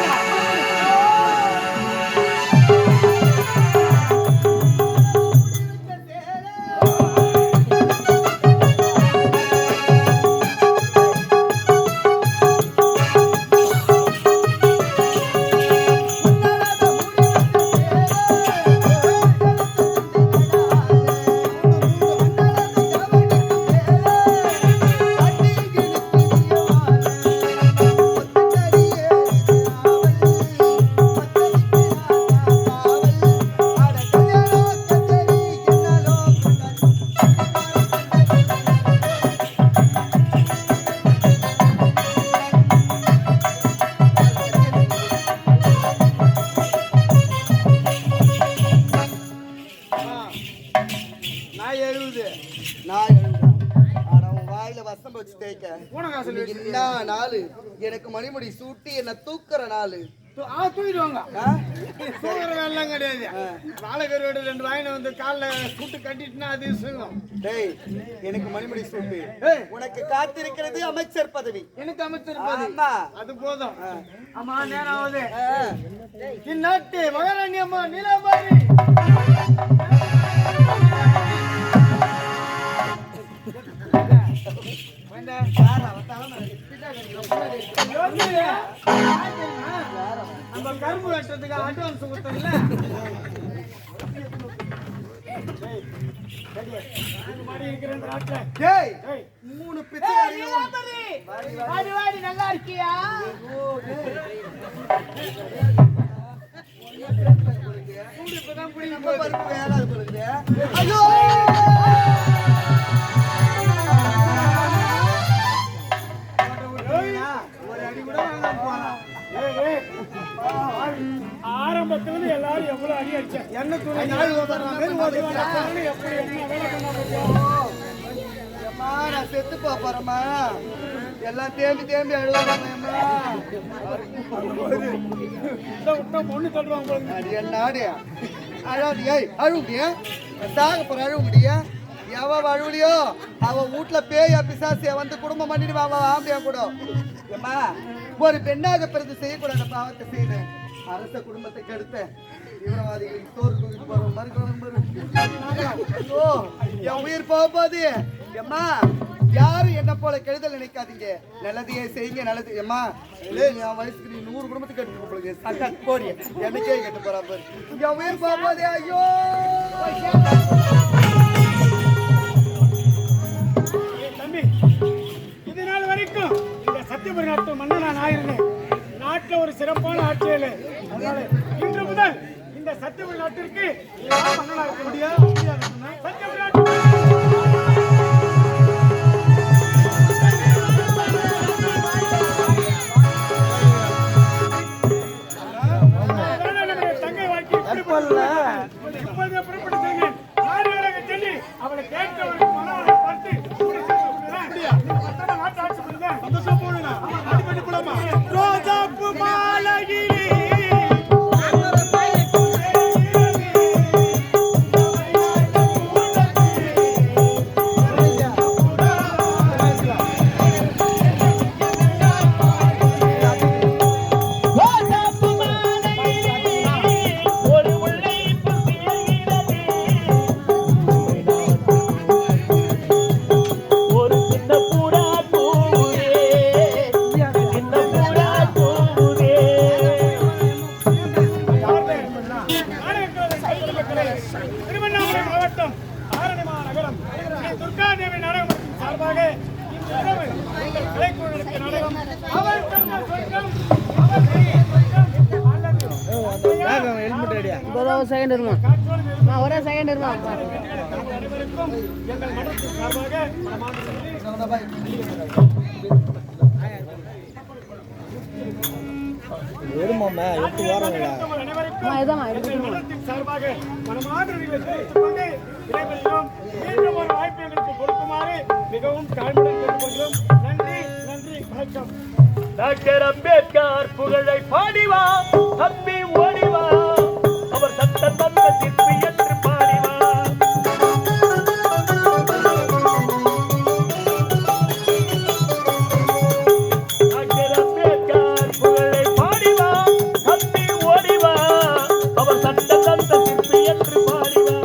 நான் 70 நான் எழுந்தேன். ஆனா உன் வாயில வசம் வச்சு தேய்க்க. இன்னைக்கு என்ன நாளு? எனக்கு மணிமுடி சூட்டி என்ன தூக்குற நாளு. தூக்கிடுவாங்க. ஆ? தூக்குற வேலைலாம் கிடையாது. வாழைக்கருவோட 2 வாயின வந்து காலில் சுட்டு கட்டிட்டுனா அது சுகம். டேய், எனக்கு மணிமுடி சூட்டு. ஏய். உனக்கு காத்திருக்கிறது அமைச்சர் பதவி. எனக்கு அமைச்சிருப்பது ஆமா. அது போதும். ஆமா, நேரம் ஆகுது. ஆ. இந்நாட்டு மகாராணி அம்மா நீலாம்பரி நம்ம கரும்பு வெட்டுறதுக்கு அட்வான்ஸ் கொடுத்தோம்ல. டேய், 3 பிச்சை நீலாம்பரி, வாடி வாடி, நல்லா இருக்கியா? இப்பதான் பிடிக்கும் நம்ம பருப்பு வேலை அது போலுக்குது. ஐயோ! ஒரு அடி கூட வாங்காம போலாம். ஆரம்பத்துல எல்லாரும் எவ்வளவு அடி அடிச்சாங்க. என்ன துணி நாய் ஓடுற மாதிரி ஓடுறாங்க. எப்படி என்ன வேலை பண்ணாம அம்மா நான் செத்து போறேம்மா. எல்லாம் தேம்பி தேம்பி அழுவாங்கம்மா. பொண்ணு சொல்றாங்க அது என்னாடு அழாது. ஏய் அழுவுடியா? சாக போற அழுவுடியா? எவ அழுவலியோ அவ வீட்டுல பேயா பிசாசிய வந்து குடும்பம் பண்ணிடுவா. அவ ஆம்பியா கூட ஏம்மா ஒரு பெண்ணாக பிறந்து செய்யக்கூடாத பாவத்தை செய்யணும். அரச குடும்பத்தை கெடுத்த தீவிரவாதிகளுக்கு சோறு தூக்கிட்டு போறோம் ஐயோ என் உயிர் போகும்போது ஏம்மா யாரும் என்ன போல கெடுதல் நினைக்காதீங்க. நல்லதையே செய்யுங்க. நல்லது ஏம்மா என் வயசுக்கு நீ 100 குடும்பத்துக்கு கெட்டு போடுங்க. சக்கா போடி எனக்கே கெட்டு போறா பாரு. என் உயிர் போகும்போது ஐயோ தம்பி இது நாள் வரைக்கும் இந்த சத்தியபுரி நாட்டு மன்னன் நான் ஆயிருந்தேன். நாட்டுல ஒரு சிறப்பான ஆட்சியல். அதனால இன்று முதல் இந்த சத்தியபுரி நாட்டிற்கு மன்னனா இருக்க முடியாது. சத்தியபுரி நாட்டு தங்கை வாழ்க்கை இப்போது புறப்பட்டு செல்கிறேன். சொல்லி அவளை கேட்க பார்த்து சந்தோஷம் போடுங்க. ரோஜாப்பு மாலையிலே திருவண்ணாமலை மாவட்டம் ஆரணிமா நகரம் துர்காதேவி நாடகத்தின் சார்பாக இந்த இரவு எங்கள் கலைக்குழுவிற்கு நாடகம் அவர் தந்த சொர்க்கம் அவர் ஒரே செகண்ட் இருமா அனைவருக்கும் எங்கள் மடத்தின் சார்பாக சார்பாக மனமாதிரிகளை தெரிவித்துக் கொண்டு விடைபெறுகிறோம். மீண்டும் ஒரு வாய்ப்பு எங்களுக்கு கொடுக்குமாறு மிகவும் தாழ்மையுடன் கேட்டுக்கொள்கிறோம். நன்றி நன்றி வணக்கம். டாக்டர் அம்பேத்கர் புகழை பாடிவா தம்பி ஓடிவா அவர் சட்ட தந்த சிற்பி என்று பாடிவா. டாக்டர் அம்பேத்கர் புகழை பாடிவா தம்பி ஓடிவா அவர் சட்ட தந்த சிற்பி என்று பாடிவா.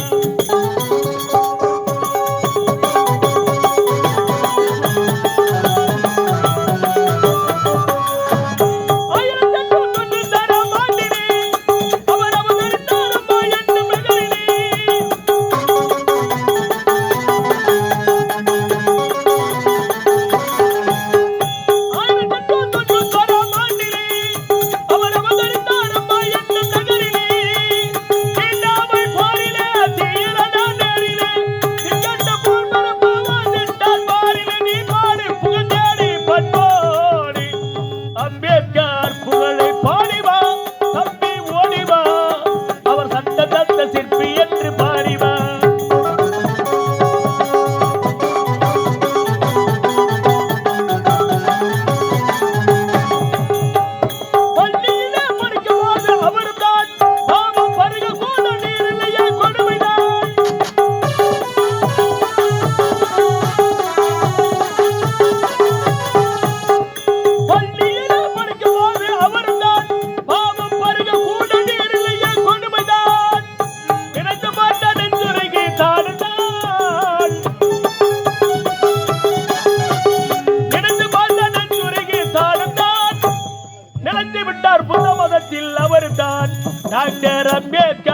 டாக்டர் அம்பேத்கர்